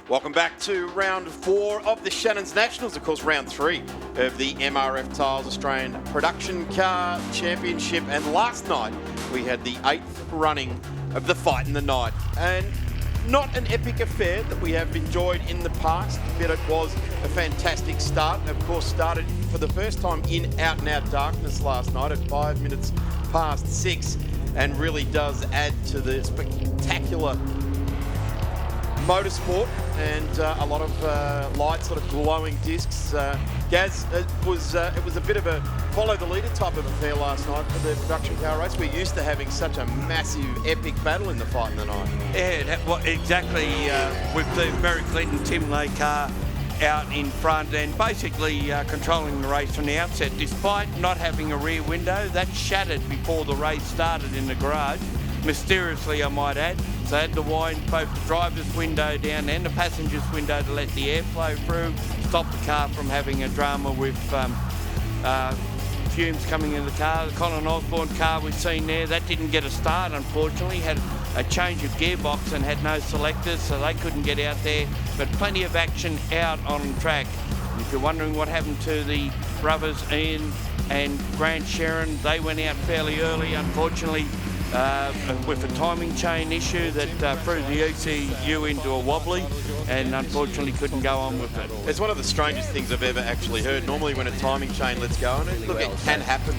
Welcome back to round 4 of the Shannons Nationals, of course round 3 of the MRF Tiles Australian Production Car Championship. And last night we had the 8th running of the Fight in the Night. And not an epic affair that we have enjoyed in the past, but it was a fantastic start. Of course, started for the first time in out-and-out darkness last night at 5 minutes past 6, and really does add to the spectacular motorsport and a lot of light, sort of glowing discs. Gaz, it was a bit of a follow the leader type of affair last night for the production car race. We're used to having such a massive, epic battle in the Fight in the Night. Yeah, exactly. With the Barry Clinton Tim Lay car out in front and basically controlling the race from the outset, despite not having a rear window. That shattered before the race started in the garage, mysteriously I might add. So I had to wind both the driver's window down and the passenger's window to let the air flow through, stop the car from having a drama with fumes coming in the car. The Colin Osborne car we've seen there, that didn't get a start unfortunately, had a change of gearbox and had no selectors, so they couldn't get out there, but plenty of action out on track. And if you're wondering what happened to the brothers Ian and Grant Sharon, they went out fairly early, unfortunately, with a timing chain issue that threw the ECU into a wobbly and unfortunately couldn't go on with it. It's one of the strangest things I've ever actually heard. Normally when a timing chain lets go, and look, it can happen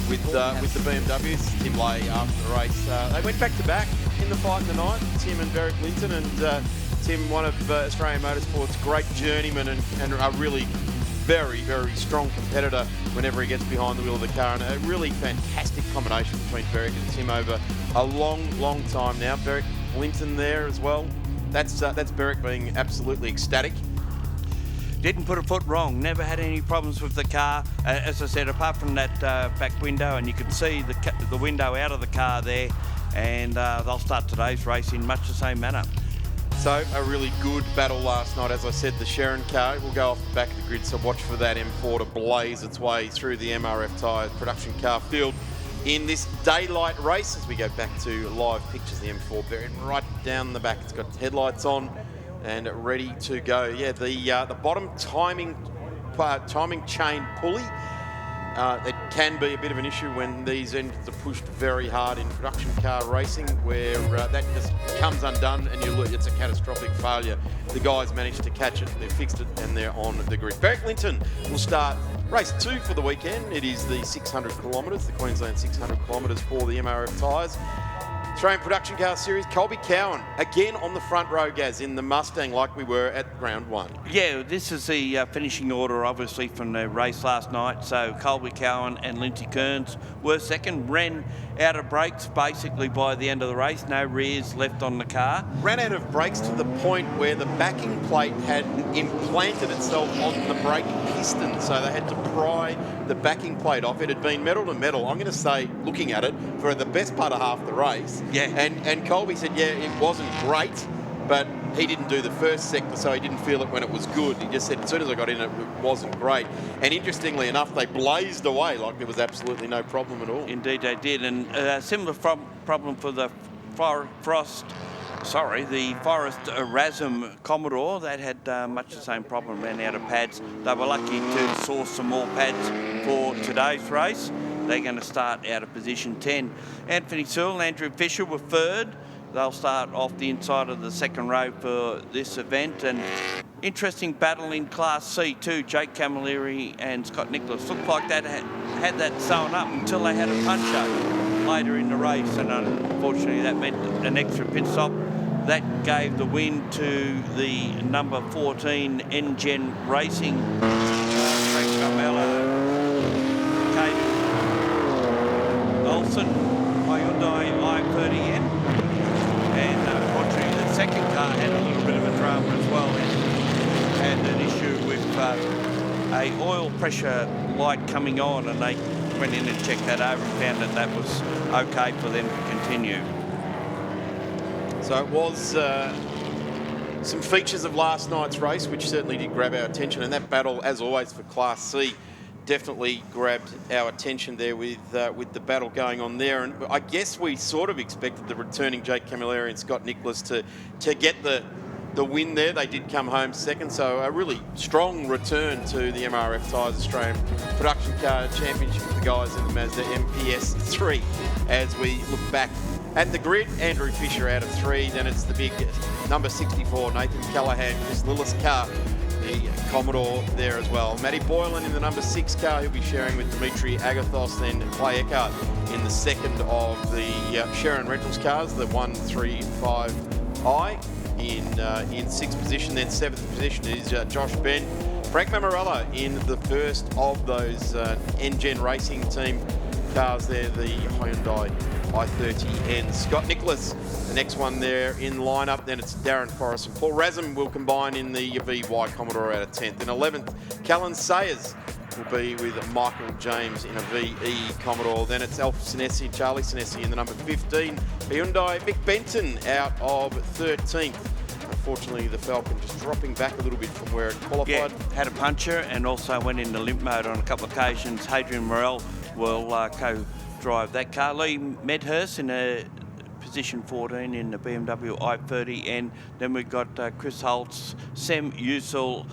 with the BMWs. Tim Lay after the race, they went back to back in the Fight in the Night, Tim and Barry Clinton, and Tim, one of Australian motorsport's great journeymen and a really very, very strong competitor whenever he gets behind the wheel of the car, and a really fantastic combination between Berwick and Tim over a long time now. Berwick Clinton there as well. That's Berwick being absolutely ecstatic. Didn't put a foot wrong, never had any problems with the car. As I said, apart from that back window, and you can see the window out of the car there, and they'll start today's race in much the same manner. So a really good battle last night. As I said, the Sharon car will go off the back of the grid, so watch for that M4 to blaze its way through the MRF Tyres production car field in this daylight race. As we go back to live pictures, the M4 bearing right down the back. It's got headlights on and ready to go. Yeah, the bottom timing chain pulley. It can be a bit of an issue when these engines are pushed very hard in production car racing, where that just comes undone and it's a catastrophic failure. The guys managed to catch it, they've fixed it, and they're on the grid. Barry Clinton will start race 2 for the weekend. It is the 600 kilometres, the Queensland 600 kilometres for the MRF Tyres Australian Production Car Series. Colby Cowan again on the front row, Gaz, in the Mustang like we were at round 1. Yeah, this is the finishing order obviously from the race last night. So Colby Cowan and Lindsay Kearns were second, ran out of brakes basically by the end of the race, no rears left on the car. Ran out of brakes to the point where the backing plate had implanted itself on the brake piston, so they had to pry the backing plate off. It had been metal to metal, I'm going to say, looking at it, for the best part of half the race. Yeah. And Colby said, yeah, it wasn't great, but he didn't do the first sector, so he didn't feel it when it was good. He just said, as soon as I got in, it wasn't great. And interestingly enough, they blazed away like there was absolutely no problem at all. Indeed they did, and a similar problem for the Forest Erasm Commodore. That had much the same problem, ran out of pads. They were lucky to source some more pads for today's race. They're going to start out of position 10. Anthony Sewell and Andrew Fisher were third. They'll start off the inside of the second row for this event. And interesting battle in Class C too. Jake Camilleri and Scott Nicholas looked like that had that sewn up until they had a punch-up later in the race, and unfortunately that meant an extra pit stop. That gave the win to the number 14 N-Gen Racing. Frank Carmelo, Caden Olsen, Hyundai i30N. And unfortunately the second car had a little bit of a drama as well. It had an issue with a oil pressure light coming on, and they went in and checked that over and found that was okay for them to continue. So it was some features of last night's race which certainly did grab our attention, and that battle, as always for Class C, definitely grabbed our attention there with the battle going on there. And I guess we sort of expected the returning Jake Camilleri and Scott Nicholas to get the the win there. They did come home second, so a really strong return to the MRF Tyres Australian Production Car Championship for the guys in the Mazda MPS 3. As we look back at the grid, Andrew Fisher out of 3, then it's the big number 64, Nathan Callahan, Chris Lillis car, the Commodore there as well. Matty Boylan in the number 6 car, he'll be sharing with Dimitri Agathos, then Clay Eckhart in the second of the Shannon Rentals cars, the 135i in 6th position. Then 7th position is Josh Ben. Frank Mamarella in the first of those N-Gen Racing Team cars there, the Hyundai i30N. Scott Nicholas, the next one there in lineup. Then it's Darren Forrest and Paul Razum will combine in the VY Commodore out of 10th. In 11th, Callan Sayers will be with Michael James in a VE Commodore. Then it's Alf Sinesi and Charlie Sinesi in the number 15. Hyundai Mick Benton out of 13th. Unfortunately, the Falcon just dropping back a little bit from where it qualified. Yeah, had a puncher and also went into limp mode on a couple of occasions. Hadrian Morel will co-drive that car. Lee Medhurst in a position 14 in the BMW i30, and then we've got Chris Holtz, Sam Usul,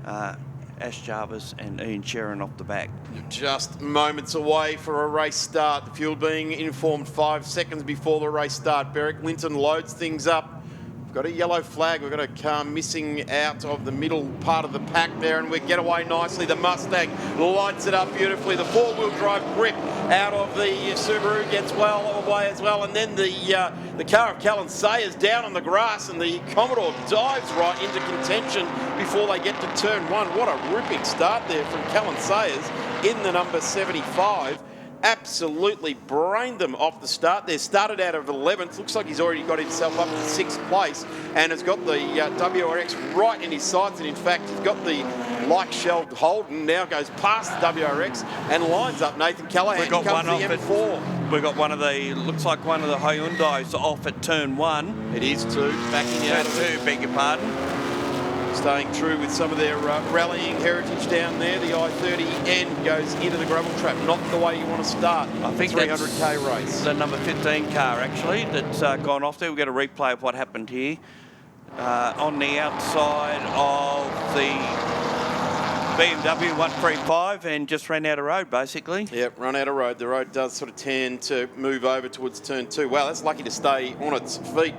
Ash Jarvis and Ian Sherrin off the back. Just moments away for a race start. The fuel being informed 5 seconds before the race start. Beric Linton loads things up. We've got a yellow flag. We've got a car missing out of the middle part of the pack there, and we get away nicely. The Mustang lights it up beautifully. The four-wheel drive grip out of the Subaru gets well away as well, and then the car of Callan Sayers down on the grass, and the Commodore dives right into contention before they get to turn 1. What a ripping start there from Callan Sayers in the number 75. Absolutely brained them off the start there. Started out of 11th. Looks like he's already got himself up to 6th place and has got the WRX right in his sights. And in fact, he's got the like-shelled Holden, now goes past the WRX and lines up Nathan Callahan. We've got one off M4. We've got one of the, looks like one of the Hyundais off at turn 1. It is 2, backing out of 2, beg your pardon. Staying true with some of their rallying heritage down there. The i30N goes into the gravel trap. Not the way you want to start. I think 300k race. The number 15 car actually that's gone off there. We've got a replay of what happened here. On the outside of the BMW 135 and just ran out of road basically. Yep, run out of road. The road does sort of tend to move over towards turn 2. Wow, that's lucky to stay on its feet.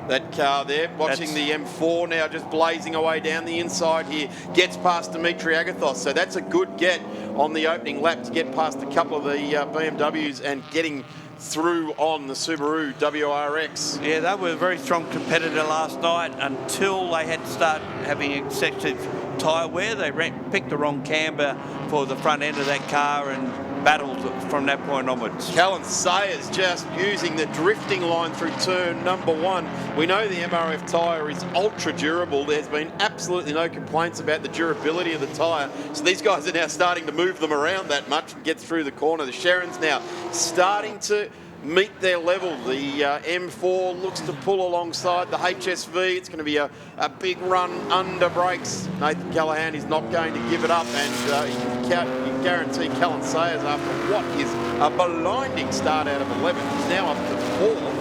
That car there, watching the M4 now just blazing away down the inside here, gets past Dimitri Agathos. So that's a good get on the opening lap to get past a couple of the BMWs and getting through on the Subaru WRX. Yeah, they were a very strong competitor last night until they had to start having excessive tyre wear. They picked the wrong camber for the front end of that car and battled from that point onwards. Callan Sayers just using the drifting line through turn number 1. We know the MRF tyre is ultra durable. There's been absolutely no complaints about the durability of the tyre. So these guys are now starting to move them around that much and get through the corner. The Sharrons now starting to meet their level. The M4 looks to pull alongside the HSV. It's going to be a big run under brakes. Nathan Callahan is not going to give it up, and you can guarantee Callan Sayers, after what is a blinding start out of 11th, he's now up to 4th,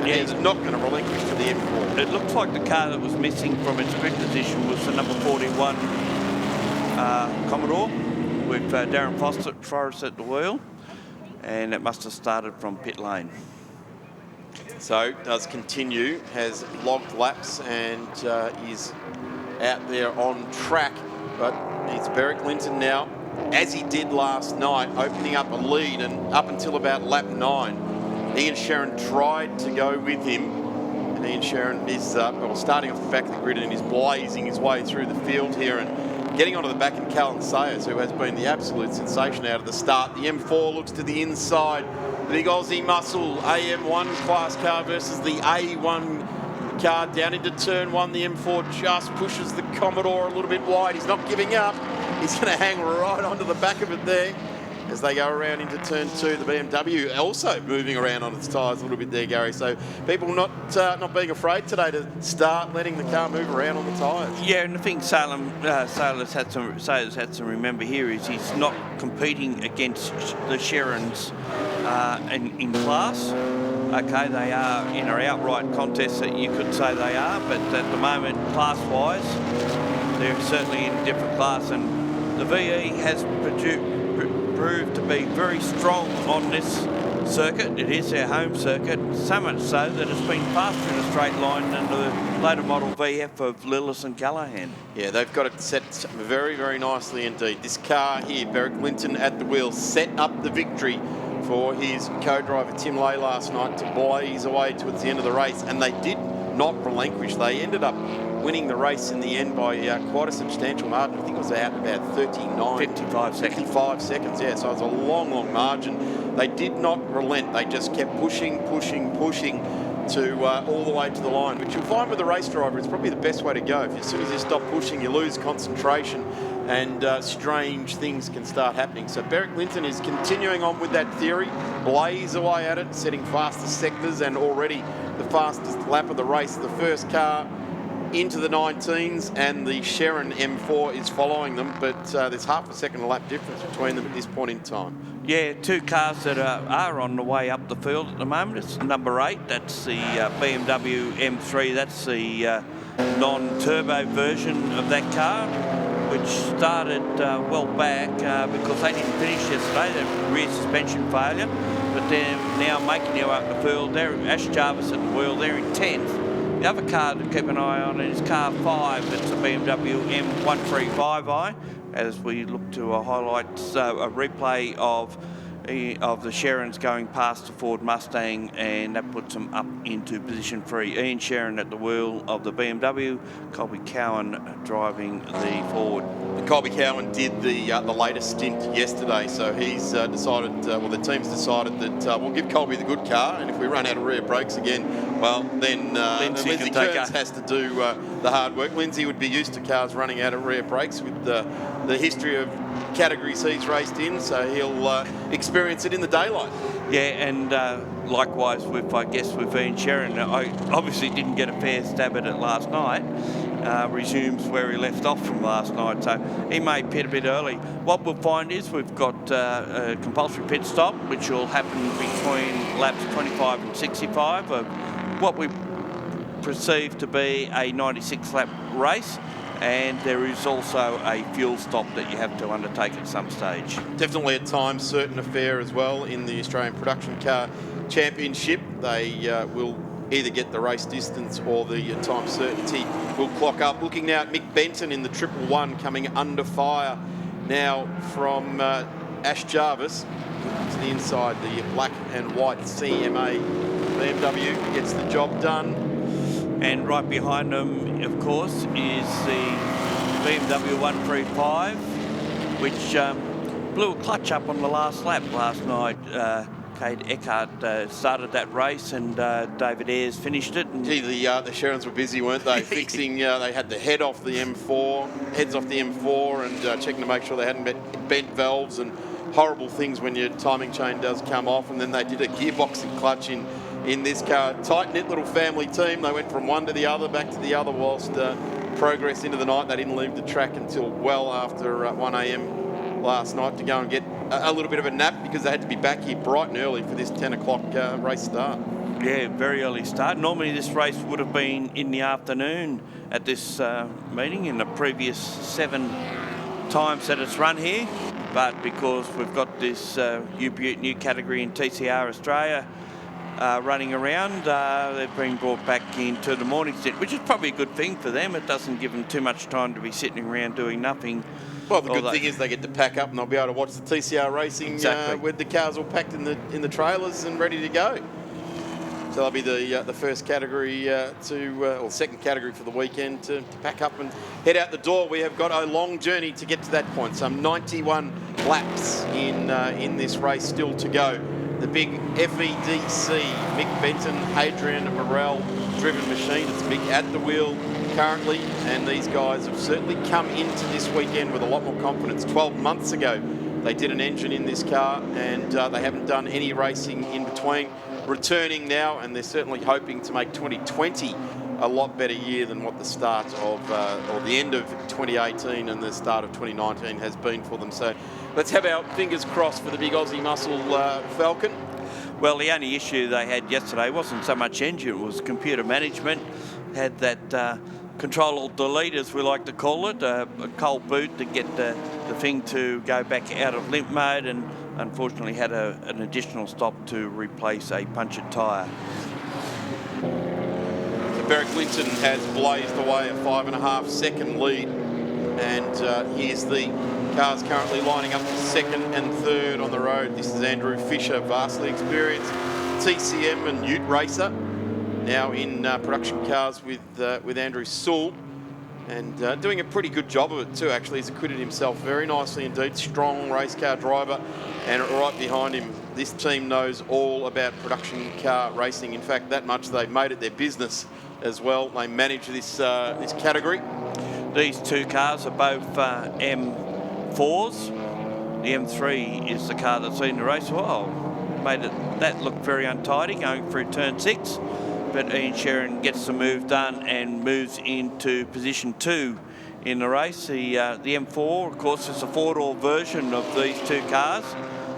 and he's not going to relinquish to the M4. It looks like the car that was missing from its grid position was the number 41 Commodore with Darren Forrest at the wheel. And it must have started from pit lane. So does continue, has logged laps and is out there on track. But it's Beric Linton now, as he did last night, opening up a lead, and up until about lap 9, Ian Sherrin tried to go with him. And Ian Sherrin is starting off the back of the grid and is blazing his way through the field here and getting onto the back of Callan Sayers, who has been the absolute sensation out of the start. The M4 looks to the inside. The big Aussie muscle AM1 class car versus the A1 car down into turn 1. The M4 just pushes the Commodore a little bit wide. He's not giving up. He's going to hang right onto the back of it there as they go around into turn 2. The BMW also moving around on its tyres a little bit there, Gary. So people not being afraid today to start letting the car move around on the tyres. Yeah, and the thing Sayers had to remember here is he's not competing against the Sharrons in class. Okay, they are in an outright contest that you could say they are, but at the moment, class-wise, they're certainly in a different class, and the VE has proved to be very strong on this circuit. It is their home circuit, so much so that it's been faster in a straight line than the later model VF of Lillis and Callaghan. Yeah, they've got it set very, very nicely indeed. This car here, Berwick Linton at the wheel, set up the victory for his co-driver Tim Lay last night to blaze away towards the end of the race, and they did not relinquish. They ended up winning the race in the end by quite a substantial margin. I think it was out about 55 seconds, yeah, so it was a long, long margin. They did not relent. They just kept pushing to all the way to the line, which you'll find with a race driver, it's probably the best way to go. As soon as you stop pushing, you lose concentration, and strange things can start happening. So Berwick Linton is continuing on with that theory, blaze away at it, setting fastest sectors, and already the fastest lap of the race. The first car into the 19s, and the Shannon M4 is following them, but there's half a second a lap difference between them at this point in time. Yeah, two cars that are on the way up the field at the moment. It's number 8, that's the BMW M3, that's the non-turbo version of that car, which started well back because they didn't finish yesterday. They had rear suspension failure, but they're now making their way up the field. They're Ash Jarvis at the wheel, they're in 10th. The other car to keep an eye on is car 5. It's a BMW M135i, as we look to highlight a replay of the Shannons going past the Ford Mustang, and that puts them up into position 3. Ian Shannon at the wheel of the BMW, Colby Cowan driving the Ford. Colby Cowan did the latest stint yesterday, so he's decided, the team's decided that we'll give Colby the good car, and if we run out of rear brakes again, well, then Lindsay Kearns has to do the hard work. Lindsay would be used to cars running out of rear brakes with the history of categories he's raced in, so he'll experience it in the daylight. Yeah, and likewise with Ian Shannon. I obviously didn't get a fair stab at it last night. Resumes where he left off from last night, so he may pit a bit early. What we'll find is we've got a compulsory pit stop, which will happen between laps 25 and 65 of what we perceive to be a 96 lap race, and there is also a fuel stop that you have to undertake at some stage. Definitely at times certain affair as well in the Australian Production Car Championship. They will either get the race distance or the time certainty will clock up. Looking now at Mick Benton in the 111 coming under fire now from Ash Jarvis to the inside. The black and white CMA BMW gets the job done. And right behind them, of course, is the BMW 135, which blew a clutch up on the last lap last night. Cade Eckhart started that race, and David Ayres finished it. And gee, the Shannons were busy, weren't they? Fixing, they had the heads off the M4, and checking to make sure they hadn't bent valves and horrible things when your timing chain does come off. And then they did a gearbox and clutch in this car. Tight-knit little family team. They went from one to the other, back to the other, whilst progress into the night. They didn't leave the track until well after 1 a.m. last night to go and get a little bit of a nap, because they had to be back here bright and early for this 10 o'clock race start. Yeah, very early start. Normally this race would have been in the afternoon at this meeting in the previous 7 times that it's run here, but because we've got this Ute new category in TCR Australia running around, they've been brought back into the morning stint, which is probably a good thing for them. It doesn't give them too much time to be sitting around doing nothing. Well, the good thing is they get to pack up and they'll be able to watch the TCR racing with the cars all packed in the trailers and ready to go. So they'll be the first category or second category for the weekend to pack up and head out the door. We have got a long journey to get to that point. Some 91 laps in this race still to go. The big FEDC, Mick Benton, Hadrian Morel driven machine. It's Mick at the wheel currently, and these guys have certainly come into this weekend with a lot more confidence. 12 months ago, they did an engine in this car, and they haven't done any racing in between. Returning now, and they're certainly hoping to make 2020 a lot better year than what the start of, or the end of 2018 and the start of 2019 has been for them. So let's have our fingers crossed for the big Aussie muscle Falcon. Well, the only issue they had yesterday wasn't so much engine, it was computer management. Had that control-alt-delete, as we like to call it, a cold boot to get the thing to go back out of limp mode, and unfortunately had an additional stop to replace a punctured tyre. Berwick Linton has blazed away a 5.5 second lead, and here's the cars currently lining up for second and third on the road. This is Andrew Fisher, vastly experienced TCM and Ute racer, now in production cars with Andrew Sewell, and doing a pretty good job of it too, actually. He's acquitted himself very nicely indeed. Strong race car driver, and right behind him, this team knows all about production car racing. In fact, that much they've made it their business as well. They manage this category. These two cars are both M4s. The M3 is the car that's seen the race. Well, made that look very untidy going through turn 6. But Ian Sherrin gets the move done and moves into position 2 in the race. The M4, of course, is a 4-door version of these two cars.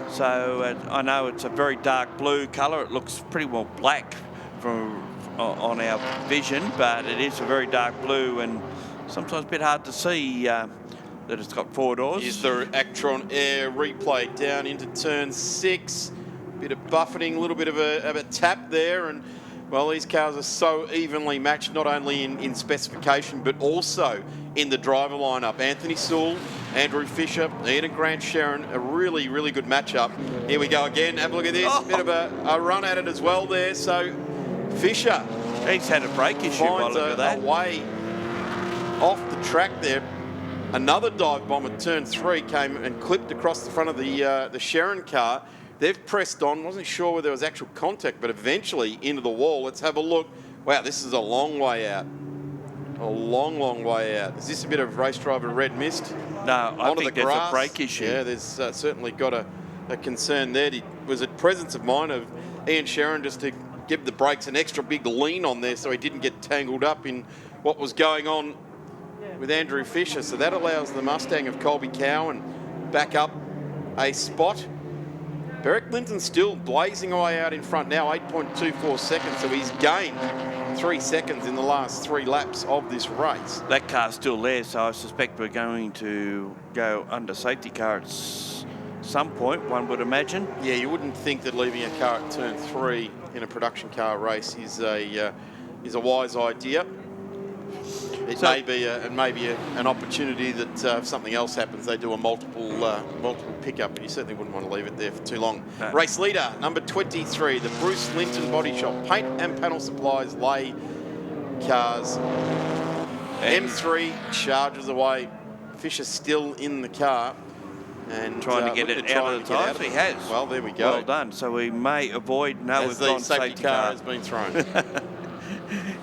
So I know it's a very dark blue colour. It looks pretty well black on our vision, but it is a very dark blue and sometimes a bit hard to see that it's got 4 doors. Here's the Actron Air replay down into turn 6. Bit of buffeting, a little bit of a tap there, and well, these cars are so evenly matched, not only in specification, but also in the driver lineup. Anthony Sewell, Andrew Fisher, Ian and Grant Sherrin, a really, really good matchup. Here we go again. Have a look at this. Oh. Bit of a run at it as well there. So Fisher, he's had a brake issue by the look of that. A way off the track there. Another dive bomb at turn 3 came and clipped across the front of the Sherrin car. They've pressed on, wasn't sure whether there was actual contact, but eventually into the wall. Let's have a look. Wow, this is a long way out. A long, long way out. Is this a bit of race driver red mist? No, I think there's a brake issue. Yeah, there's certainly got a concern there. Was it presence of mind of Ian Sherrin just to give the brakes an extra big lean on there so he didn't get tangled up in what was going on with Andrew Fisher? So that allows the Mustang of Colby Cowan back up a spot. Berwick Linton still blazing away out in front now, 8.24 seconds, so he's gained 3 seconds in the last 3 laps of this race. That car's still there, so I suspect we're going to go under safety car at some point, one would imagine. Yeah, you wouldn't think that leaving a car at turn 3 in a production car race is a wise idea. It may be an opportunity that if something else happens, they do a multiple pickup, but you certainly wouldn't want to leave it there for too long. No. Race leader, number 23, the Bruce Linton Body Shop. Paint and panel supplies, lay cars. And M3 charges away. Fisher still in the car. And trying to get it out of the tyres. He has. Well, there we go. Well done. So we may avoid... No, we've gone safety car has been thrown.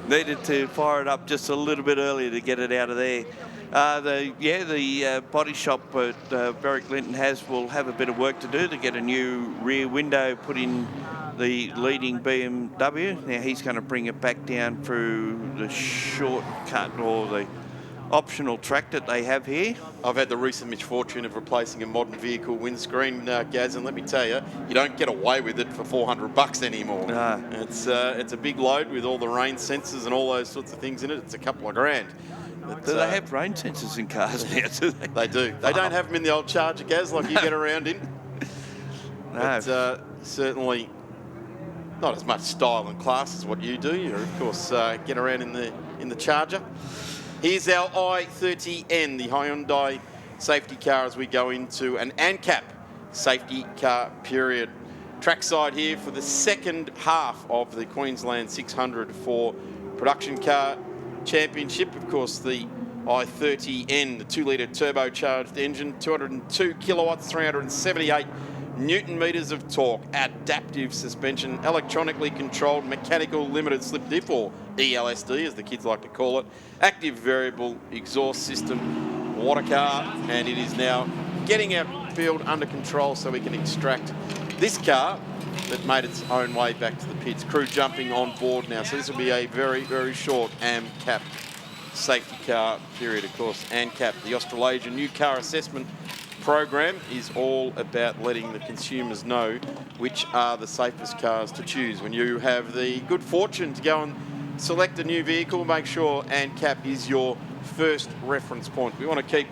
Needed to fire it up just a little bit earlier to get it out of there. The body shop at Berwick Linton will have a bit of work to do to get a new rear window put in the leading BMW. Now he's going to bring it back down through the shortcut or the optional track that they have here. I've had the recent misfortune of replacing a modern vehicle windscreen, Gaz, and let me tell you, you don't get away with it for $400 anymore. No. It's a big load with all the rain sensors and all those sorts of things in it. It's a couple of grand. Do they have rain sensors in cars now? Do they? They do. They don't have them in the old Charger, Gaz, like you get around in. No. But certainly not as much style and class as what you do. You, of course, get around in the Charger. Here's our i30N, the Hyundai safety car, as we go into an ANCAP safety car period. Trackside here for the second half of the Queensland 600 for production car championship. Of course, the i30N, the 2-litre turbocharged engine, 202 kilowatts, 378 Newton meters of torque, adaptive suspension, electronically controlled mechanical limited slip diff, or ELSD as the kids like to call it, active variable exhaust system, water car, and it is now getting our field under control so we can extract this car that made its own way back to the pits. Crew jumping on board now, so this will be a very, very short AMCAP safety car period. Of course, ANCAP, the Australasian New Car Assessment program is all about letting the consumers know which are the safest cars to choose. When you have the good fortune to go and select a new vehicle, make sure ANCAP is your first reference point. We want to keep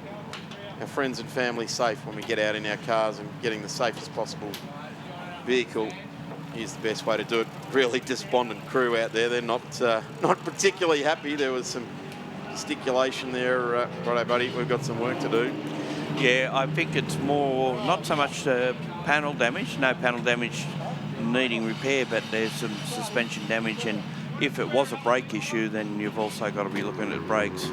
our friends and family safe when we get out in our cars, and getting the safest possible vehicle is the best way to do it. Really despondent crew out there. They're not particularly happy. There was some gesticulation there. Righto, buddy, we've got some work to do. Yeah, I think it's more, not so much panel damage, no panel damage needing repair, but there's some suspension damage, and if it was a brake issue, then you've also got to be looking at brakes.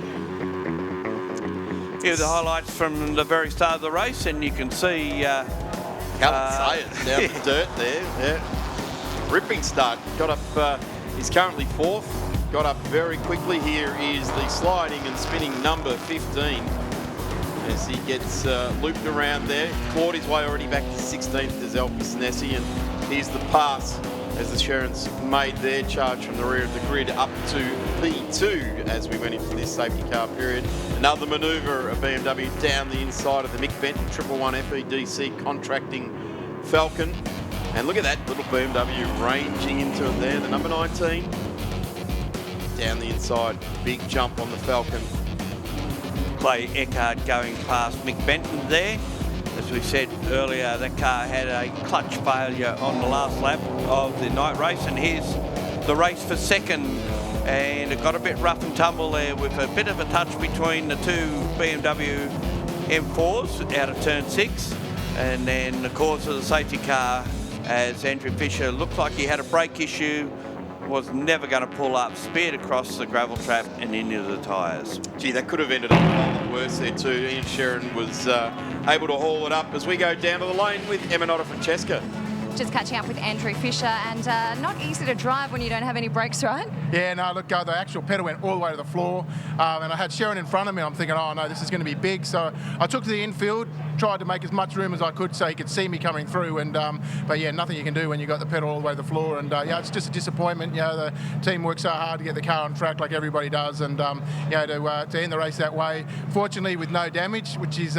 Here are the highlights from the very start of the race, and you can see... Callum Sayers down the dirt there. Yeah. Ripping start. Got up, he's currently 4th. Got up very quickly. Here is the sliding and spinning number 15 as he gets looped around there. Clawed his way already back to 16th as Elvis Nessie, and here's the pass as the Shannons made their charge from the rear of the grid up to P2 as we went into this safety car period. Another manoeuvre of BMW down the inside of the Mick Benton 111 FEDC contracting Falcon. And look at that little BMW ranging into it there, the number 19. Down the inside, big jump on the Falcon. Clay Eckhart going past Mick Benton there. As we said earlier, that car had a clutch failure on the last lap of the night race, and here's the race for second. And it got a bit rough and tumble there with a bit of a touch between the two BMW M4s out of turn 6. And then the cause of the safety car, as Andrew Fisher looked like he had a brake issue, was never going to pull up, speared across the gravel trap and into the tyres. Gee, that could have ended up a whole lot worse there too. Ian Sherrin was able to haul it up as we go down to the lane with Eminata Francesca. Just catching up with Andrew Fisher, and not easy to drive when you don't have any brakes, right? Yeah, no, look, the actual pedal went all the way to the floor, and I had Sharon in front of me. I'm thinking, oh no, this is going to be big. So I took to the infield, tried to make as much room as I could so he could see me coming through. And but yeah, nothing you can do when you got the pedal all the way to the floor. And yeah, it's just a disappointment. You know, the team worked so hard to get the car on track like everybody does, and you know, to end the race that way, fortunately with no damage, which is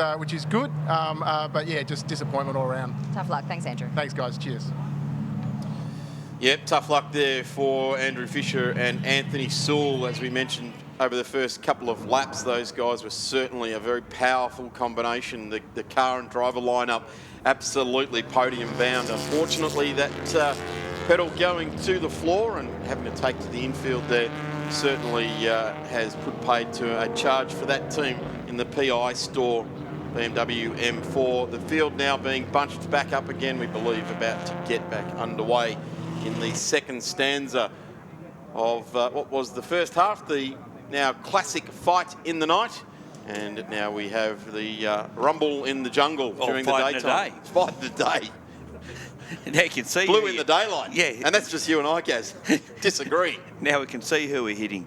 good. But yeah, just disappointment all around. Tough luck. Thanks, Andrew. Thanks, guys. Cheers. Yep, tough luck there for Andrew Fisher and Anthony Sewell. As we mentioned over the first couple of laps, those guys were certainly a very powerful combination. The car and driver lineup absolutely podium bound. Unfortunately, that pedal going to the floor and having to take to the infield there certainly has put paid to a charge for that team in the PI store. BMW M4. The field now being bunched back up again, we believe, about to get back underway in the second stanza of what was the first half, the now classic fight in the night. And now we have the rumble in the jungle during the daytime. Fight in the day. Now you can see Blue in the daylight. Yeah. And that's just you and I, Gaz. Disagree. Now we can see who we're hitting.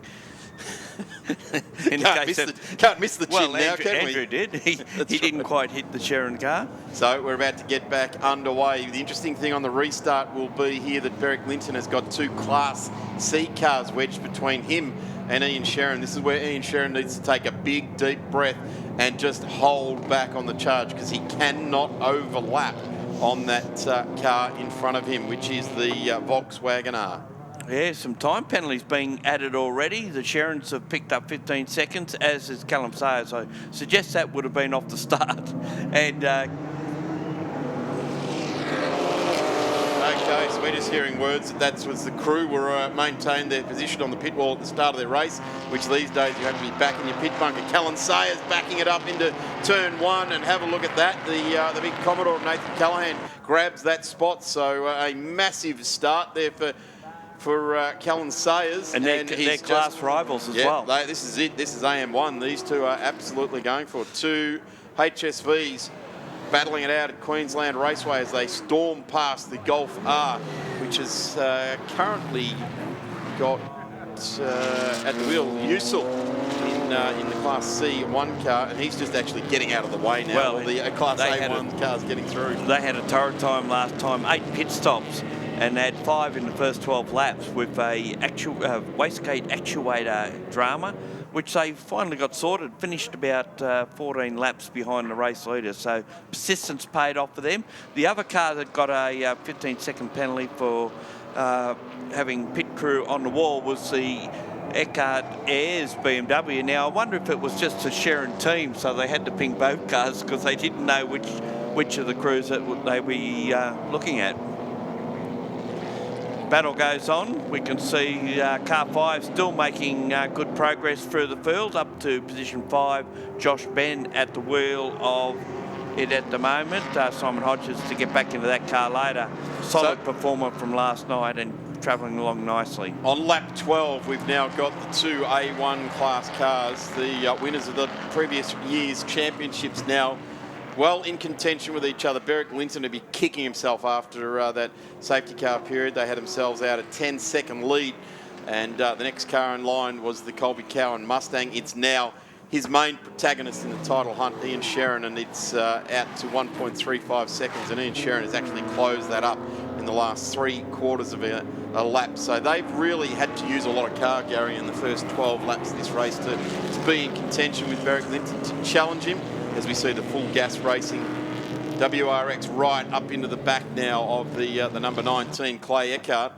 Can't miss the chin now, can we? Andrew did. He didn't quite hit the Sherrin car. So we're about to get back underway. The interesting thing on the restart will be here that Beric Linton has got 2 Class C cars wedged between him and Ian Sherrin. This is where Ian Sherrin needs to take a big, deep breath and just hold back on the charge, because he cannot overlap on that car in front of him, which is the Volkswagen R. Yeah, some time penalties being added already. The Sherrins have picked up 15 seconds, as is Callum Sayers. I suggest that would have been off the start. And okay, so we're just hearing words that was the crew were maintained their position on the pit wall at the start of their race, which these days you have to be back in your pit bunker. Callum Sayers backing it up into turn 1, and have a look at that. The big Commodore of Nathan Callahan grabs that spot, so a massive start there for Callum Sayers. And they're class rivals as well. This is it. This is AM1. These two are absolutely going for it. 2 HSVs battling it out at Queensland Raceway as they storm past the Golf R, which has currently got at the wheel Usul in the Class C1 car, and he's just actually getting out of the way now. Well, the Class A1 car's getting through. They had a torrid time last time, 8 pit stops, and they had 5 in the first 12 laps with a wastegate actuator drama, which they finally got sorted, finished about 14 laps behind the race leader. So persistence paid off for them. The other car that got a 15-second penalty for having pit crew on the wall was the Eckhart Ayres BMW. Now, I wonder if it was just a Shannon team, so they had to ping both cars because they didn't know which of the crews that they be looking at. Battle goes on. We can see car 5 still making good progress through the field up to position 5. Josh Ben at the wheel of it at the moment. Simon Hodges to get back into that car later. Solid performer from last night and travelling along nicely. On lap 12, we've now got the two A1 class cars, the winners of the previous year's championships now well in contention with each other. Beric Linton to be kicking himself after that safety car period. They had themselves out a 10-second lead, and the next car in line was the Colby Cowan Mustang. It's now his main protagonist in the title hunt, Ian Sherrin, and it's out to 1.35 seconds, and Ian Sherrin has actually closed that up in the last 3/4 of a lap. So they've really had to use a lot of car, Gary, in the first 12 laps of this race to be in contention with Beric Linton to challenge him, as we see the full gas racing WRX right up into the back now of the number 19 Clay Eckhart,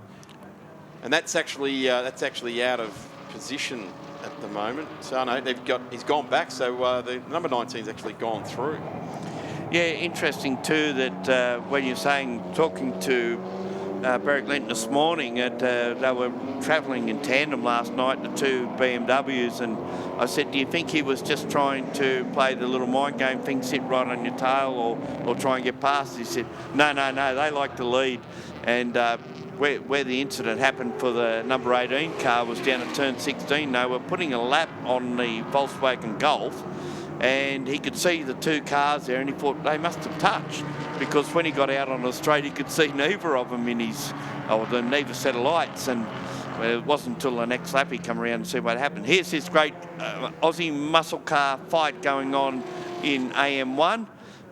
and that's actually out of position at the moment. So no, he's gone back. So the number 19's actually gone through. Yeah, interesting too that when you're saying talking to Beric Linton this morning, that they were travelling in tandem last night, the two BMWs, and I said, do you think he was just trying to play the little mind game thing, sit right on your tail or try and get past? He said, no, they like to lead. And where the incident happened for the number 18 car was down at turn 16. They were putting a lap on the Volkswagen Golf, and he could see the two cars there, and he thought they must have touched, because when he got out on the straight, he could see neither of them in neither set of lights. And it wasn't until the next lap he come around and see what happened. Here's this great Aussie muscle car fight going on in AM1.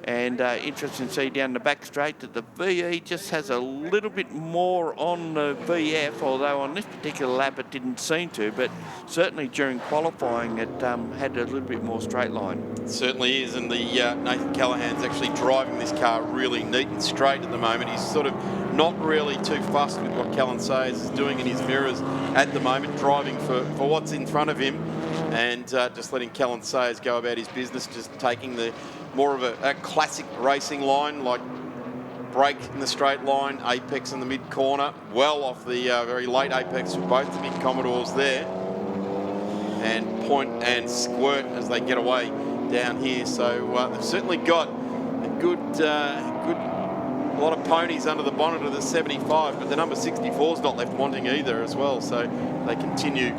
And interesting to see down the back straight that the VE just has a little bit more on the VF, although on this particular lap it didn't seem to, but certainly during qualifying it had a little bit more straight line. It certainly is, and the Nathan Callahan's actually driving this car really neat and straight at the moment. He's sort of not really too fussed with what Callan Sayers is doing in his mirrors at the moment, driving for what's in front of him, and just letting Callan Sayers go about his business, just taking the more of a classic racing line, like brake in the straight line, apex in the mid corner, well off the very late apex for both the big Commodores there, and point and squirt as they get away down here. So they've certainly got a good lot of ponies under the bonnet of the 75, but the number 64's not left wanting either as well. So they continue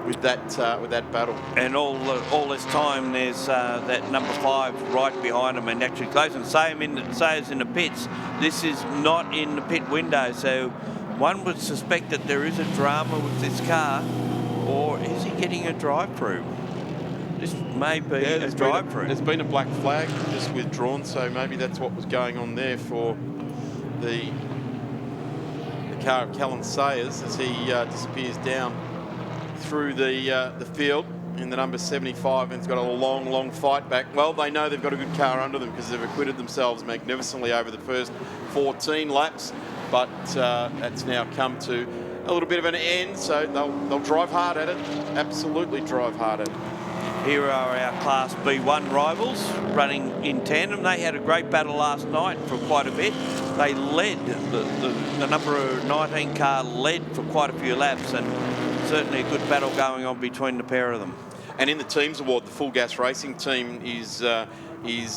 with that battle. And all this time, there's that number 5 right behind him and actually close, and Sayers in the pits. This is not in the pit window, so one would suspect that there is a drama with this car, or is he getting a drive-through? This may be a drive-through. There's been a black flag just withdrawn, so maybe that's what was going on there for the car of Callan Sayers as he disappears down through the field in the number 75, and it's got a long fight back. Well, they know they've got a good car under them because they've acquitted themselves magnificently over the first 14 laps, but that's now come to a little bit of an end, so they'll drive hard at it, absolutely drive hard at it. Here are our Class B1 rivals running in tandem. They had a great battle last night for quite a bit. They led, the number 19 car led for quite a few laps, and certainly a good battle going on between the pair of them. And in the Teams Award, the Full Gas Racing team is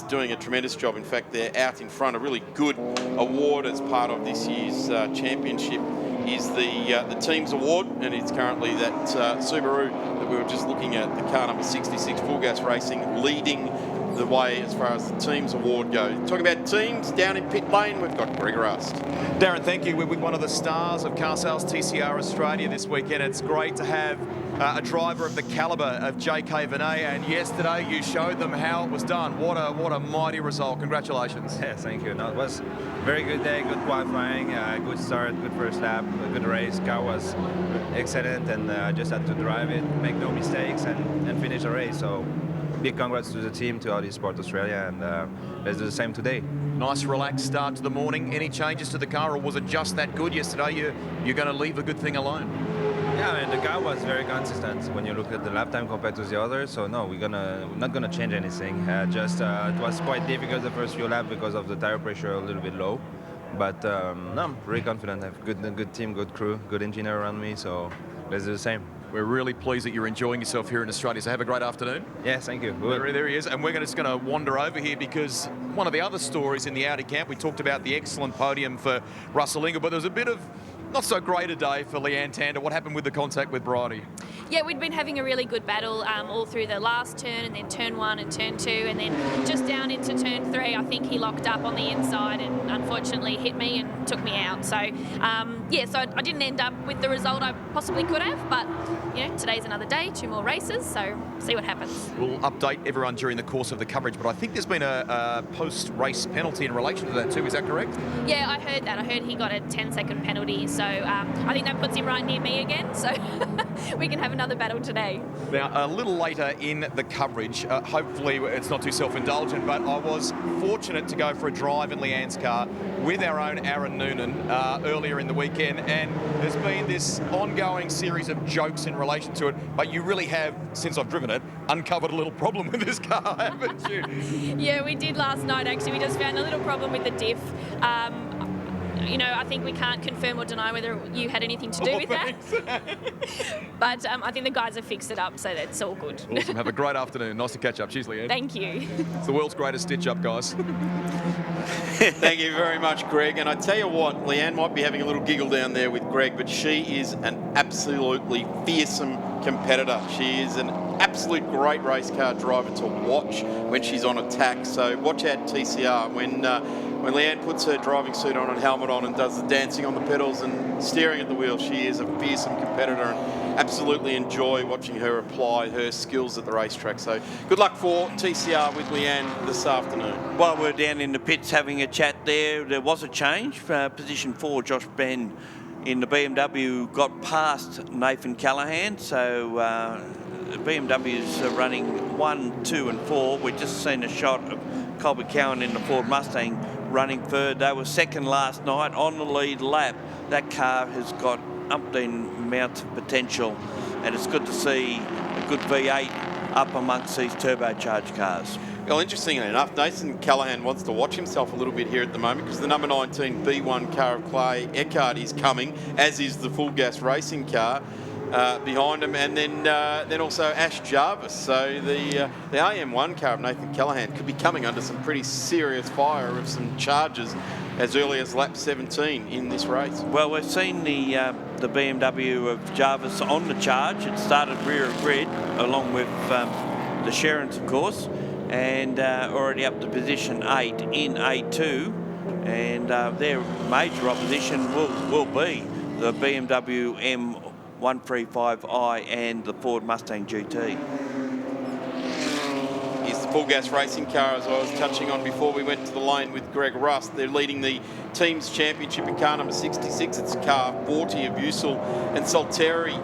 doing a tremendous job. In fact, they're out in front. A really good award as part of this year's championship is the Teams Award, and it's currently that Subaru that we were just looking at, the car number 66, Full Gas Racing, leading the way as far as the Teams Award goes. Talking about teams, down in pit lane, we've got Greg Rust. Darren, thank you. We're with one of the stars of car sales TCR Australia this weekend. It's great to have a driver of the calibre of J.K. Vinay, and yesterday you showed them how it was done. What a mighty result. Congratulations. Yeah, thank you. No, it was a very good day, good qualifying, good start, good first lap, a good race. Car was excellent, and I just had to drive it, make no mistakes, and finish the race. So big congrats to the team, to Audi Sport Australia, and let's do the same today. Nice relaxed start to the morning. Any changes to the car, or was it just that good yesterday? You're going to leave a good thing alone? Yeah, and the car was very consistent when you look at the lap time compared to the others. So no, we're not gonna change anything. Just it was quite difficult the first few laps because of the tire pressure a little bit low. But no, I'm really confident. I have a good team, good crew, good engineer around me. So let's do the same. We're really pleased that you're enjoying yourself here in Australia. So have a great afternoon. Yeah, thank you. There he is. And we're just going to wander over here because one of the other stories in the Audi camp, we talked about the excellent podium for Russell Ingall, but there was a bit of not so great a day for Leanne Tander. What happened with the contact with Bridie? Yeah, we'd been having a really good battle all through the last turn, and then turn 1 and turn 2, and then just down into turn 3, I think he locked up on the inside and unfortunately hit me and took me out. So yeah, so I didn't end up with the result I possibly could have, but you know, today's another day, 2 more races, so see what happens. We'll update everyone during the course of the coverage, but I think there's been a post-race penalty in relation to that too. Is that correct? Yeah, I heard that. I heard he got a 10-second penalty, so I think that puts him right near me again, so we can have another battle today. Now, a little later in the coverage, hopefully it's not too self-indulgent, but I was fortunate to go for a drive in Leanne's car with our own Aaron Noonan earlier in the weekend, and there's been this ongoing series of jokes in relation to it, but you really have, since I've driven it, uncovered a little problem with this car, haven't you? Yeah, we did last night actually. We just found a little problem with the diff. You know, I think we can't confirm or deny whether you had anything to do with that. But I think the guys have fixed it up, so that's all good. Awesome. Have a great afternoon. Nice to catch up. Cheers, Leanne. Thank you. It's the world's greatest stitch-up, guys. Thank you very much, Greg. And I tell you what, Leanne might be having a little giggle down there with Greg, but she is an absolutely fearsome competitor. She is an absolute great race car driver to watch when she's on attack. So watch out TCR when Leanne puts her driving suit on and helmet on and does the dancing on the pedals and steering at the wheel. She is a fearsome competitor and absolutely enjoy watching her apply her skills at the racetrack. So good luck for TCR with Leanne this afternoon. While we're down in the pits having a chat there was a change. Position 4, Josh Ben in the BMW got past Nathan Callahan, so BMW's running 1, 2 and 4. We've just seen a shot of Colby Cowan in the Ford Mustang running third. They were second last night on the lead lap. That car has got umpteen amounts of potential, and it's good to see a good V8 up amongst these turbocharged cars. Well, interestingly enough, Nathan Callahan wants to watch himself a little bit here at the moment because the number 19 B1 car of Clay Eckhart is coming, as is the full gas racing car behind him, and then also Ash Jarvis. So the AM1 car of Nathan Callahan could be coming under some pretty serious fire of some charges as early as lap 17 in this race. Well, we've seen the BMW of Jarvis on the charge. It started rear of grid along with the Shannons, of course, and already up to position 8 in A2, and their major opposition will be the BMW M135i and the Ford Mustang GT. Is the full gas racing car, as I was touching on before we went to the lane with Greg Rust. They're leading the team's championship in car number 66. It's car 40 of Usul and Salteri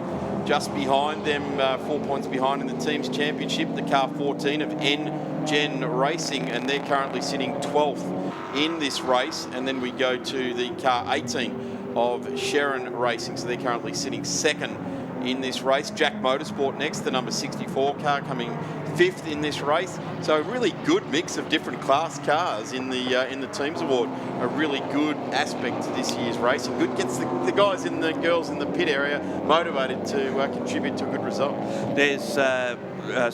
just behind them, 4 points behind in the team's championship. The car 14 of N-Gen Racing, and they're currently sitting 12th in this race. And then we go to the car 18 of Sharon Racing, so they're currently sitting 2nd in this race. Jack Motorsport next, the number 64 car, coming 5th in this race. So a really good mix of different class cars in the Teams Award. A really good aspect to this year's racing. Good, gets the guys and the girls in the pit area motivated to contribute to a good result. There's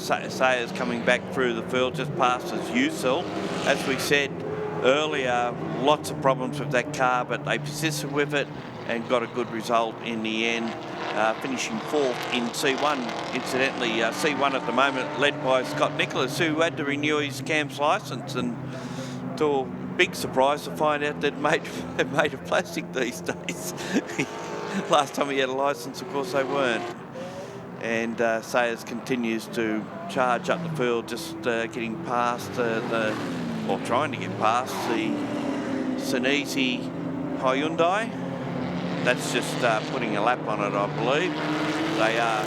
Sayers coming back through the field just past as Usul. As we said earlier, lots of problems with that car, but they persisted with it and got a good result in the end, finishing 4th in C1. Incidentally, C1 at the moment led by Scott Nicholas, who had to renew his CAMS licence, and to a big surprise to find out that they're made of plastic these days. Last time he had a licence, of course, they weren't. And Sayers continues to charge up the field, just getting past or trying to get past the Sinisi Hyundai. That's just putting a lap on it, I believe. They are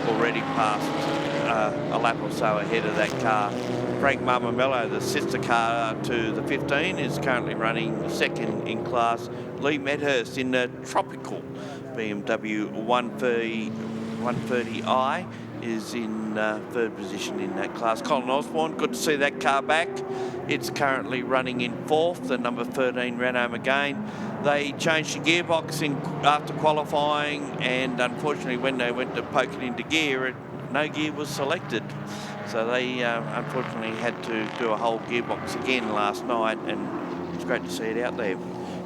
already past a lap or so ahead of that car. Frank Marmamello, the sister car to the 15, is currently running second in class. Lee Medhurst in the tropical BMW 130i is in third position in that class. Colin Osborne, good to see that car back. It's currently running in fourth, the number 13 Renault Megane. They changed the gearbox after qualifying, and unfortunately when they went to poke it into gear, no gear was selected. So they unfortunately had to do a whole gearbox again last night, and it's great to see it out there.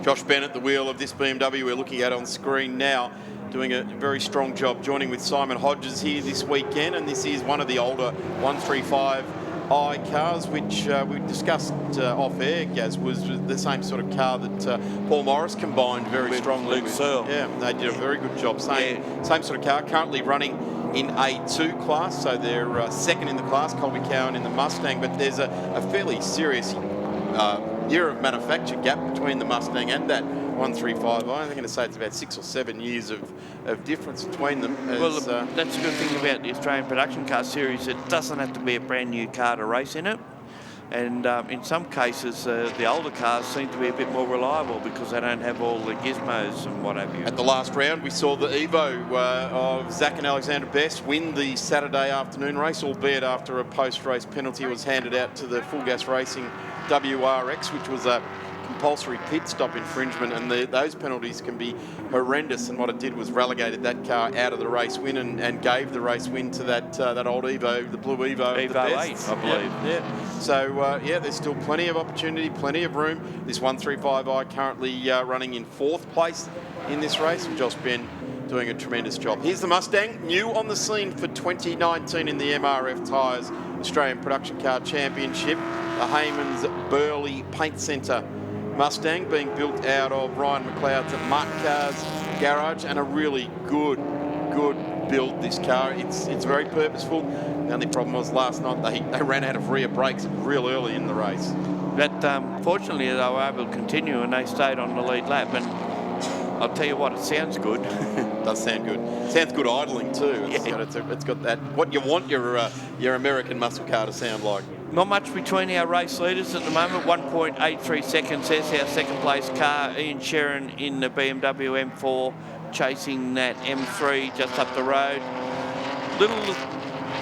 Josh Bennett, the wheel of this BMW we're looking at on screen now, doing a very strong job, joining with Simon Hodges here this weekend, and this is one of the older 135i cars, which we discussed off air, Gaz, was the same sort of car that Paul Morris combined very strongly with. Yeah, they did a very good job. Same sort of car, currently running in A2 class, so they're second in the class, Colby Cowan in the Mustang, but there's a fairly serious year of manufacture gap between the Mustang and that 135i. I'm going to say it's about 6 or 7 years of difference between them. Well, that's a good thing about the Australian Production Car Series. It doesn't have to be a brand new car to race in it. And in some cases, the older cars seem to be a bit more reliable because they don't have all the gizmos and what have you. At the last round, we saw the Evo of Zach and Alexander Best win the Saturday afternoon race, albeit after a post-race penalty was handed out to the Full Gas Racing WRX, which was a compulsory pit stop infringement, and those penalties can be horrendous. And what it did was relegated that car out of the race win and gave the race win to that old Evo, the blue Evo, Evo the best. 8, I believe. Yeah. So there's still plenty of opportunity, plenty of room. This 135i currently running in fourth place in this race, and Josh Ben doing a tremendous job. Here's the Mustang, new on the scene for 2019 in the MRF Tyres Australian Production Car Championship. The Haymans Burley Paint Centre Mustang being built out of Ryan McLeod's at Mark Car's garage, and a really good build, this car. It's very purposeful. The only problem was last night they ran out of rear brakes real early in the race. But fortunately they were able to continue and they stayed on the lead lap, and I'll tell you what, it sounds good. It does sound good. Sounds good idling too. It's got that, what you want your American muscle car to sound like. Not much between our race leaders at the moment. 1.83 seconds. There's our second place car, Ian Sherrin in the BMW M4, chasing that M3 just up the road. Little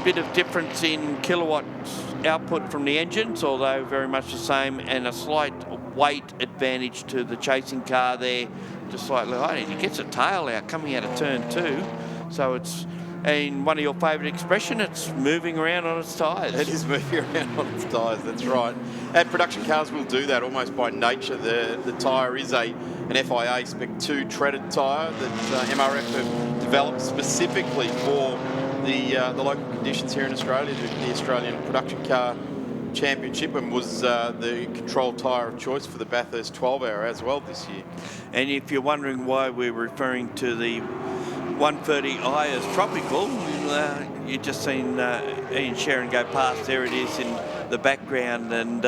bit of difference in kilowatts output from the engines, although very much the same, and a slight weight advantage to the chasing car there, just slightly higher. He gets a tail out coming out of turn 2, so it's, in one of your favourite expression, it's moving around on its tyres. It is moving around on its tyres, that's right. And production cars will do that almost by nature. The tyre is an FIA Spec 2 treaded tyre that MRF have developed specifically for the local conditions here in Australia, the Australian Production Car Championship, and was the control tyre of choice for the Bathurst 12-hour as well this year. And if you're wondering why we're referring to the 130i as tropical, you've just seen Ian Sherrin go past. There it is in the background, and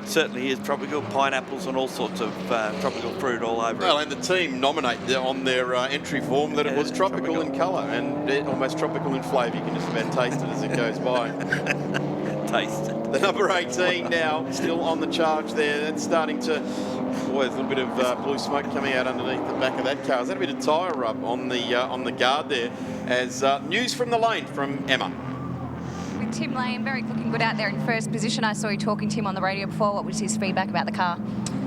certainly is tropical. Pineapples and all sorts of tropical fruit all over Well, it. and the team nominate on their entry form that it was tropical in colour and almost tropical in flavour. You can just about taste it as it goes by. Taste it. The number 18 now, still on the charge there. That's starting to, boy, there's a little bit of blue smoke coming out underneath the back of that car. Is that a bit of tyre rub on the guard there? As news from the lane from Emma. With Tim Lane, very looking good out there in first position. I saw you talking to him on the radio before. What was his feedback about the car?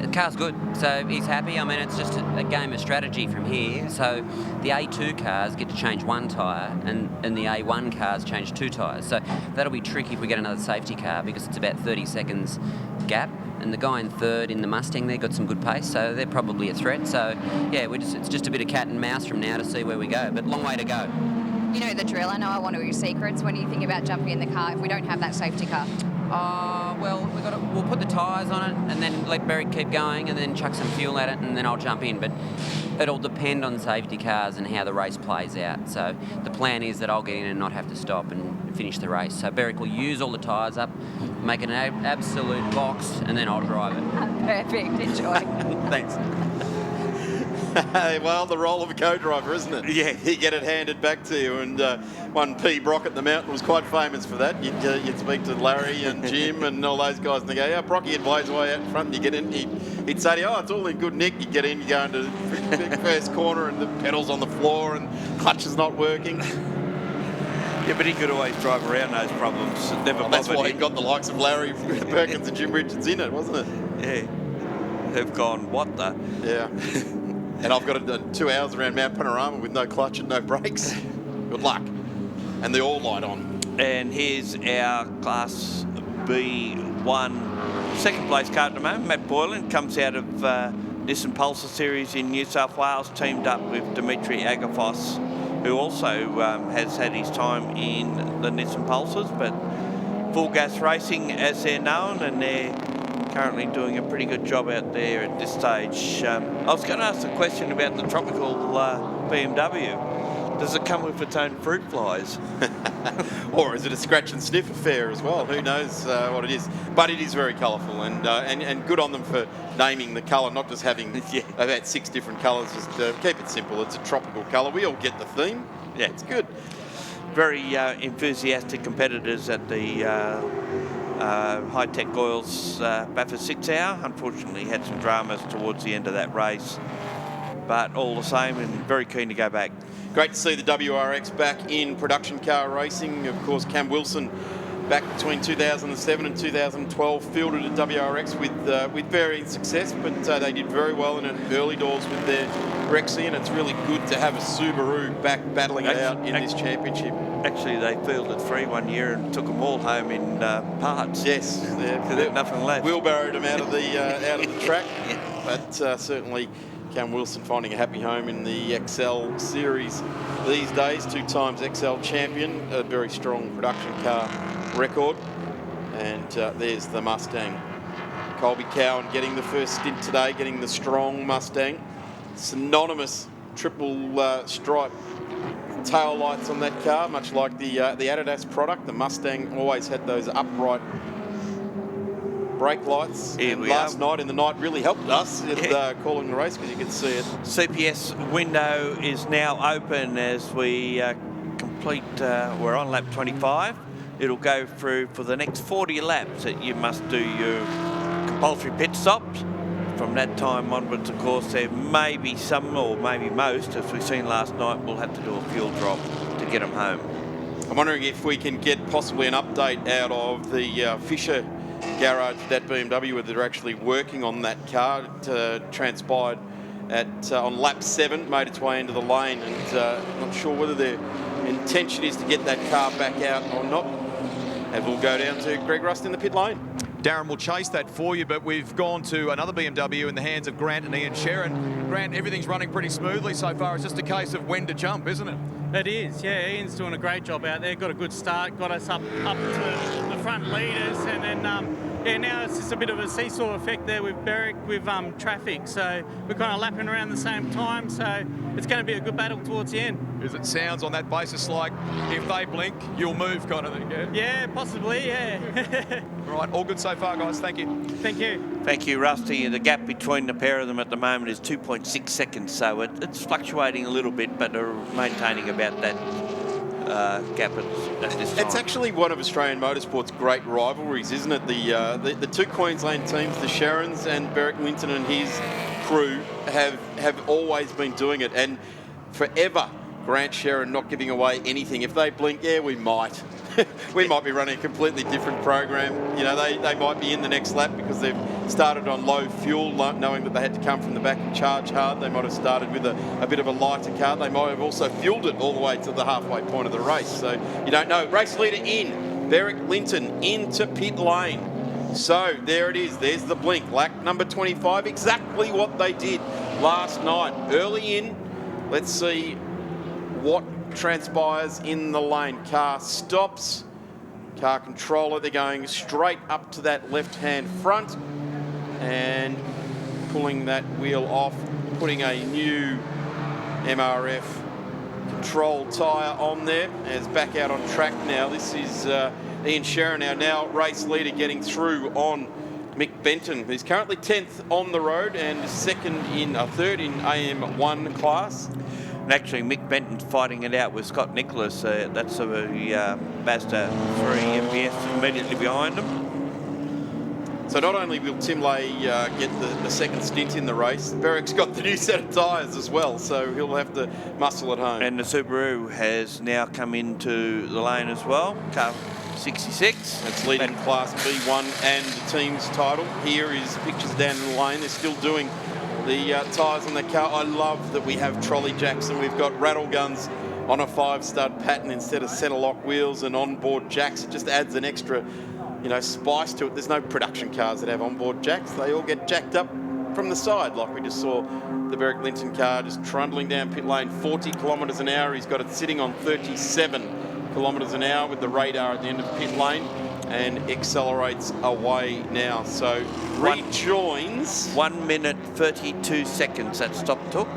The car's good, so he's happy. I mean, it's just a game of strategy from here. So the A2 cars get to change one tyre, and the A1 cars change 2 tyres. So that'll be tricky if we get another safety car, because it's about 30 seconds gap. And the guy in third in the Mustang there got some good pace, so they're probably a threat. So yeah, it's just a bit of cat and mouse from now to see where we go, but long way to go. You know the drill. I know I want to your secrets when you think about jumping in the car if we don't have that safety car. Well, we'll put the tyres on it and then let Berwick keep going and then chuck some fuel at it and then I'll jump in. But it'll depend on safety cars and how the race plays out. So the plan is that I'll get in and not have to stop and finish the race. So Berwick will use all the tyres up, make an absolute box, and then I'll drive it. Perfect. Enjoy. Thanks. Well, the role of a co-driver, isn't it? Yeah. You get it handed back to you, and one P. Brock at the Mountain was quite famous for that. You'd speak to Larry and Jim and all those guys, and they go, yeah, Brocky would blaze away out front, and you get in, he'd say to you, oh, it's all in good nick. You get in, you go into the first corner, and the pedal's on the floor, and clutch is not working. Yeah, but he could always drive around those problems. It never bothered That's why he him. got the likes of Larry Perkins and Jim Richards in it, wasn't it? Yeah. They've gone, what the? Yeah. And I've got it 2 hours around Mount Panorama with no clutch and no brakes. Good luck. And the all light on. And here's our Class B1 second place car at the moment. Matt Boylan comes out of Nissan Pulsar Series in New South Wales, teamed up with Dimitri Agafos, who also has had his time in the Nissan Pulsars, but Full Gas Racing as they're known, and they're currently doing a pretty good job out there at this stage. I was going to ask a question about the tropical BMW. Does it come with its own fruit flies? Or is it a scratch and sniff affair as well? Who knows what it is. But it is very colourful, and good on them for naming the colour, not just having about 6 different colours. Just keep it simple. It's a tropical colour. We all get the theme. Yeah, it's good. Very enthusiastic competitors at the High-Tech Oils Bathurst 6 Hour. Unfortunately had some dramas towards the end of that race, but all the same, and very keen to go back. Great to see the WRX back in production car racing. Of course, Cam Wilson back between 2007 and 2012 fielded at WRX with varying success, but they did very well in early doors with their Rexy, and it's really good to have a Subaru back battling it out in this championship. Actually, they fielded 3 one year and took them all home in parts. Yes, there's nothing left. Wheelbarrowed them out of the track, but certainly Cam Wilson finding a happy home in the XL series these days. 2 times XL champion, a very strong production car record. And there's the Mustang. Colby Cowan getting the first stint today, getting the strong Mustang. Synonymous triple stripe tail lights on that car, much like the Adidas product. The Mustang always had those upright brake lights. And last night in the night really helped us in calling the race, because you could see it. CPS window is now open as we complete, we're on lap 25. It'll go through for the next 40 laps that you must do your compulsory pit stops. From that time onwards, of course, there may be some, or maybe most, as we've seen last night, we'll have to do a fuel drop to get them home. I'm wondering if we can get possibly an update out of the Fisher garage, that BMW, where they're actually working on that car. It transpired on lap 7, made its way into the lane, and I'm not sure whether their intention is to get that car back out or not. And we'll go down to Greg Rust in the pit lane. Darren will chase that for you, but we've gone to another BMW in the hands of Grant and Ian Sherrin. Grant, everything's running pretty smoothly so far. It's just a case of when to jump, isn't it? It is, yeah. Ian's doing a great job out there. Got a good start, got us up to the front leaders, and then now it's just a bit of a seesaw effect there with Berwick with traffic. So we're kind of lapping around the same time. So it's going to be a good battle towards the end. As it sounds on that basis like if they blink, you'll move kind of thing, yeah? Yeah, possibly, yeah. All right, all good so far, guys. Thank you. Thank you. Thank you, Rusty. The gap between the pair of them at the moment is 2.6 seconds, so it's fluctuating a little bit, but they're maintaining about that gap at this time. It's actually one of Australian motorsport's great rivalries, isn't it? The 2 Queensland teams, the Sharrons and Berwick Linton and his crew, have always been doing it, and forever Grant Sherrin not giving away anything. If they blink, yeah, we might. We might be running a completely different program. You know, they might be in the next lap because they've started on low fuel, knowing that they had to come from the back and charge hard. They might have started with a bit of a lighter car. They might have also fueled it all the way to the halfway point of the race. So you don't know. Race leader in, Berwick Linton into pit lane. So there it is. There's the blink. Lap number 25, exactly what they did last night. Early in, let's see what transpires in the lane. Car stops car controller. They're going straight up to that left-hand front and pulling that wheel off, putting a new MRF control tyre on there as back out on track now. This is Ian Shannon, our now race leader, getting through on Mick Benton, who's currently 10th on the road and third in AM1 class. And actually, Mick Benton's fighting it out with Scott Nicholas. That's a Mazda 3 MPS immediately behind him. So not only will Tim Lay get the second stint in the race, Berwick's got the new set of tyres as well, so he'll have to muscle at home. And the Subaru has now come into the lane as well. Car 66. That's leading Class B1 and the team's title. Here is pictures down in the lane. They're still doing the tyres on the car. I love that we have trolley jacks and we've got rattle guns on a 5-stud pattern instead of centre lock wheels and onboard jacks. It just adds an extra, spice to it. There's no production cars that have onboard jacks. They all get jacked up from the side, like we just saw the Berwick Linton car just trundling down pit lane 40 kilometres an hour. He's got it sitting on 37 kilometres an hour with the radar at the end of pit lane and accelerates away now. So rejoins 1 minute 32 seconds that stop took.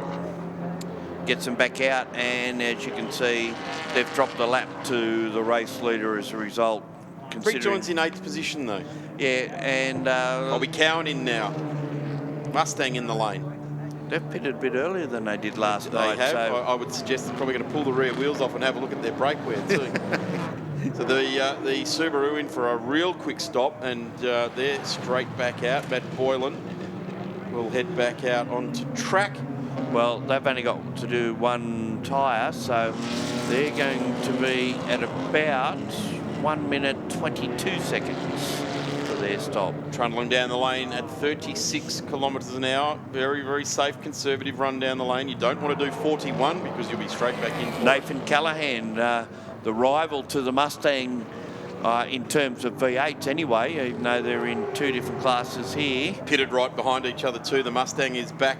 Gets them back out, and as you can see, they've dropped a lap to the race leader as a result. Rejoins in 8th position though. Yeah, and I'll be Cowan in now. Mustang in the lane. They've pitted a bit earlier than they did last night. They have. So I would suggest they're probably going to pull the rear wheels off and have a look at their brake wear too. So the Subaru in for a real quick stop, and they're straight back out. Matt Boylan will head back out onto track. Well, they've only got to do one tyre, so they're going to be at about 1 minute 22 seconds for their stop. Trundling down the lane at 36 kilometres an hour. Very, very safe, conservative run down the lane. You don't want to do 41 because you'll be straight back in. Nathan Callahan, the rival to the Mustang in terms of V8s anyway, even though they're in two different classes here. Pitted right behind each other too. The Mustang is back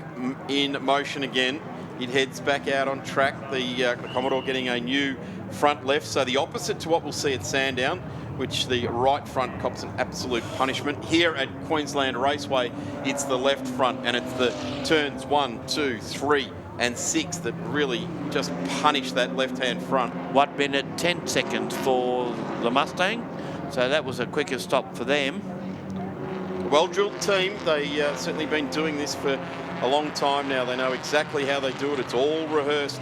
in motion again. It heads back out on track. The Commodore getting a new front left, so the opposite to what we'll see at Sandown, which the right front cops an absolute punishment. Here at Queensland Raceway, it's the left front, and it's the turns 1, 2, 3 and 6 that really just punish that left-hand front. 1 minute 10 seconds for the Mustang, so that was a quicker stop for them. Well-drilled team. They certainly been doing this for a long time now. They know exactly how they do it. It's all rehearsed.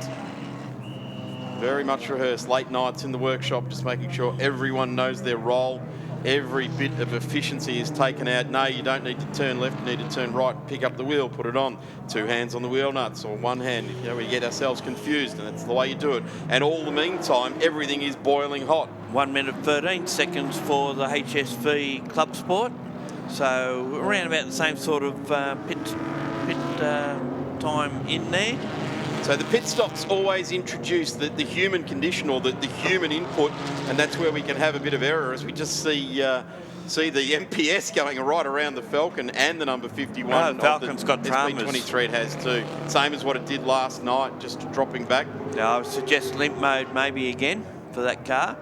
Very much rehearsed. Late nights in the workshop, just making sure everyone knows their role. Every bit of efficiency is taken out. No, you don't need to turn left, you need to turn right, pick up the wheel, put it on. 2 hands on the wheel nuts, or 1 hand. We get ourselves confused, and that's the way you do it. And all the meantime, everything is boiling hot. 1 minute 13 seconds for the HSV Club Sport. So around about the same sort of pit time in there. So the pit stops always introduce the human condition or the human input, and that's where we can have a bit of error, as we just see the MPS going right around the Falcon and the number 51. No, Falcon's got dramas. SP23 it has too. Same as what it did last night, just dropping back. Now I would suggest limp mode maybe again for that car.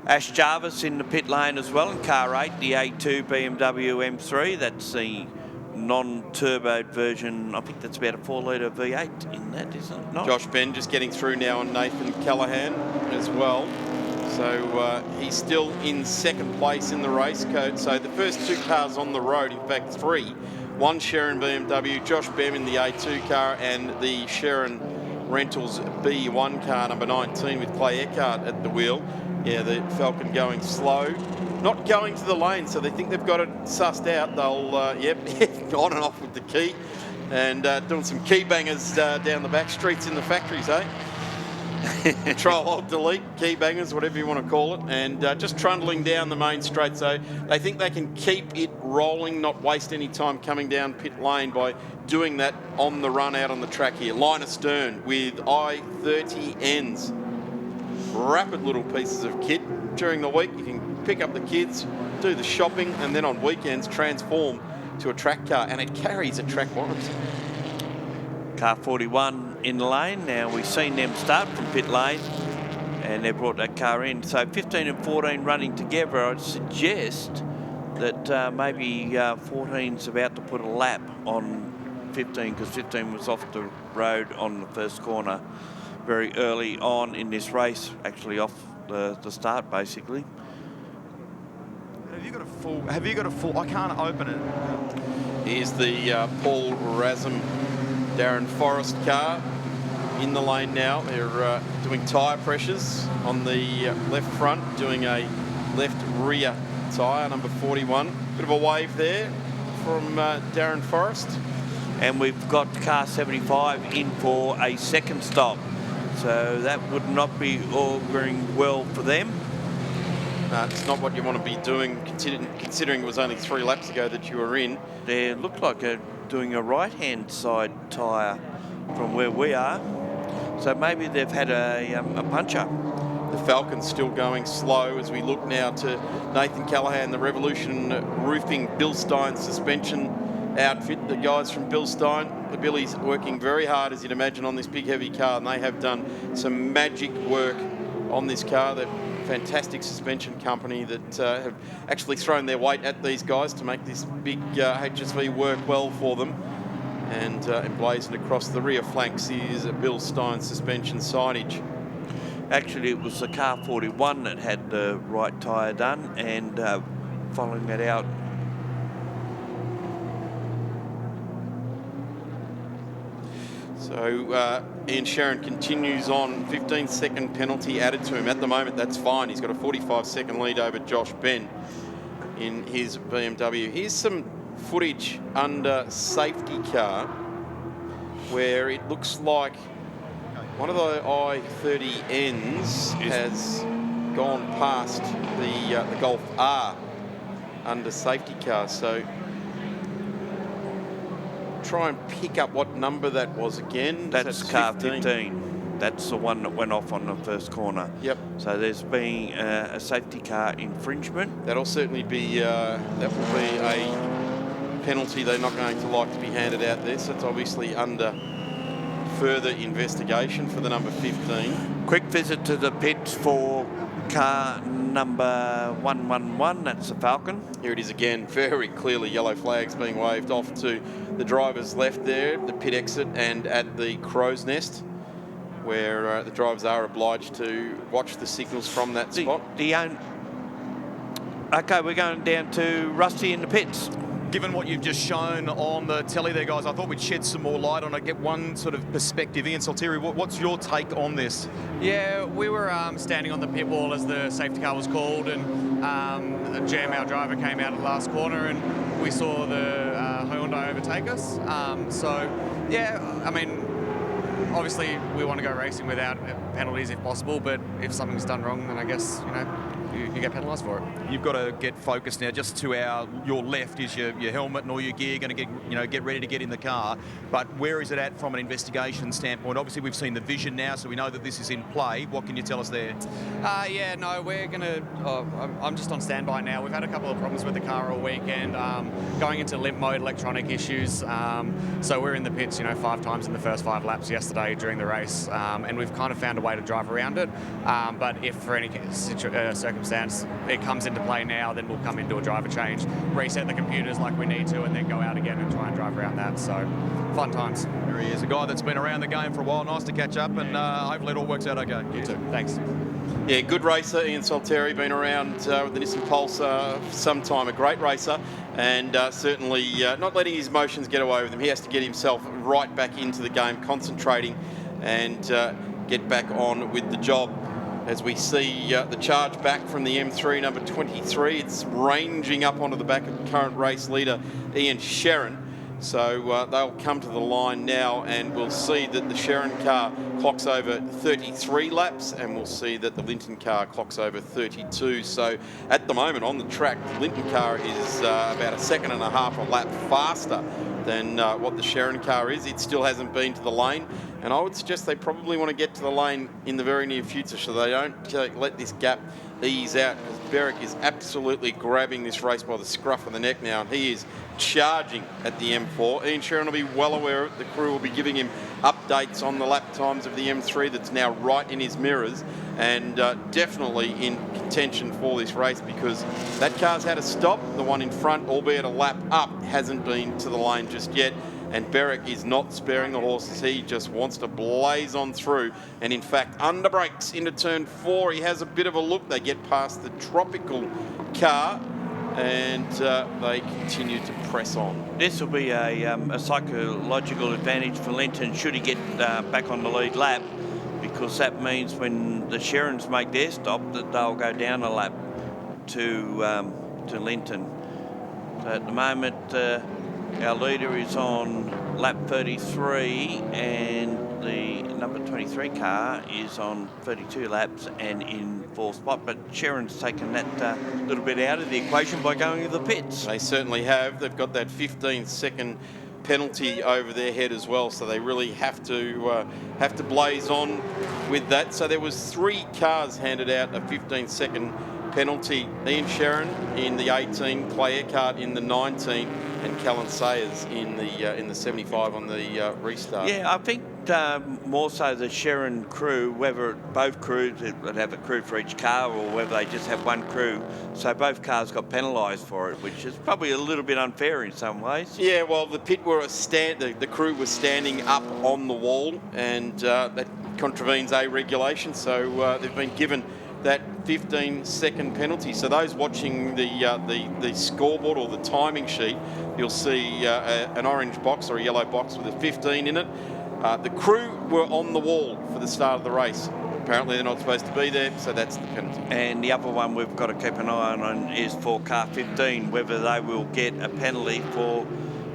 Ash Jarvis in the pit lane as well in car 8, the A2 BMW M3. That's the non-turboed version. I think that's about a 4-litre V8 in that, isn't it? Not? Josh Ben just getting through now on Nathan Callahan as well. So he's still in second place in the race code. So the first 2 cars on the road, in fact 3. 1 Sharon BMW, Josh Bem in the A2 car, and the Sharon Rentals B1 car, number 19, with Clay Eckhart at the wheel. Yeah, the Falcon going slow. Not going to the lane, so they think they've got it sussed out. They'll, on and off with the key, and doing some key bangers down the back streets in the factories, eh? Control, Alt, Delete, key bangers, whatever you want to call it, and just trundling down the main straight. So they think they can keep it rolling, not waste any time coming down pit lane by doing that on the run out on the track here. Line astern with I-30Ns. Rapid little pieces of kit. During the week, you can pick up the kids, do the shopping, and then on weekends transform to a track car, and it carries a track warranty. Car 41 in the lane. Now we've seen them start from pit lane, and they brought that car in. So 15 and 14 running together. I'd suggest that maybe 14's about to put a lap on 15, because 15 was off the road on the first corner very early on in this race, actually off the start basically. Have you got a full? I can't open it. Here's the Paul Razum, Darren Forrest car in the lane now. They're doing tyre pressures on the left front, doing a left rear tyre, number 41. Bit of a wave there from Darren Forrest. And we've got car 75 in for a second stop. So that would not be auguring well for them. No, it's not what you want to be doing, considering it was only 3 laps ago that you were in. They look like they're doing a right-hand side tyre from where we are. So maybe they've had a puncher. The Falcon's still going slow as we look now to Nathan Callahan, the Revolution Roofing Bill Stein suspension outfit. The guys from Bill Stein, the Billies, working very hard, as you'd imagine, on this big heavy car, and they have done some magic work on this car. They're a fantastic suspension company that have actually thrown their weight at these guys to make this big HSV work well for them. And emblazoned across the rear flanks is a Bill Stein suspension signage. Actually, it was the car 41 that had the right tyre done, and following that out, so Ian Sharron continues on. 15-second penalty added to him. At the moment, that's fine. He's got a 45-second lead over Josh Ben in his BMW. Here's some footage under safety car where it looks like one of the I-30Ns has gone past the Golf R under safety car. So try and pick up what number that was again. That's car 15. That's the one that went off on the first corner. Yep. So there's been a safety car infringement. That'll certainly be, that will be a penalty they're not going to like to be handed out there. So it's obviously under further investigation for the number 15. Quick visit to the pits for car number 111, that's the Falcon. Here it is again, very clearly yellow flags being waved off to the driver's left there, the pit exit, and at the Crow's Nest, where the drivers are obliged to watch the signals from that spot. Okay, we're going down to Rusty in the pits. Given what you've just shown on the telly there, guys, I thought we'd shed some more light on it, get one sort of perspective. Ian Salteri, what's your take on this? Yeah, we were standing on the pit wall as the safety car was called, and Jam, our driver, came out at the last corner, and we saw the Hyundai overtake us. So, yeah, I mean, obviously we want to go racing without penalties if possible, but if something's done wrong, then I guess, you know, you get penalised for it. You've got to get focused now. Just to your left is your helmet and all your gear. Going to get ready to get in the car. But where is it at from an investigation standpoint? Obviously, we've seen the vision now, so we know that this is in play. What can you tell us there? Yeah, no, we're gonna. I'm just on standby now. We've had a couple of problems with the car all weekend, going into limp mode, electronic issues. So we're in the pits, 5 times in the first 5 laps yesterday during the race, and we've kind of found a way to drive around it. But if for any circumstance it comes into play now, then we'll come into a driver change, reset the computers like we need to, and then go out again and try and drive around that. So fun times. There he is, a guy that's been around the game for a while. Nice to catch up, and hopefully it all works out okay. You too. Thanks. Yeah, good racer, Ian Salteri, been around with the Nissan Pulse for some time, a great racer, and certainly not letting his emotions get away with him. He has to get himself right back into the game, concentrating and get back on with the job. As we see the charge back from the M3, number 23, it's ranging up onto the back of the current race leader, Ian Sharron. So they'll come to the line now, and we'll see that the Sharron car clocks over 33 laps, and we'll see that the Linton car clocks over 32. So at the moment on the track, the Linton car is about 1.5 seconds a lap faster than what the Sharron car is. It still hasn't been to the lane, and I would suggest they probably want to get to the lane in the very near future so they don't let this gap ease out, because Berwick is absolutely grabbing this race by the scruff of the neck now, and he is charging at the M4. Ian Sherrin will be well aware of it. The crew will be giving him updates on the lap times of the M3 that's now right in his mirrors, and definitely in contention for this race, because that car's had a stop. The one in front, albeit a lap up, hasn't been to the lane just yet. And Berwick is not sparing the horses. He just wants to blaze on through. And in fact, under brakes into turn 4. He has a bit of a look. They get past the Tropical car, and they continue to press on. This will be a psychological advantage for Linton should he get back on the lead lap, because that means when the Shannons make their stop that they'll go down a lap to Linton. So at the moment, our leader is on lap 33, and the number 23 car is on 32 laps and in 4th spot. But Sherrin's taken that little bit out of the equation by going to the pits. They certainly have. They've got that 15-second penalty over their head as well, so they really have to blaze on with that. So there was 3 cars handed out a 15-second penalty. Ian Sherrin in the 18, Clay Eckhart in the 19, and Callan Sayers in the 75 on the restart. Yeah, I think more so the Sherrin crew, whether both crews would have a crew for each car or whether they just have one crew. So both cars got penalised for it, which is probably a little bit unfair in some ways. Yeah, well, the pit were the crew was standing up on the wall, and that contravenes a regulation. So they've been given that 15-second penalty. So those watching the scoreboard or the timing sheet, you'll see an orange box or a yellow box with a 15 in it. The crew were on the wall for the start of the race. Apparently they're not supposed to be there, so that's the penalty. And the other one we've got to keep an eye on is for car 15, whether they will get a penalty for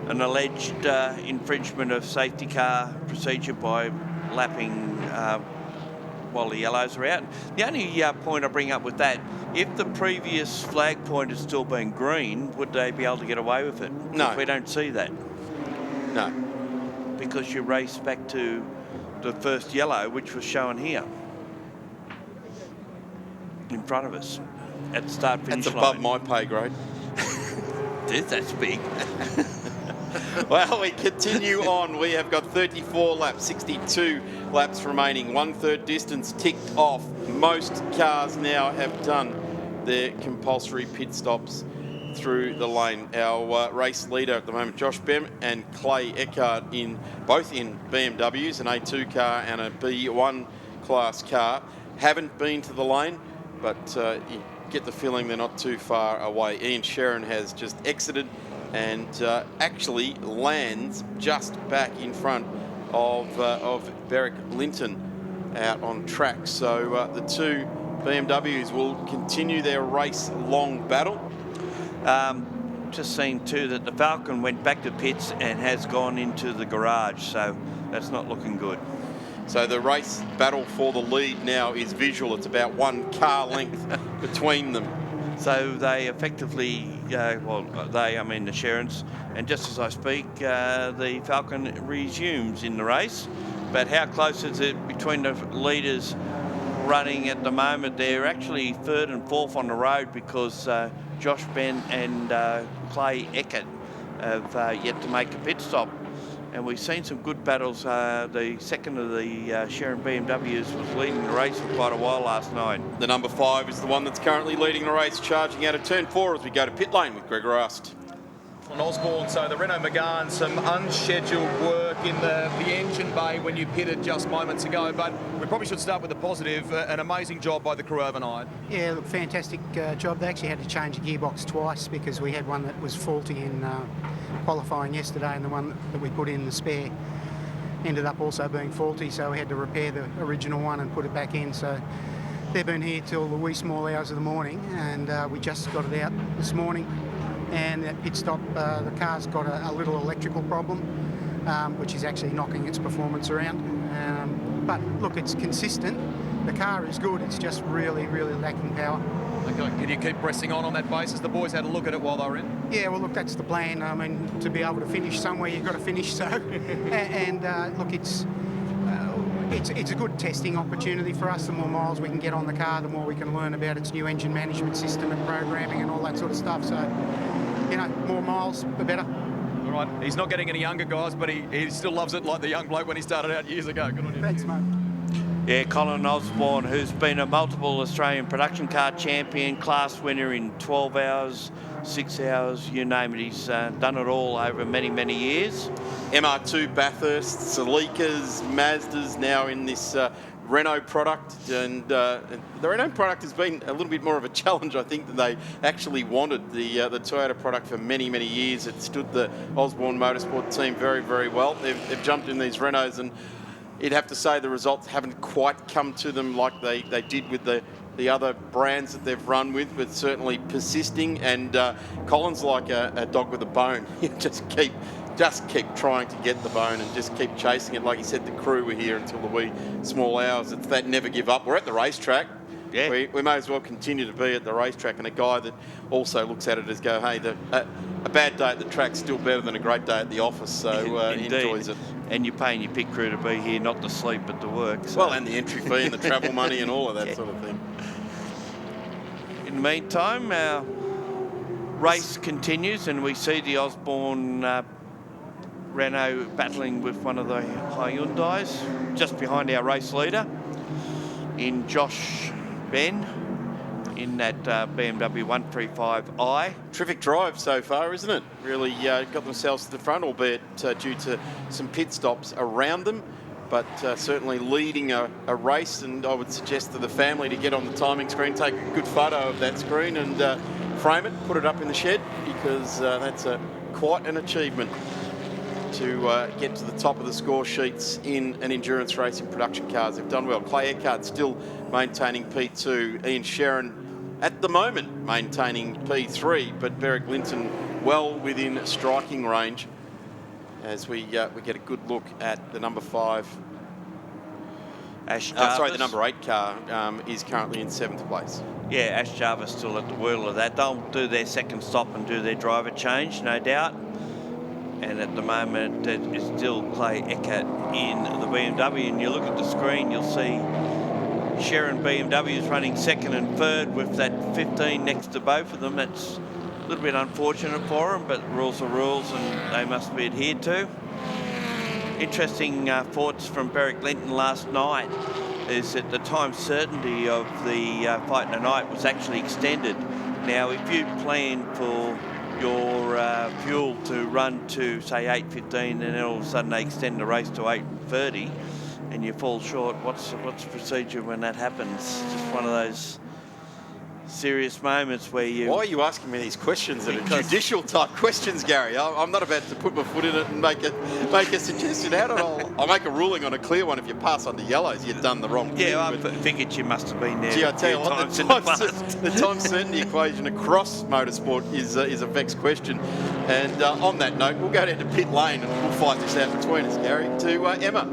an alleged infringement of safety car procedure by lapping while the yellows are out. The only point I bring up with that, if the previous flag point had still been green, would they be able to get away with it? No. We don't see that. No. Because you race back to the first yellow, which was shown here in front of us at the start-finish line. That's above my pay grade. That's big. Well, we continue on. We have got 34 laps, 62 laps remaining. 1/3 distance ticked off. Most cars now have done their compulsory pit stops through the lane. Our race leader at the moment, Josh Bem and Clay Eckhart, both in BMWs, an A2 car and a B1 class car, haven't been to the lane, but you get the feeling they're not too far away. Ian Sherrin has just exited and actually lands just back in front of Berwick Linton out on track. So the two BMWs will continue their race-long battle. Just seen too that the Falcon went back to pits and has gone into the garage, so that's not looking good. So the race battle for the lead now is visual. It's about 1 car length between them. So they effectively, I mean the Sherrins, and just as I speak, the Falcon resumes in the race. But how close is it between the leaders running at the moment? They're actually 3rd and 4th on the road because Josh Ben and Clay Eckert have yet to make a pit stop. And we've seen some good battles. The second of the Sherrin BMWs was leading the race for quite a while last night. The number 5 is the one that's currently leading the race, charging out of turn 4 as we go to pit lane with Gregor Rust. On Osborne, so the Renault Megane, some unscheduled work in the engine bay when you pitted just moments ago, but we probably should start with the positive. An amazing job by the crew overnight. Yeah, look, fantastic job. They actually had to change the gearbox twice because we had one that was faulty in qualifying yesterday, and the one that we put in the spare ended up also being faulty, so we had to repair the original one and put it back in. So they've been here till the wee small hours of the morning, and we just got it out this morning. And at pit stop, the car's got a little electrical problem, which is actually knocking its performance around. But look, it's consistent. The car is good. It's just really, really lacking power. Okay, can you keep pressing on that basis? The boys had a look at it while they were in. Yeah, well, look, that's the plan. I mean, to be able to finish somewhere, you've got to finish. So, look, it's a good testing opportunity for us. The more miles we can get on the car, the more we can learn about its new engine management system and programming and all that sort of stuff. So you know, more miles, the better. All right, he's not getting any younger, guys, but he still loves it like the young bloke when he started out years ago. Good on you. Thanks, mate. Yeah, Colin Osborne, who's been a multiple Australian production car champion, class winner in 12 hours, 6 hours, you name it. He's done it all over many, many years. MR2 Bathurst, Celica's, Mazdas now in this Renault product, and the Renault product has been a little bit more of a challenge, I think, than they actually wanted. The Toyota product for many, many years, it stood the Osborne Motorsport team very, very well. They've jumped in these Renaults, and you'd have to say the results haven't quite come to them like they did with the other brands that they've run with, but certainly persisting. And Colin's like a dog with a bone. You just keep trying to get the bone and just keep chasing it. Like he said, the crew were here until the wee small hours. It's that never give up. We're at the racetrack. Yeah. We may as well continue to be at the racetrack, and a guy that also looks at it as go, hey, a bad day at the track's still better than a great day at the office, so he enjoys it. And you're paying your pit crew to be here, not to sleep but to work. So. Well, and the entry fee and the travel money and all of that sort of thing. In the meantime, our race continues, and we see the Osborne Renault battling with one of the Hyundais just behind our race leader in Josh Ben in that BMW 135i. Terrific drive so far, isn't it? Really got themselves to the front, albeit due to some pit stops around them, but certainly leading a race. And I would suggest to the family to get on the timing screen, take a good photo of that screen and frame it, put it up in the shed, because that's quite an achievement to get to the top of the score sheets in an endurance race in production cars. They've done well. Clay Eckhart still maintaining P2. Ian Sherrin at the moment maintaining P3, but Beric Linton well within striking range as we get a good look at the number 5. The number 8 car is currently in 7th place. Yeah, Ash Jarvis still at the wheel of that. They'll do their second stop and do their driver change, no doubt. And at the moment, it is still Clay Eckhart in the BMW. And you look at the screen, you'll see Sherrin BMW is running second and third with that 15 next to both of them. That's a little bit unfortunate for them, but rules are rules and they must be adhered to. Interesting thoughts from Beric Linton last night is that the time certainty of the fight tonight was actually extended. Now, if you plan for your fuel to run to, say, 8:15, and then all of a sudden they extend the race to 8:30 and you fall short, what's the procedure when that happens? Just one of those serious moments where you... Why are you asking me these questions that are judicial type questions, Gary? I'm not about to put my foot in it and make a suggestion out of it. I'll make a ruling on a clear one. If you pass on the yellows, you've done the wrong thing. Yeah, I figured you must have been there. Gee, I tell you what, the time certainty equation across motorsport is a vexed question. And on that note, we'll go down to pit lane and we'll fight this out between us, Gary, to Emma.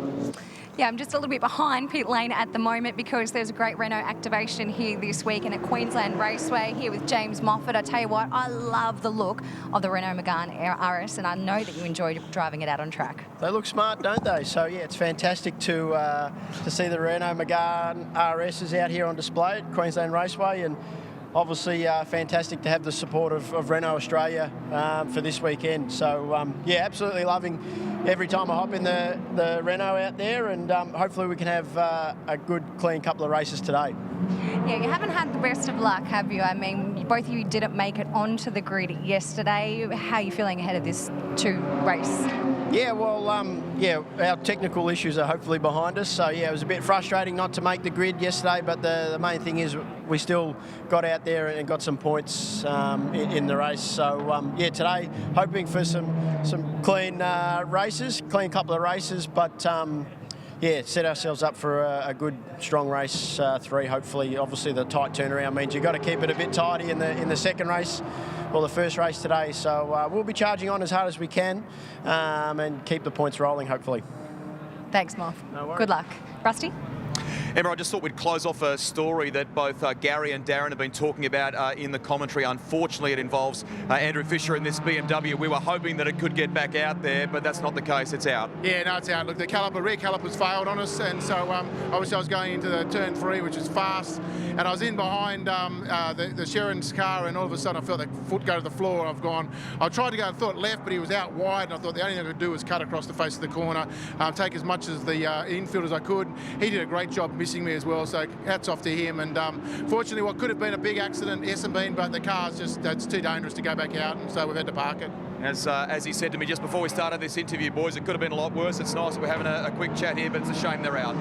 Yeah, I'm just a little bit behind pit lane at the moment because there's a great Renault activation here this week in a Queensland Raceway here with James Moffat. I tell you what, I love the look of the Renault Megane RS, and I know that you enjoyed driving it out on track. They look smart, don't they? So yeah, it's fantastic to see the Renault Megane RSs out here on display at Queensland Raceway, and obviously fantastic to have the support of Renault Australia for this weekend. So yeah, absolutely loving every time I hop in the Renault out there, and hopefully we can have a good, clean couple of races today. Yeah, you haven't had the best of luck, have you? I mean, both of you didn't make it onto the grid yesterday. How are you feeling ahead of this race? Yeah, well, yeah, our technical issues are hopefully behind us. So, yeah, it was a bit frustrating not to make the grid yesterday, but the main thing is we still got out there and got some points in the race. So, yeah, today, hoping for some clean races, clean couple of races, but, yeah, set ourselves up for a good, strong race 3, hopefully. Obviously, the tight turnaround means you've got to keep it a bit tidy in the second race. Well, the first race today, so we'll be charging on as hard as we can and keep the points rolling, hopefully. Thanks, Moff. No worries. Good luck. Rusty? Emma, I just thought we'd close off a story that both Gary and Darren have been talking about in the commentary. Unfortunately, it involves Andrew Fisher in this BMW. We were hoping that it could get back out there, but that's not the case. It's out. Yeah, no, it's out. Look, the rear calipers failed on us, and so obviously I was going into the turn 3, which is fast, and I was in behind the Shannons car, and all of a sudden I felt the foot go to the floor, and I tried to go and thought left, but he was out wide, and I thought the only thing I could do was cut across the face of the corner, take as much as the infield as I could. He did a great job missing me as well, so hats off to him. And fortunately, what could have been a big accident, hasn't been, but the car's it's too dangerous to go back out, and so we've had to park it. As he said to me just before we started this interview, boys, it could have been a lot worse. It's nice that we're having a quick chat here, but it's a shame they're out.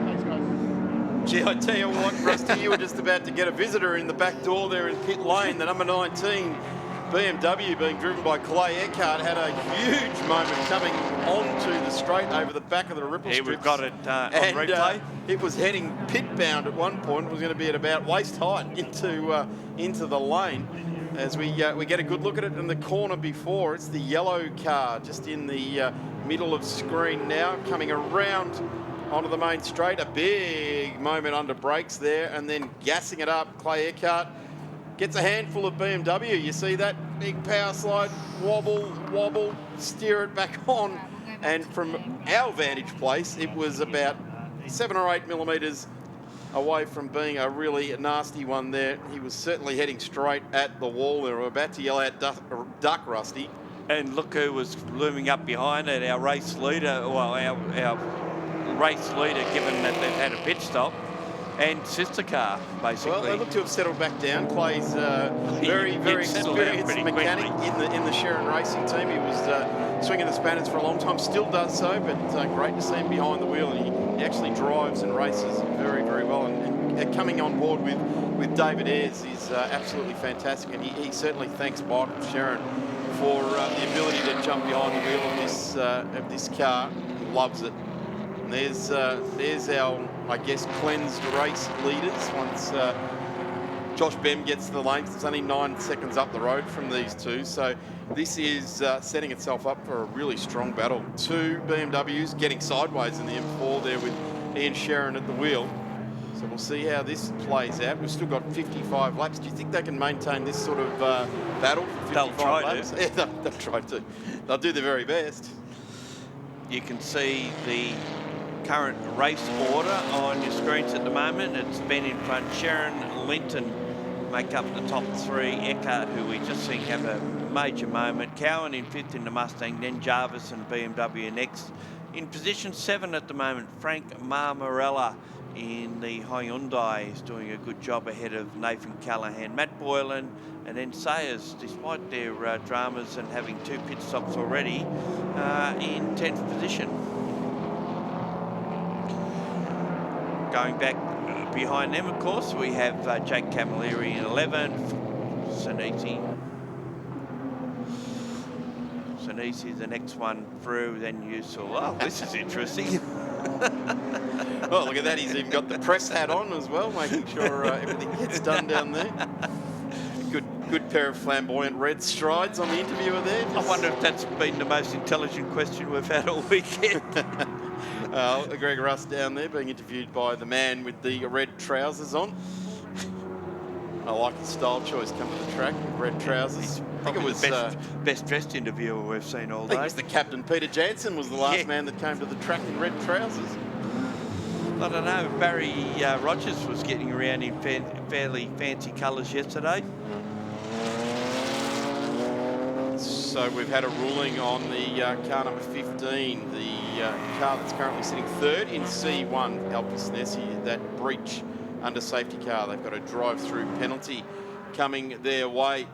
Thanks, guys. Gee, I tell you what, Rusty, you were just about to get a visitor in the back door there in pit lane. The number 19 BMW, being driven by Clay Eckhart, had a huge moment coming onto the straight over the back of the ripple strips. We've got it on replay. It was heading pit bound at one point. It was going to be at about waist height into the lane. As we get a good look at it in the corner before, it's the yellow car just in the middle of screen now, coming around onto the main straight. A big moment under brakes there, and then gassing it up. Clay Eckhart gets a handful of BMW. You see that big power slide, wobble, steer it back on. And from our vantage place, it was about 7 or 8 millimetres away from being a really nasty one there. He was certainly heading straight at the wall there. We're about to yell out duck, Rusty. And look who was looming up behind it, our race leader, well, our race leader, given that they've had a pit stop, and sister car, basically. Well, they look to have settled back down. Clay's very experienced mechanic in the Shannon racing team. He was swinging the spanners for a long time, still does so, but great to see him behind the wheel, and he actually drives and races very, very well. And coming on board with David Ayres is absolutely fantastic, and he certainly thanks Michael Shannon for the ability to jump behind the wheel of this car. He loves it. And there's our, I guess, cleansed race leaders once Josh Bem gets to the lane. It's only 9 seconds up the road from these two. So this is setting itself up for a really strong battle. 2 BMWs getting sideways in the M4 there with Ian Shannon at the wheel. So we'll see how this plays out. We've still got 55 laps. Do you think they can maintain this sort of battle for 55 laps? Yeah, they'll try to. They'll do their very best. You can see the current race order on your screens at the moment. It's Ben in front, Sharon, Linton make up the top 3, Eckhart, who we just seen have a major moment, Cowan in 5th in the Mustang, then Jarvis and BMW next. In position 7 at the moment, Frank Marmarella in the Hyundai is doing a good job ahead of Nathan Callahan, Matt Boylan, and then Sayers, despite their dramas and having 2 pit stops already, in 10th position. Going back behind them, of course, we have Jake Camilleri in 11th, Sanisi, the next one through, then Yusul. Oh, this is interesting. Well, look at that. He's even got the press hat on as well, making sure everything gets done down there. Good pair of flamboyant red strides on the interviewer there. I wonder if that's been the most intelligent question we've had all weekend. Greg Russ down there being interviewed by the man with the red trousers on. I like his style choice coming to the track with red trousers. I think it was the best dressed interviewer we've seen all day. I think it was the captain. Peter Jansen was the last man that came to the track in red trousers. I don't know. Barry Rogers was getting around in fairly fancy colours yesterday. So we've had a ruling on the car number 15, the car that's currently sitting 3rd in C1, Alpes Nessie, that breach under safety car. They've got a drive-through penalty coming their way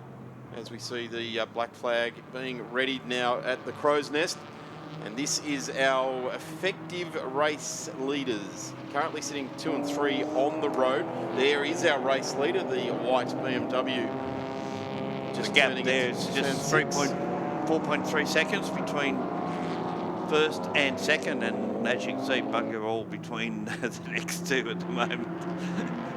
as we see the black flag being readied now at the Crow's Nest. And this is our effective race leaders, currently sitting 2 and 3 on the road. There is our race leader, the white BMW. Just the gap there is just 4.3 seconds between first and second, and as you can see, bugger all between the next two at the moment.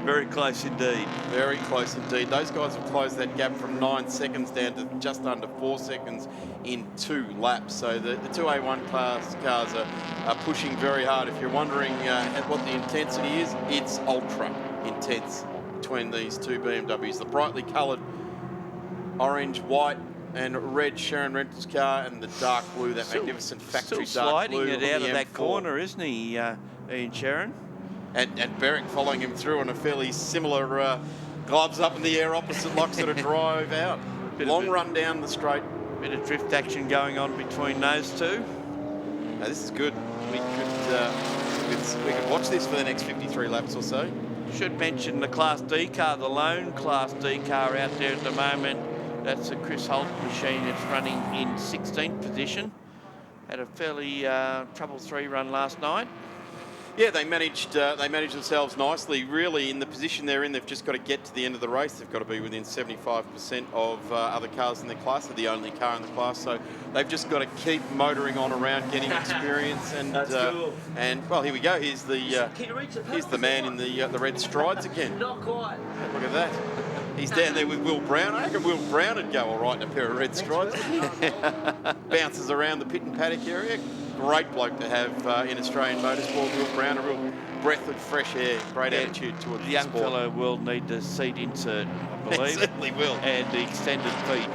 Very close indeed. Very close indeed. Those guys have closed that gap from 9 seconds down to just under 4 seconds in 2 laps. So the two A1 class cars are pushing very hard. If you're wondering what the intensity is, it's ultra intense between these two BMWs. The brightly coloured orange, white and red Sharon Rentals car, and the dark blue, that magnificent factory still dark sliding blue. it out of that M4. corner, isn't he, Ian Sharon? And Berwick following him through on a fairly similar gloves up in the air opposite lock sort of drive out. Long run down the straight. Bit of drift action going on between those two. Now, this is good. We could watch this for the next 53 laps or so. Should mention the Class D car, the lone Class D car out there at the moment. That's a Chris Holt machine. It's running in 16th position. Had a fairly trouble 3 run last night. Yeah, they managed themselves nicely. Really, in the position they're in, they've just got to get to the end of the race. They've got to be within 75% of other cars in their class. They're the only car in the class, so they've just got to keep motoring on around, getting experience. And cool. And well, here we go. Here's the man in the red strides again. Not quite. Look at that. He's down there with Will Brown. I reckon Will Brown would go all right in a pair of red strides. Bounces around the pit and paddock area. Great bloke to have in Australian motorsport. Will Brown, a real breath of fresh air. Great attitude towards the the young sport. fellow will need the seat insert, I believe. He certainly will. And the extended feet.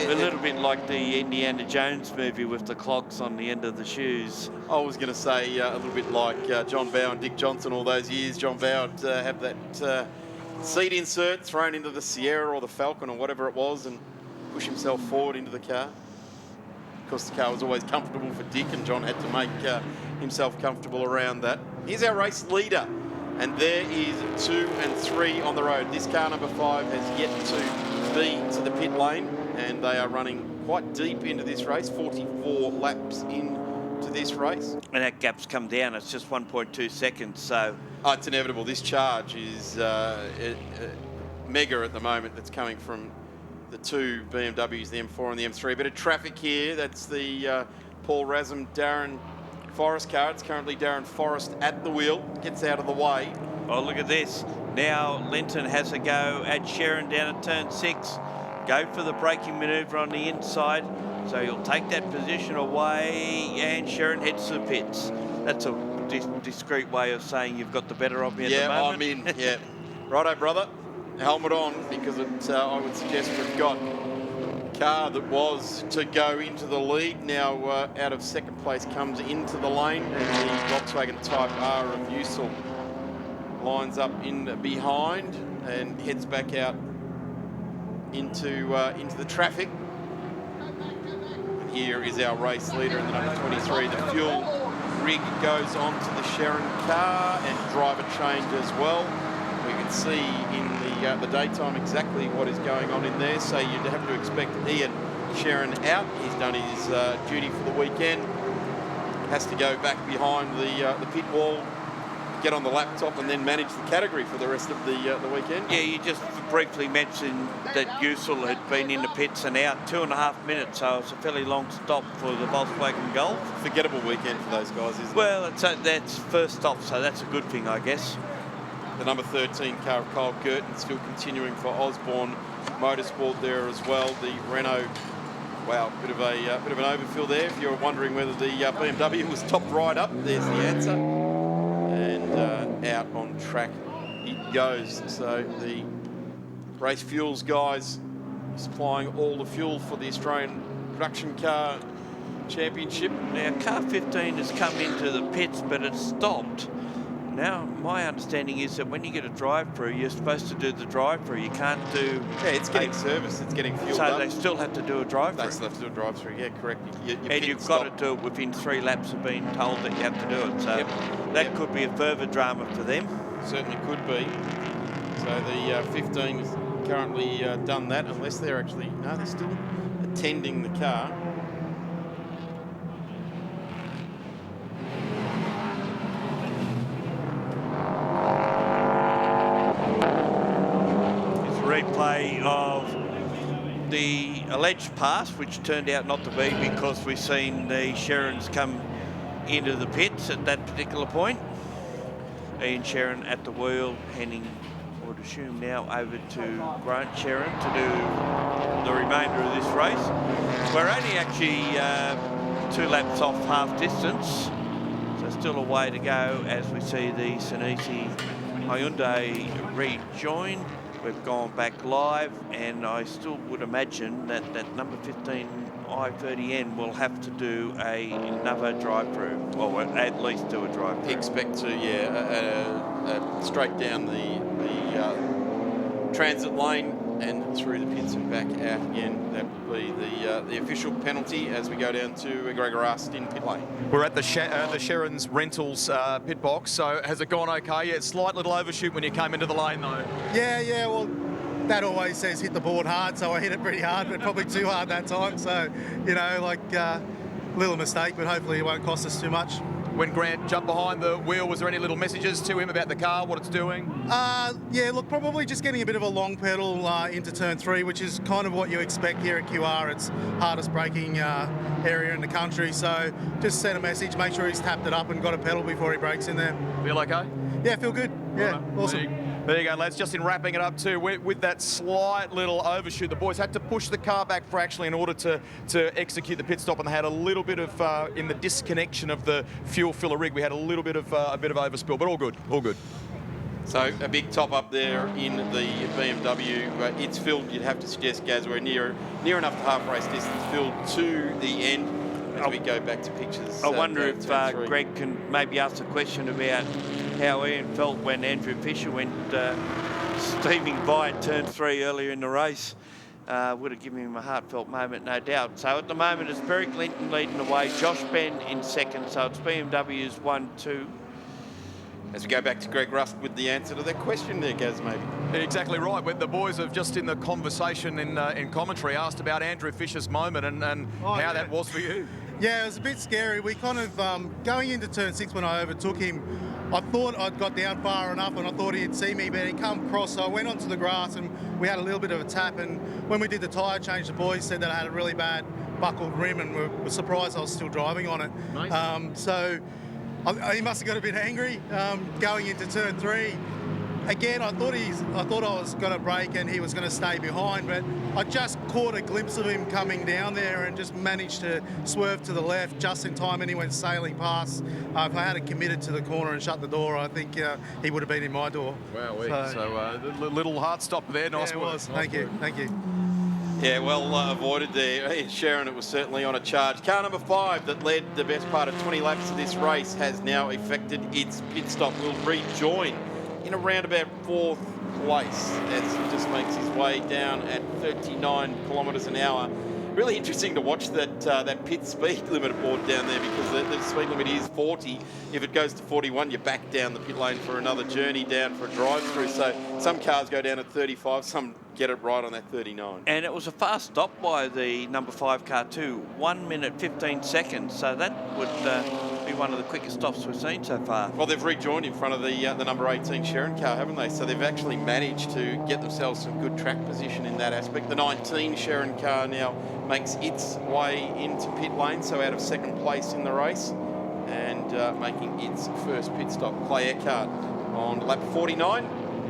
A little bit like the Indiana Jones movie with the clogs on the end of the shoes. I was going to say a little bit like John Bowe and Dick Johnson all those years. John Bowe would have that seat insert thrown into the Sierra or the Falcon or whatever it was and push himself forward into the car. Of course, the car was always comfortable for Dick, and John had to make himself comfortable around that. Here's our race leader, and there is 2 and 3 on the road. This car, number 5, has yet to be to the pit lane, and they are running quite deep into this race, 44 laps into this race. And that gap's come down. It's just 1.2 seconds, so... Oh, it's inevitable. This charge is mega at the moment. That's coming from the 2 BMWs, the M4 and the M3. Bit of traffic here. That's the Paul Rasm, Darren Forrest car. It's currently Darren Forrest at the wheel. Gets out of the way. Oh, look at this. Now Linton has a go at Sharon down at turn 6. Go for the braking manoeuvre on the inside. So he'll take that position away, and Sharon heads to the pits. That's a discreet way of saying you've got the better of me at the moment. Yeah, I'm in. Yeah. Righto, brother. Helmet on, because I would suggest we've got a car that was to go into the lead. Now out of second place comes into the lane, and the Volkswagen Type R of Usul lines up in behind and heads back out into the traffic. And here is our race leader in the number 23. The fuel rig goes onto the Sharon car, and driver change as well. We can see in the daytime exactly what is going on in there, so you'd have to expect Ian Sharon out. He's done his duty for the weekend. Has to go back behind the pit wall, get on the laptop, and then manage the category for the rest of the weekend. Yeah, you just briefly mentioned that Usul had been in the pits and out 2.5 minutes, so it's a fairly long stop for the Volkswagen Golf. Forgettable weekend for those guys, isn't it? Well, that's first stop, so that's a good thing, I guess. The number 13 car of Kyle Girton still continuing for Osborne Motorsport there as well. The Renault, wow, bit of an overfill there. If you're wondering whether the BMW was topped right up, there's the answer. And out on track it goes. So the Race Fuels guys supplying all the fuel for the Australian Production Car Championship. Now, car 15 has come into the pits, but it's stopped. Now, my understanding is that when you get a drive-through, you're supposed to do the drive-through. You can't do... Yeah, it's getting service. It's getting fueled so up. they still have to do a drive-through. They still have to do a drive-through, yeah, correct. And you've got to do it within 3 laps of being told that you have to do it. So that could be a further drama for them. Certainly could be. So the 15 has currently done that, unless they're actually... No, they're still attending the car. Replay of the alleged pass, which turned out not to be because we've seen the Shannons come into the pits at that particular point. Ian Shannon at the wheel, handing, I would assume now, over to Grant Shannon to do the remainder of this race. We're only actually 2 laps off half distance, so still a way to go as we see the Shannons Hyundai rejoin. We've gone back live, and I still would imagine that that number 15 I-30N will have to do another drive-through, or at least do a drive-through. Expect to, yeah, straight down the transit lane and through the pits and back out again. That would be the official penalty as we go down to Gregor Aston pit lane. We're at the Shannons Rentals pit box, so has it gone okay? Yeah, slight little overshoot when you came into the lane though. Yeah, well, that always says hit the board hard, so I hit it pretty hard, but probably too hard that time. So, you know, like little mistake, but hopefully it won't cost us too much. When Grant jumped behind the wheel, was there any little messages to him about the car, what it's doing? Yeah, look, probably just getting a bit of a long pedal into turn 3, which is kind of what you expect here at QR. It's hardest braking area in the country, so just send a message, make sure he's tapped it up and got a pedal before he brakes in there. Feel okay? Yeah, feel good. Yeah, awesome. There you go, lads. Just in wrapping it up too, with that slight little overshoot, the boys had to push the car back fractionally in order to execute the pit stop, and they had a little bit of in the disconnection of the fuel filler rig. We had a little bit of overspill, but all good, all good. So a big top up there in the BMW. It's filled. You'd have to suggest, Gaz, we're near enough to half race distance, filled to the end. As we go back to pictures. I wonder if Greg can maybe ask a question about how Ian felt when Andrew Fisher went steaming by at turn 3 earlier in the race. Would have given him a heartfelt moment, no doubt. So at the moment it's Berry Clinton leading the way, Josh Ben in second, so it's BMW's 1-2. As we go back to Greg Rust with the answer to that question there, Gaz, maybe. Exactly right. The boys have just in the conversation in commentary asked about Andrew Fisher's moment and how that was for you. Yeah, it was a bit scary. We kind of, going into turn 6 when I overtook him, I thought I'd got down far enough and I thought he'd see me, but he come across, so I went onto the grass and we had a little bit of a tap, and when we did the tyre change, the boys said that I had a really bad buckled rim and were surprised I was still driving on it. Nice. So he must have got a bit angry going into turn 3. Again, I thought I was going to brake and he was going to stay behind, but I just caught a glimpse of him coming down there and just managed to swerve to the left just in time, and he went sailing past. If I had committed to the corner and shut the door, I think he would have been in my door. Wow, so little hard stop there. Nice work. It was. Thank you. Yeah, well avoided there. Hey, Sharon, it was certainly on a charge. Car number 5 that led the best part of 20 laps of this race has now effected its pit stop. Will rejoin in around about 4th place as he just makes his way down at 39 kilometres an hour. Really interesting to watch that pit speed limit board down there, because the speed limit is 40. If it goes to 41, you're back down the pit lane for another journey down for a drive-through. So some cars go down at 35, some get it right on that 39. And it was a fast stop by the number 5 car too, 1 minute 15 seconds. So that would be one of the quickest stops we've seen so far. Well, they've rejoined in front of the number 18 Sharon car, haven't they? So they've actually managed to get themselves some good track position in that aspect. The 19 Sharon car now makes its way into pit lane, so out of 2nd place in the race, and making its first pit stop. Clay Eckhart on lap 49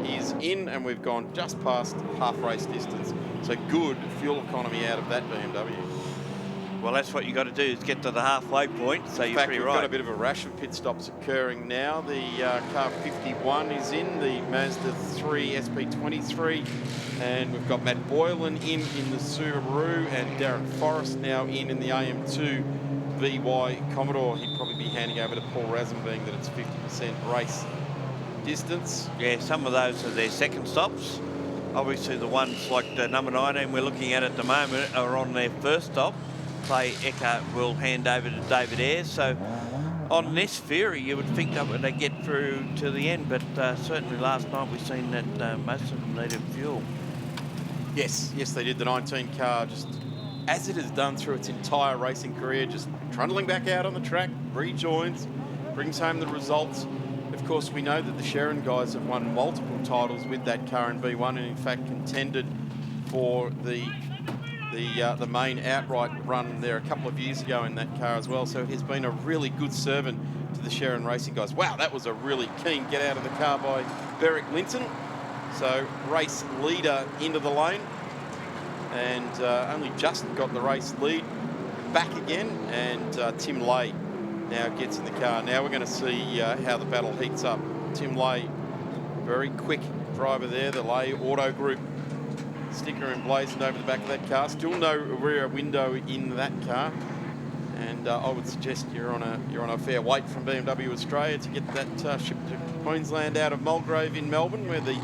is in, and we've gone just past half race distance. So good fuel economy out of that BMW. Well, that's what you got to do, is get to the halfway point, so you're pretty right. We've got a bit of a rash of pit stops occurring now. The car 51 is in, the Mazda 3 SP23, and we've got Matt Boylan in the Subaru, and Darren Forrest now in the AM2 VY Commodore. He'd probably be handing over to Paul Razum, being that it's 50% race distance. Yeah, some of those are their second stops. Obviously the ones like the number 19 we're looking at the moment are on their first stop. Clay Eckhart will hand over to David Ayres. So on this theory, you would think that they get through to the end, but certainly last night we've seen that most of them needed fuel. Yes, they did. The 19 car, just as it has done through its entire racing career, just trundling back out on the track, rejoins, brings home the results. Of course, we know that the Sharon guys have won multiple titles with that car in B1, and in fact contended for the the main outright run there a couple of years ago in that car as well. So he's been a really good servant to the Shannons Racing guys. Wow, that was a really keen get out of the car by Beric Linton. So race leader into the lane, and only Justin got the race lead back again, and Tim Lay now gets in the car. Now we're going to see how the battle heats up. Tim Lay, very quick driver there, the Lay Auto Group sticker emblazoned over the back of that car. Still no rear window in that car, and I would suggest you're on a fair wait from BMW Australia to get that shipped to Queensland out of Mulgrave in Melbourne, where the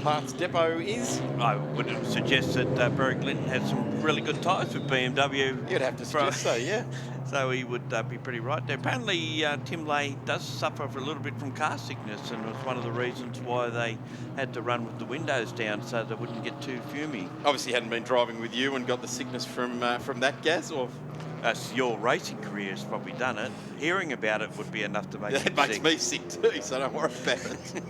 parts depot is. I would suggest that Beric Linton has some really good tyres with BMW. You'd have to suggest so, yeah. So he would be pretty right there. Apparently, Tim Lay does suffer a little bit from car sickness, and it was one of the reasons why they had to run with the windows down so they wouldn't get too fumy. Obviously, hadn't been driving with you and got the sickness from that gas, or your racing career has probably done it. Hearing about it would be enough to make you sick. It makes me sick too, so don't worry about it.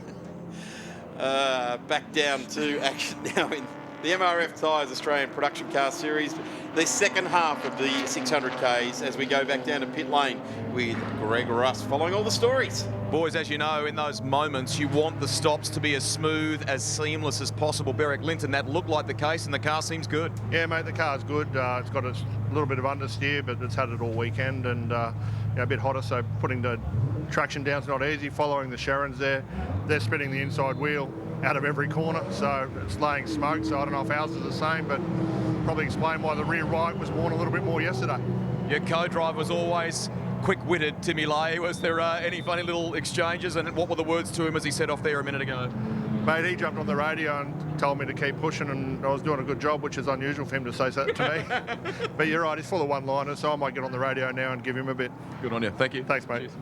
Back down to action now in the MRF Tyres Australian Production Car Series, the second half of the 600Ks, as we go back down to pit lane with Greg Russ following all the stories. Boys, as you know, in those moments, you want the stops to be as smooth, as seamless as possible. Beric Linton, that looked like the case, and the car seems good. Yeah, mate, the car's good. It's got a little bit of understeer, but it's had it all weekend, and a bit hotter, so putting the traction down's not easy. Following the Shannons there, they're spinning the inside wheel out of every corner, so it's laying smoke. So I don't know if ours is the same, but probably explain why the rear right was worn a little bit more yesterday. Your co-driver was always quick-witted, Timmy Lay. Was there any funny little exchanges, and what were the words to him as he set off there a minute ago? Mate, he jumped on the radio and told me to keep pushing, and I was doing a good job, which is unusual for him to say that to me. But you're right, he's full of one-liners, so I might get on the radio now and give him a bit. Good on you. Thank you. Thanks, mate. Cheers.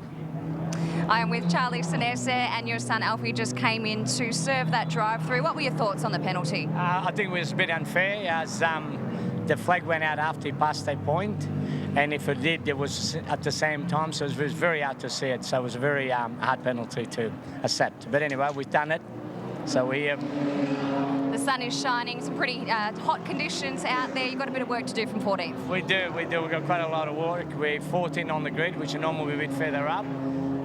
I am with Charlie Sinesse, and your son Alfie just came in to serve that drive-through. What were your thoughts on the penalty? I think it was a bit unfair, as the flag went out after he passed that point, and if it did, it was at the same time, so it was very hard to see it. So it was a very hard penalty to accept. But anyway, we've done it, so we... The sun is shining, some pretty hot conditions out there. You've got a bit of work to do from 14th. We do. We've got quite a lot of work. We're 14 on the grid, which are normally a bit further up,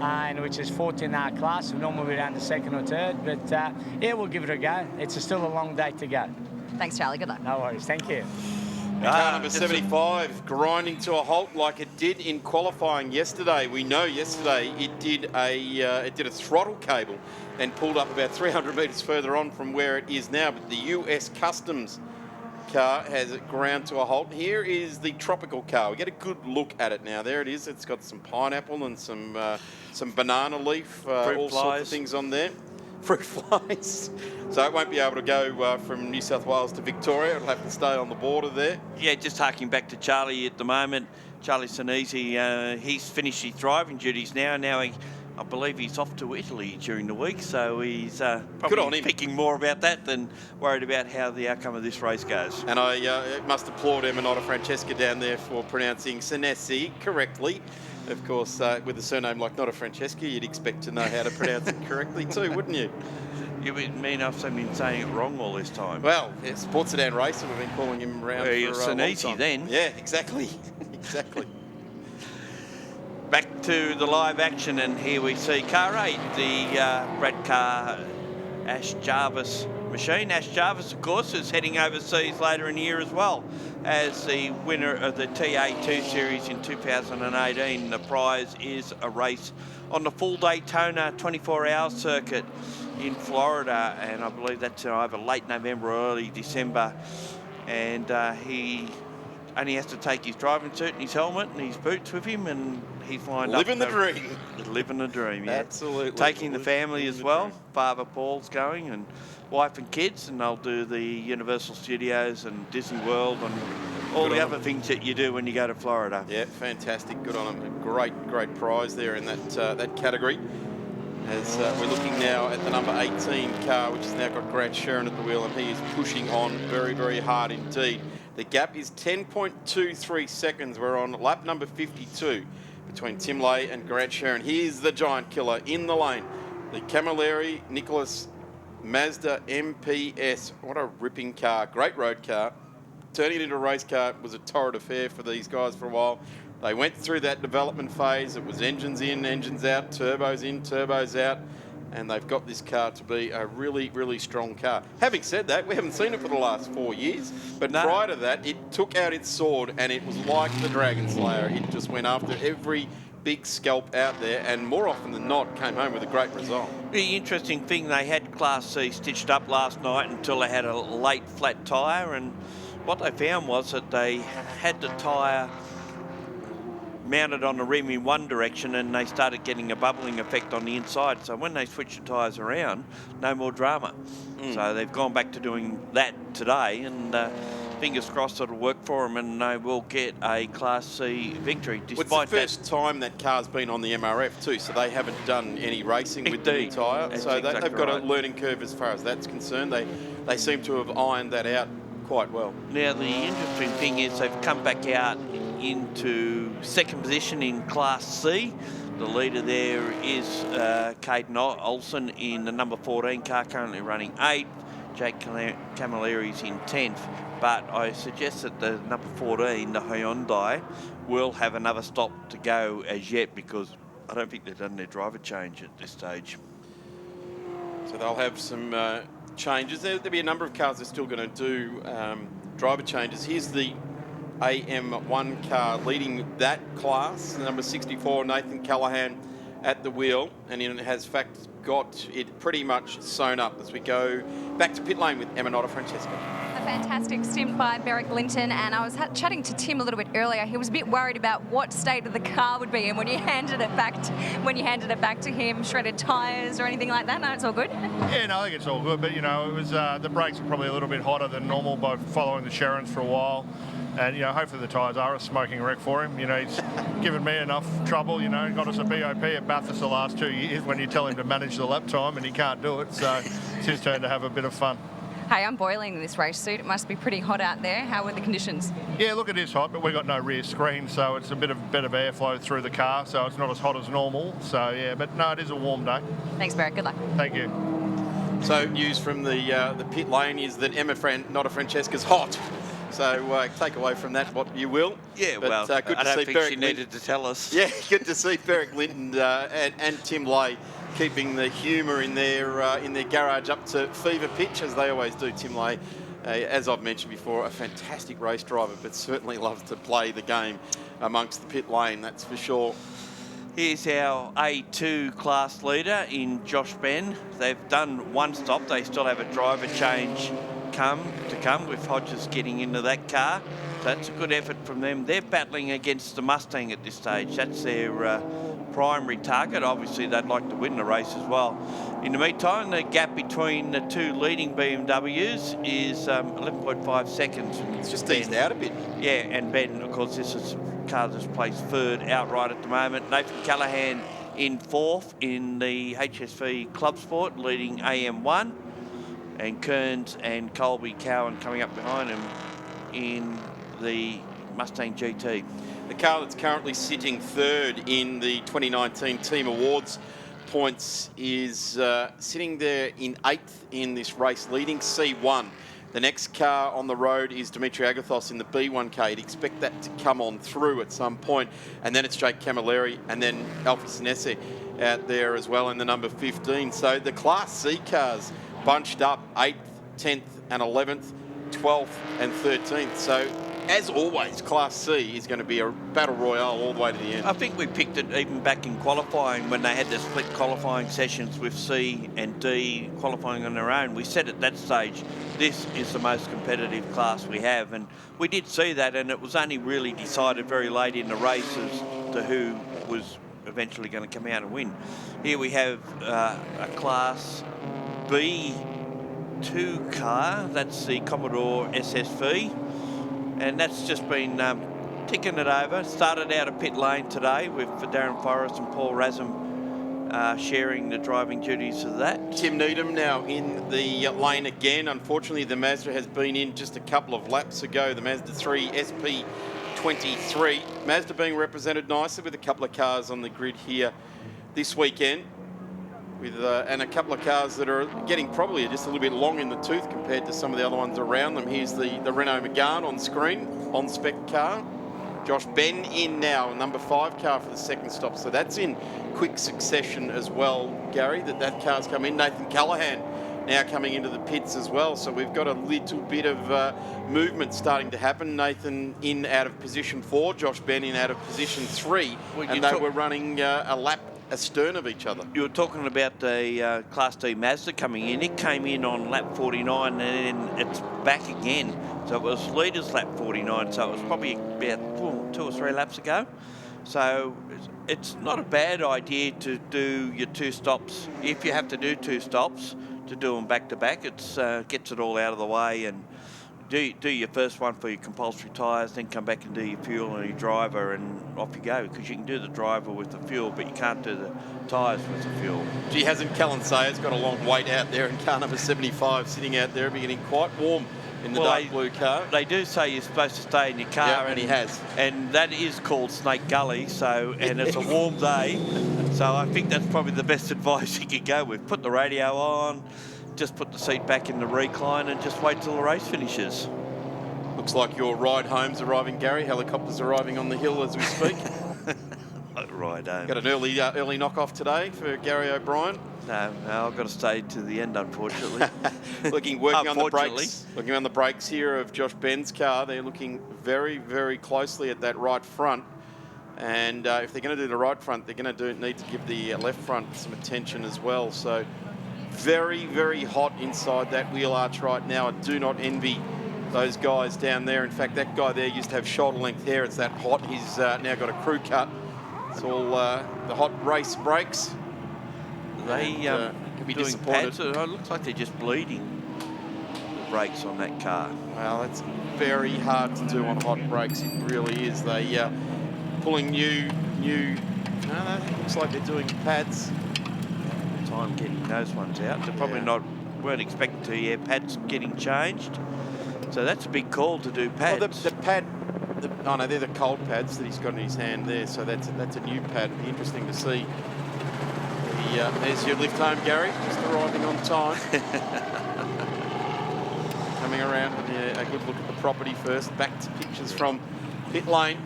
and which is 14 our class. We normally around the second or third, but yeah, we'll give it a go. It's still a long day to go. Thanks, Charlie. Good luck. No worries. Thank you. Car number 75 grinding to a halt like it did in qualifying yesterday. We know yesterday it did a throttle cable and pulled up about 300 metres further on from where it is now. But the US Customs car has ground to a halt. Here is the tropical car. We get a good look at it now. There it is. It's got some pineapple and some banana leaf, all sorts of things on there. Fruit flies. So it won't be able to go from New South Wales to Victoria. It'll have to stay on the border there. Yeah, just harking back to Charlie at the moment. Charlie Sinise, he's finished his driving duties now. Now I believe he's off to Italy during the week, so he's probably thinking more about that than worried about how the outcome of this race goes. And I must applaud Eminata Francesca down there for pronouncing Sinesse correctly. Of course, with a surname like Nota Francesca, you'd expect to know how to pronounce it correctly too, wouldn't you? You mean I've been saying it wrong all this time? Well, yeah, Sports Sedan Racer, we've been calling him around for a long time. Then. Yeah, exactly. Exactly. Back to the live action, and here we see car 8, the Brad Carr Ash Jarvis machine. Ash Jarvis, of course, is heading overseas later in the year as well as the winner of the TA2 series in 2018. The prize is a race on the full Daytona 24-hour circuit in Florida, and I believe that's either late November or early December. And he only has to take his driving suit and his helmet and his boots with him, and he's lined up. Living the dream. Living the dream, yeah. Absolutely. Taking the family as well. Father Paul's going, and wife and kids, and they'll do the Universal Studios and Disney World and all the other things that you do when you go to Florida. Yeah, fantastic. Good on them. Great prize there in that category. As we're looking now at the number 18 car, which has now got Grant Sherrin at the wheel, and he is pushing on very, very hard indeed. The gap is 10.23 seconds. We're on lap number 52 between Tim Lay and Grant Sherrin. Here's the giant killer in the lane. The Camilleri Nicholas Mazda MPS. What a ripping car. Great road car. turning it into a race car was a torrid affair for these guys for a while. They went through that development phase. It was engines in, engines out, turbos in, turbos out, and they've got this car to be a really, really strong car. Having said that, we haven't seen it for the last 4 years, but prior to that, it took out its sword, and it was like the Dragon Slayer. It just went after every big scalp out there, and more often than not, came home with a great result. The interesting thing, they had Class C stitched up last night until they had a late flat tyre, and what they found was that they had the tyre mounted on the rim in one direction, and they started getting a bubbling effect on the inside. So when they switched the tyres around, no more drama. So they've gone back to doing that today, and fingers crossed it'll work for them, and they will get a Class C victory. It's the first time that car's been on the MRF too, so they haven't done any racing with the new tyre. So they've got a learning curve as far as that's concerned. They seem to have ironed that out quite well. Now the interesting thing is they've come back out into second position in Class C. The leader there is Caden Olsen in the number 14 car, currently running 8th. Jake Camilleri's in 10th. But I suggest that the number 14, the Hyundai, will have another stop to go as yet, because I don't think they've done their driver change at this stage. So they'll have some changes. There'll be a number of cars they're still going to do driver changes. Here's the AM1 car leading that class, number 64, Nathan Callahan at the wheel, and it has got it pretty much sewn up as we go back to pit lane with Emma Francesca. A fantastic stint by Beric Linton, and I was chatting to Tim a little bit earlier. He was a bit worried about what state of the car would be in when you handed it back to him. Shredded tyres or anything like that? No, it's all good. Yeah, no, I think it's all good. But it was the brakes were probably a little bit hotter than normal by following the Shannons for a while. And, hopefully the tyres are a smoking wreck for him. He's given me enough trouble, got us a BOP at Bathurst the last 2 years when you tell him to manage the lap time and he can't do it. So it's his turn to have a bit of fun. Hey, I'm boiling in this race suit. It must be pretty hot out there. How were the conditions? Yeah, look, it is hot, but we've got no rear screen, so it's a bit of airflow through the car, so it's not as hot as normal. So, yeah, but no, it is a warm day. Thanks, Beric. Good luck. Thank you. So, news from the pit lane is that Emma Francesca's hot. So take away from that what you will. Yeah, but, well, good I to don't see think Beric she needed to tell us. Yeah, good to see Beric Linton and Tim Lay keeping the humour in their garage up to fever pitch, as they always do. Tim Lay, as I've mentioned before, a fantastic race driver, but certainly loves to play the game amongst the pit lane, that's for sure. Here's our A2 class leader in Josh Ben. They've done one stop. They still have a driver change to come with Hodges getting into that car. So that's a good effort from them. They're battling against the Mustang at this stage. That's their primary target. Obviously, they'd like to win the race as well. In the meantime, the gap between the two leading BMWs is 11.5 seconds. It's just eased out a bit. Yeah, and Ben, of course, this is car that's placed third outright at the moment. Nathan Callahan in 4th in the HSV Club Sport, leading AM1. And Kearns and Colby Cowan coming up behind him in the Mustang GT. The car that's currently sitting third in the 2019 Team Awards points is sitting there in 8th in this race, leading C1. The next car on the road is Dimitri Agathos in the B1 car. You'd expect that to come on through at some point. And then it's Jake Camilleri and then Alfie Sinesse out there as well in the number 15. So the Class C cars bunched up 8th, 10th and 11th, 12th and 13th. So, as always, Class C is going to be a battle royale all the way to the end. I think we picked it even back in qualifying when they had the split qualifying sessions with C and D qualifying on their own. We said at that stage, this is the most competitive class we have. And we did see that, and it was only really decided very late in the races to who was eventually going to come out and win. Here we have a Class B2 car, that's the Commodore SSV, and that's just been ticking it over. Started out of pit lane today with Darren Forrest and Paul Razum sharing the driving duties of that. Tim Needham now in the lane again. Unfortunately, the Mazda has been in just a couple of laps ago, the Mazda 3 SP23. Mazda being represented nicely with a couple of cars on the grid here this weekend. with and a couple of cars that are getting probably just a little bit long in the tooth compared to some of the other ones around them. Here's the Renault Megane on screen, on-spec car. Josh Ben in now, number 5 car for the second stop. So that's in quick succession as well, Gary, that car's come in. Nathan Callahan now coming into the pits as well. So we've got a little bit of movement starting to happen. Nathan in out of position 4, Josh Ben in out of position 3. And they were running a lap astern of each other. You were talking about the Class D Mazda coming in. It came in on lap 49 and then it's back again. So it was leaders lap 49, so it was probably about 2 or 3 laps ago. So it's not a bad idea to do your 2 stops. If you have to do 2 stops, to do them back to back, it gets it all out of the way and do your first one for your compulsory tyres, then come back and do your fuel and your driver, and off you go, because you can do the driver with the fuel, but you can't do the tyres with the fuel. Gee, hasn't Callan Sayers got a long wait out there in car number 75 sitting out there, be getting quite warm in the dark blue car? They do say you're supposed to stay in your car. Yeah, and he has. And that is called Snake Gully, and it's a warm day, so I think that's probably the best advice you could go with. Put the radio on, just put the seat back in the recline and just wait till the race finishes. Looks like your ride home's arriving, Gary. Helicopter's arriving on the hill as we speak. Right home. Got an early knock-off today for Gary O'Brien. No, I've got to stay to the end, unfortunately. Working on the brakes. Looking on the brakes here of Josh Ben's car. They're looking very, very closely at that right front. And if they're going to do the right front, they're going to need to give the left front some attention as well. So very, very hot inside that wheel arch right now. I do not envy those guys down there. In fact, that guy there used to have shoulder-length hair. It's that hot. He's now got a crew cut. It's all the hot race brakes. They can be doing disappointed. pads, it looks like they're just bleeding the brakes on that car. Well, that's very hard to do on hot brakes. It really is. They pulling new. No, looks like they're doing pads. Time getting those ones out. They're probably weren't expecting to. Yeah, pads getting changed. So that's a big call to do pads. Well, the pad. Oh no, they're the cold pads that he's got in his hand there. So that's a new pad. It'll be interesting to see. There's your lift home, Gary. Just arriving on time. Coming around. A good look at the property first. Back to pictures from pit lane.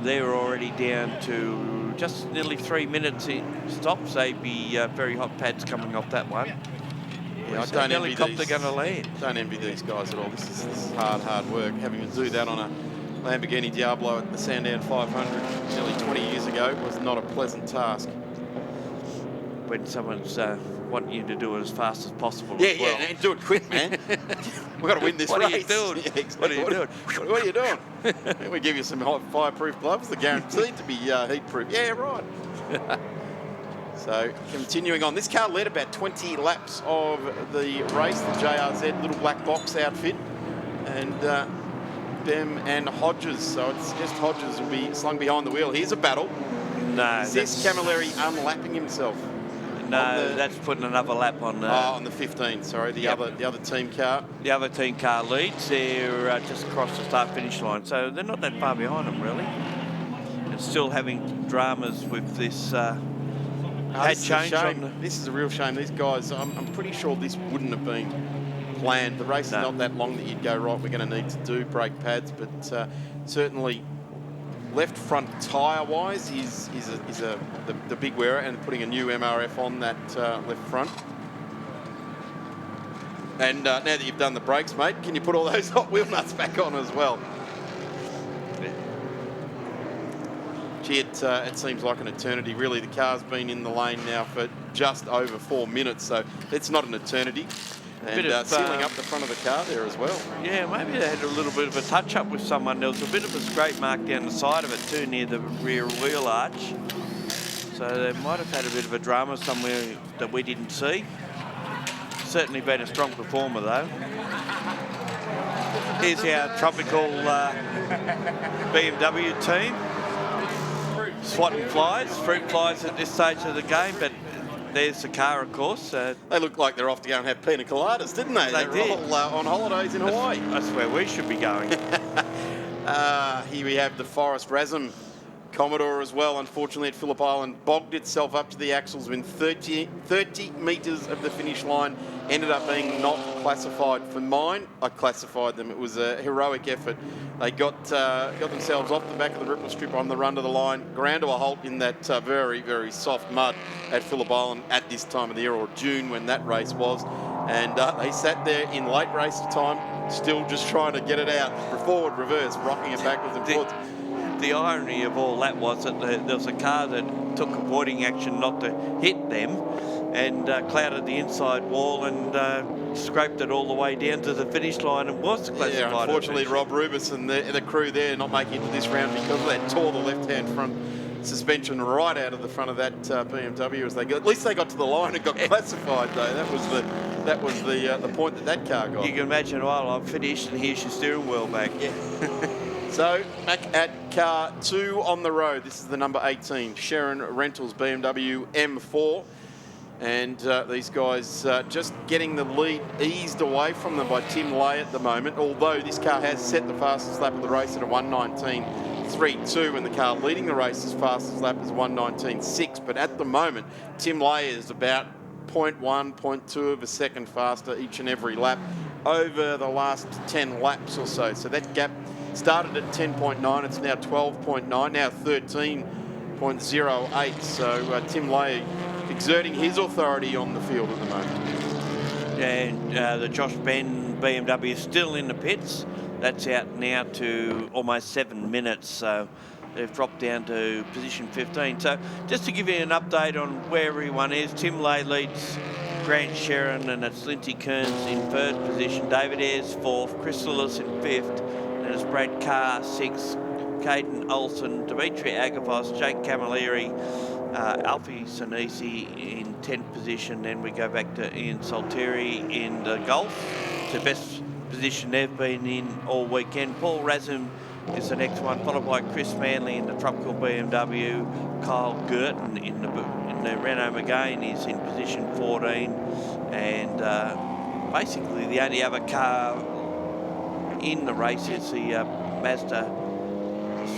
They're already down to just nearly 3 minutes in stops. They'd be very hot pads coming off that one. Yeah, I don't envy helicopter going to land. Don't envy these guys at all. This is hard work. Having to do that on a Lamborghini Diablo at the Sandown 500 nearly 20 years ago was not a pleasant task. When someone's wanting you to do it as fast as possible. Yeah, and do it quick, man. We've got to win this race. What are you doing? Yeah, exactly. What are you doing? We give you some fireproof gloves. They're guaranteed to be heat-proof. Yeah, right. So, continuing on. This car led about 20 laps of the race, the JRZ little black box outfit. And them and Hodges. So, it's just Hodges will be slung behind the wheel. Here's a battle. No. Is this Camilleri unlapping himself? No, that's putting another lap on. On the 15. Sorry, the other team car. The other team car leads. They're just across the start-finish line, so they're not that far behind them really. And still having dramas with this. This is a real shame. These guys, I'm pretty sure this wouldn't have been planned. The race is not that long that you'd go, right, we're going to need to do brake pads, but certainly left front tyre-wise is the big wearer, and putting a new MRF on that left front. And now that you've done the brakes, mate, can you put all those hot wheel nuts back on as well? Gee, it seems like an eternity, really. The car's been in the lane now for just over 4 minutes, so it's not an eternity. And sealing up the front of the car there as well. Yeah, maybe they had a little bit of a touch-up with someone. There was a bit of a scrape mark down the side of it too, near the rear wheel arch. So they might have had a bit of a drama somewhere that we didn't see. Certainly been a strong performer though. Here's our tropical BMW team. Swatting flies, fruit flies at this stage of the game, but there's the car, of course. They look like they're off to go and have pina coladas, didn't they? They did. All on holidays in Hawaii. That's where we should be going. Here we have the Forest Razum Commodore as well, unfortunately, at Phillip Island, bogged itself up to the axles when 30 metres of the finish line ended up being not classified. For mine, I classified them. It was a heroic effort. They got themselves off the back of the ripple strip on the run to the line, ground to a halt in that very, very soft mud at Phillip Island at this time of the year, or June when that race was. And they sat there in late race time, still just trying to get it out, forward, reverse, rocking it backwards and forwards. The irony of all that was that there was a car that took avoiding action not to hit them and clouded the inside wall and scraped it all the way down to the finish line and was classified. Yeah, unfortunately, Rob Rubis and the crew there not making it to this round because of that tore the left-hand front suspension right out of the front of that BMW as they got. At least they got to the line and got classified, though. That was the point that car got. You can imagine, well, I'm finished and here's your steering wheel back. Yeah. So, back at car 2 on the road. This is the number 18, Sharon Rentals BMW M4. And these guys just getting the lead eased away from them by Tim Lay at the moment, although this car has set the fastest lap of the race at a 1:19.32, and the car leading the race's fastest lap is 1:19.6. But at the moment, Tim Lay is about 0.1, 0.2 of a second faster each and every lap over the last 10 laps or so. So that gap started at 10.9, it's now 12.9, now 13.08. So Tim Lay exerting his authority on the field at the moment. And the Josh Ben BMW is still in the pits. That's out now to almost 7 minutes. So they've dropped down to position 15. So just to give you an update on where everyone is, Tim Lay leads Grant Sharon, and it's Lindsay Kearns in third position. David Ayres fourth, Chris Lillis in fifth, and it's Brad Carr sixth, Caden Olsen, Dimitri Agafos, Jake Camilleri, Alfie Sinisi in 10th position. Then we go back to Ian Salteri in the Gulf. It's the best position they've been in all weekend. Paul Razum is the next one, followed by Chris Manley in the Tropical BMW. Kyle Girton in the Renault Megane is in position 14. And basically the only other car in the race is the Mazda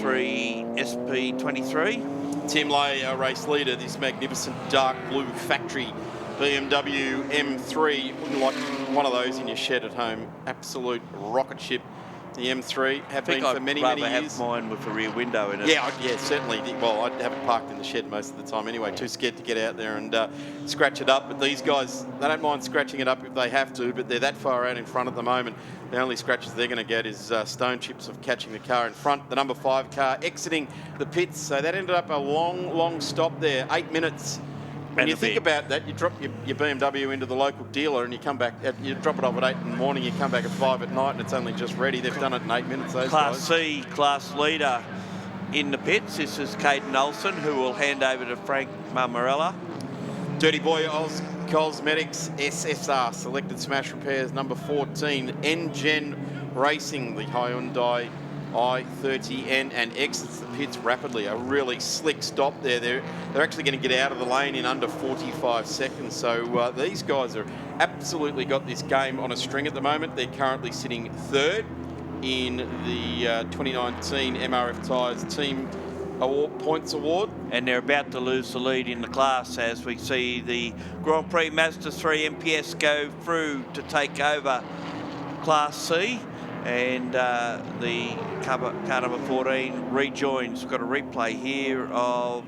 3 SP23. Tim Lay, our race leader, this magnificent dark blue factory BMW M3. Wouldn't like one of those in your shed at home. Absolute rocket ship. The M3 have been for many, many years. I'd have mine with a rear window in it. Yeah, certainly. Well, I'd have it parked in the shed most of the time anyway. Too scared to get out there and scratch it up. But these guys, they don't mind scratching it up if they have to, but they're that far out in front at the moment. The only scratches they're going to get is stone chips of catching the car in front. The number 5 car exiting the pits. So that ended up a long, long stop there. 8 minutes. When you think about that, you drop your BMW into the local dealer and you come back, you drop it off at 8 in the morning, you come back at 5 at night and it's only just ready. They've done it in 8 minutes, those Class guys. C, class leader in the pits. This is Caden Olsen, who will hand over to Frank Marmarella. Dirty Boy Oz Cosmetics SSR, Selected Smash Repairs, number 14. N-Gen Racing, the Hyundai i30N, and exits the pits rapidly. A really slick stop there. They're actually going to get out of the lane in under 45 seconds. So these guys are absolutely got this game on a string at the moment. They're currently sitting third in the 2019 MRF Tyres Team Points Award. And they're about to lose the lead in the class as we see the Grand Prix Mazda 3 MPS go through to take over Class C. And the car number 14 rejoins. We've got a replay here of,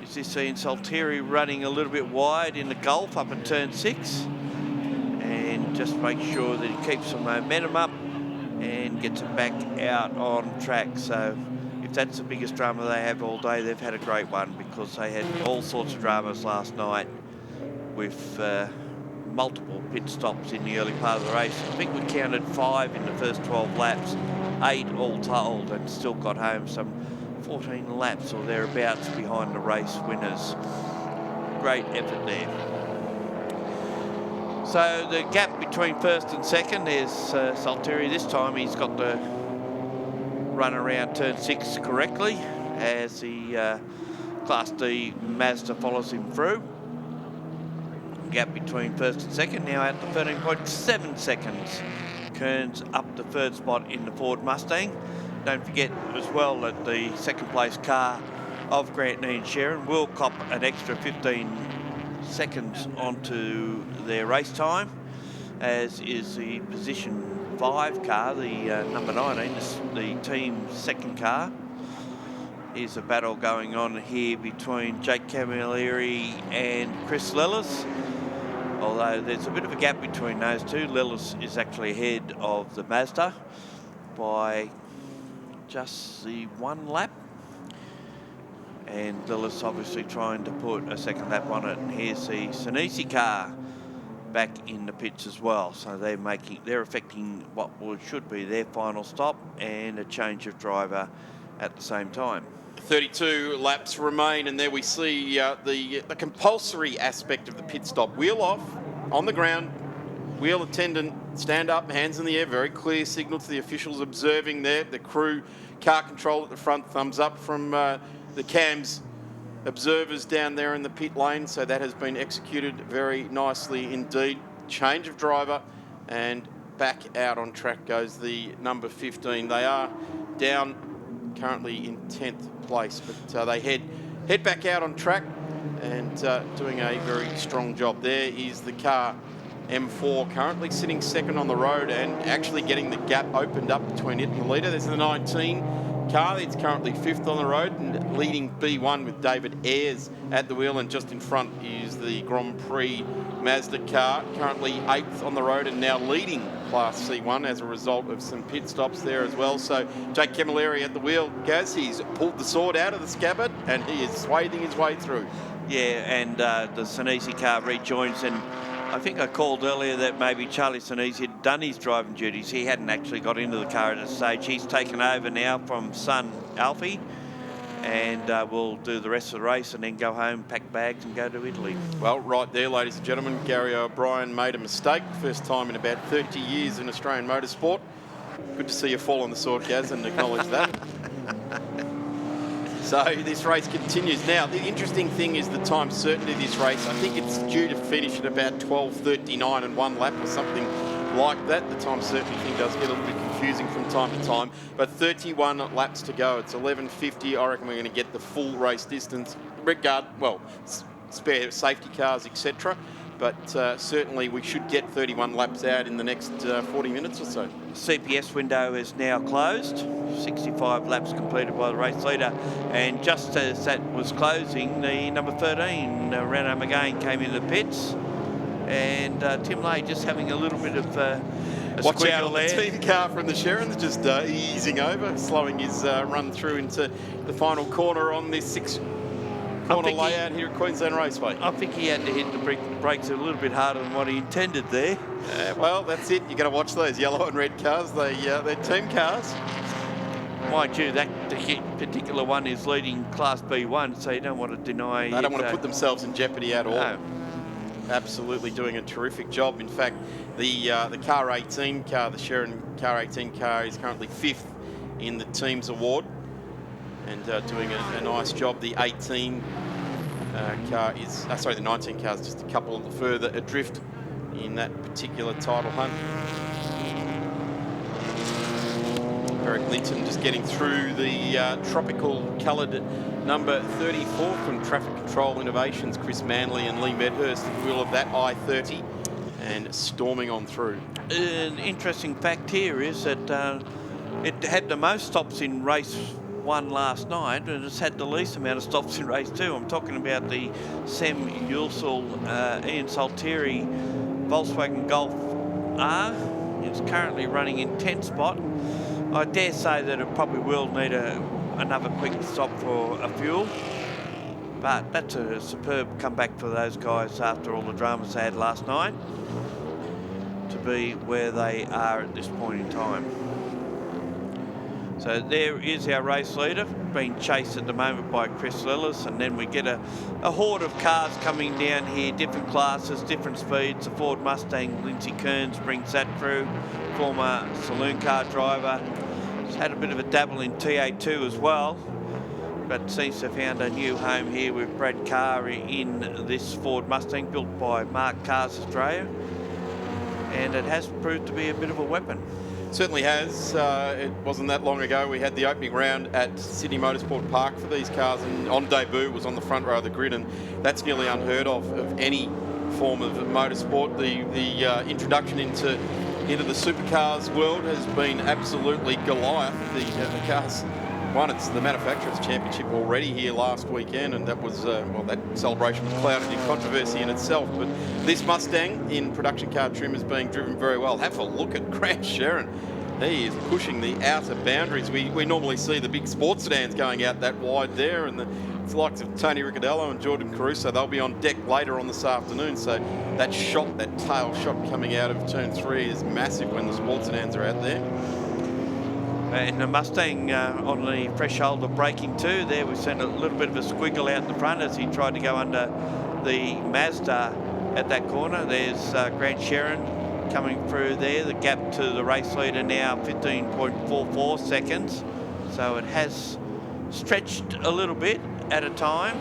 is this Ian Salteri running a little bit wide in the Gulf up at turn 6. And just make sure that he keeps some momentum up and gets it back out on track. So if that's the biggest drama they have all day, they've had a great one, because they had all sorts of dramas last night with multiple pit stops in the early part of the race. I think we counted 5 in the first 12 laps, 8 all told, and still got home some 14 laps or thereabouts behind the race winners. Great effort there. So the gap between first and second is Salteri. This time he's got to run around turn 6 correctly as the Class D Mazda follows him through. Gap between first and second now at the 13.7 seconds. Kearns up the third spot in the Ford Mustang, don't forget as well that the second place car of Grant Knee and Sharon will cop an extra 15 seconds onto their race time, as is the position 5 car, the number 19, the team's second car. Here's a battle going on here between Jake Camilleri and Chris Lellis. Although there's a bit of a gap between those two. Lellis is actually ahead of the Mazda by just the 1 lap. And Lillis obviously trying to put a second lap on it. And here's the Sinisi car back in the pits as well. So they're affecting what should be their final stop and a change of driver at the same time. 32 laps remain, and there we see the compulsory aspect of the pit stop. Wheel off, on the ground, wheel attendant, stand up, hands in the air, very clear signal to the officials observing there. The crew, car control at the front, thumbs up from the CAMS observers down there in the pit lane. So that has been executed very nicely indeed. Change of driver, and back out on track goes the number 15. They are down currently in 10th place, but they head back out on track and doing a very strong job. There is the car M4 currently sitting second on the road and actually getting the gap opened up between it and the leader. There's the 19 car that's currently 5th on the road and leading B1 with David Ayres at the wheel, and just in front is the Grand Prix Mazda car, currently 8th on the road and now leading Class C1 as a result of some pit stops there as well. So Jake Camilleri at the wheel, Gaz, he's pulled the sword out of the scabbard and he is swathing his way through. Yeah, and the Sinisi car rejoins, and I think I called earlier that maybe Charlie Sinisi had done his driving duties. He hadn't actually got into the car at this stage. He's taken over now from son Alfie, and we'll do the rest of the race and then go home, pack bags and go to Italy. Well, right there, ladies and gentlemen, Gary O'Brien made a mistake. First time in about 30 years in Australian motorsport. Good to see you fall on the sword, Gaz, and acknowledge that. So this race continues. Now, the interesting thing is the time certainty of this race. I think it's due to finish at about 12:39 and 1 lap or something like that. The time certainty thing does get a little bit confusing from time to time, but 31 laps to go. It's 11:50. I reckon we're going to get the full race distance. Spare safety cars, etc. But certainly we should get 31 laps out in the next 40 minutes or so. CPS window is now closed. 65 laps completed by the race leader. And just as that was closing, the number 13, Renault Megane, came into the pits. And Tim Lay just having a little bit of a watch out on there. The team car from the Shannons, just easing over, slowing his run through into the final corner on this 6-corner layout here at Queensland Raceway. I think he had to hit the brakes a little bit harder than what he intended there. Well, that's it. You've got to watch those yellow and red cars. They're team cars. Mind you, that particular one is leading Class B1, so you don't want to deny. They don't want to put themselves in jeopardy at all. No. Absolutely doing a terrific job. In fact, the car 18 car, the Sharon car 18 car, is currently 5th in the team's award and doing a nice job. The 18 car is, the 19 car is just a couple further adrift in that particular title hunt. Eric Linton just getting through the tropical coloured number 34 from Traffic Control Innovations, Chris Manley and Lee Medhurst at the wheel of that I-30 and storming on through. An interesting fact here is that it had the most stops in race 1 last night, and it's had the least amount of stops in race 2. I'm talking about the Sem Yulsel Ian Saltieri Volkswagen Golf R. It's currently running in 10th spot. I dare say that it probably will need another quick stop for a fuel, but that's a superb comeback for those guys after all the dramas they had last night to be where they are at this point in time. So there is our race leader, being chased at the moment by Chris Lillis, and then we get a horde of cars coming down here, different classes, different speeds. The Ford Mustang, Lindsay Kearns brings that through, former saloon car driver. He's had a bit of a dabble in TA2 as well, but seems to have found a new home here with Brad Carr in this Ford Mustang built by Mark Cars Australia, and it has proved to be a bit of a weapon. Certainly has. It wasn't that long ago we had the opening round at Sydney Motorsport Park for these cars, and on debut was on the front row of the grid, and that's nearly unheard of any form of motorsport. The introduction into the supercars world has been absolutely Goliath. The cars won the manufacturers' championship already here last weekend, and that was that celebration was clouded in controversy in itself. But this Mustang in production car trim is being driven very well. Have a look at Grant Sherrin. He is pushing the outer boundaries. We normally see the big sports sedans going out that wide there, and the likes of Tony Ricciardello and Jordan Caruso, they'll be on deck later on this afternoon. So that shot, that tail shot coming out of turn 3 is massive when the sports sedans are out there. And the Mustang on the fresh shoulder braking too. There we've seen a little bit of a squiggle out the front as he tried to go under the Mazda at that corner. There's Grant Sherrin coming through there. The gap to the race leader now 15.44 seconds. So it has stretched a little bit at a time.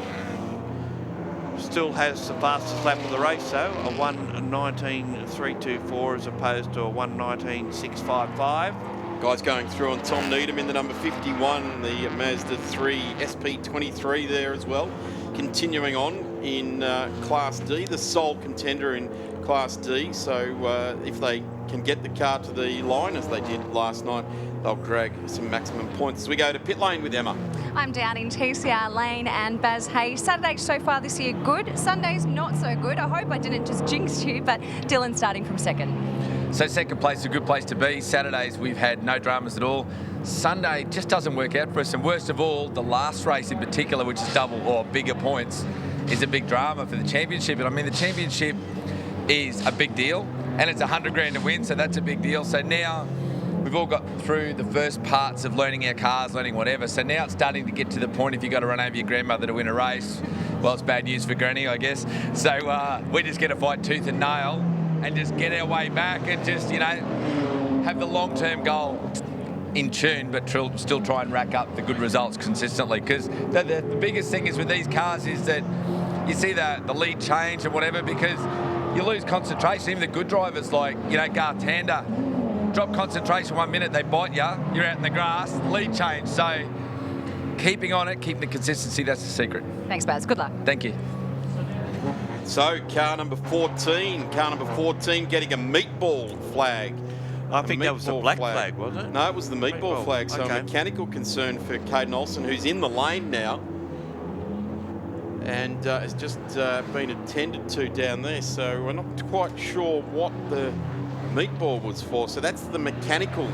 Still has the fastest lap of the race though, a 1:19.324 as opposed to a 1:19.655. Guys going through on Tom Needham in the number 51, the Mazda 3 SP23 there as well. Continuing on in Class D, the sole contender in Class D. So if they can get the car to the line, as they did last night, they'll drag some maximum points. As we go to pit lane with Emma. I'm down in TCR Lane, and Baz Hay. Saturday so far this year, good. Sunday's not so good. I hope I didn't just jinx you, but Dylan starting from second. So second place is a good place to be. Saturdays we've had no dramas at all. Sunday just doesn't work out for us, and worst of all, the last race in particular, which is double or bigger points, is a big drama for the championship. And I mean, the championship is a big deal, and it's 100 grand to win, so that's a big deal. So now we've all got through the first parts of learning our cars, learning whatever. So now it's starting to get to the point if you've got to run over your grandmother to win a race. Well, it's bad news for Granny, I guess. So we just get to fight tooth and nail and just get our way back and just, have the long-term goal in tune, but still try and rack up the good results consistently. Because the biggest thing is with these cars is that you see the lead change and whatever, because you lose concentration. Even the good drivers like, Garth Tander, drop concentration 1 minute, they bite you, you're out in the grass, lead change. So keeping on it, keeping the consistency, that's the secret. Thanks, Baz. Good luck. Thank you. So car number 14 getting a meatball flag. I think that was the black flag, wasn't it? No, it was the meatball flag. So okay. a mechanical concern for Caden Olsen, who's in the lane now, and has just been attended to down there. So we're not quite sure what the meatball was for. So that's the mechanical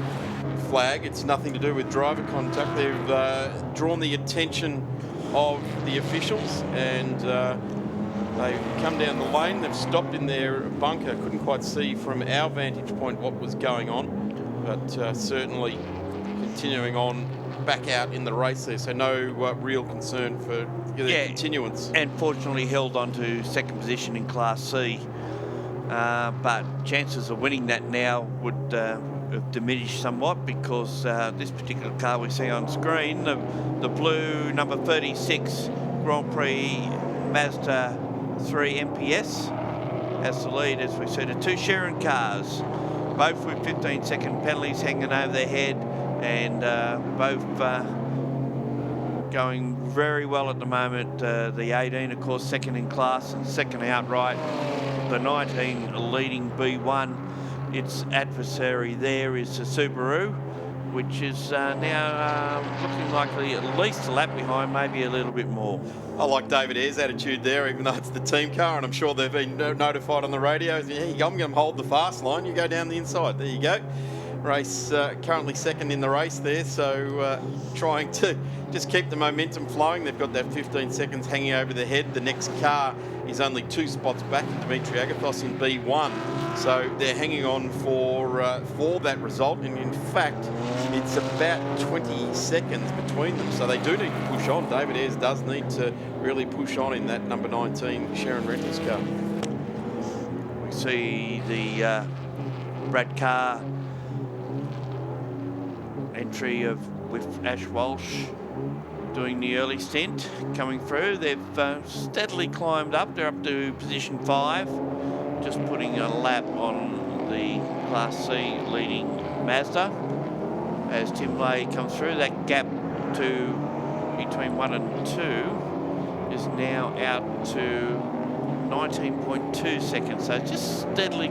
flag. It's nothing to do with driver contact. They've drawn the attention of the officials, and they've come down the lane. They've stopped in their bunker. Couldn't quite see from our vantage point what was going on, but certainly continuing on back out in the race there. So no real concern for the continuance. And fortunately held on to second position in Class C. But chances of winning that now would have diminished somewhat, because this particular car we see on screen, the blue number 36 Grand Prix Mazda 3 MPS, has the lead, as we see, the two Sherrin cars, both with 15-second penalties hanging over their head, and both going very well at the moment. The 18, of course, second in class and second outright. The 19 leading B1. Its adversary there is the Subaru, which is now looking likely at least a lap behind, maybe a little bit more. I like David Ayres' attitude there, even though it's the team car, and I'm sure they've been notified on the radio. Yeah, I'm going to hold the fast line. You go down the inside. There you go. Race currently second in the race there, so trying to just keep the momentum flowing. They've got that 15 seconds hanging over their head. The next car is only 2 spots back to Dimitri Agathos in B1, so they're hanging on for that result. And in fact, it's about 20 seconds between them, so they do need to push on. David Ayres does need to really push on in that number 19 Sherrin Rentals car. We see the Brad Carr entry with Ash Walsh doing the early stint coming through. They've steadily climbed up. They're up to position 5, just putting a lap on the Class C leading Mazda. As Tim Lay comes through, that gap to between 1 and 2 is now out to 19.2 seconds, so just steadily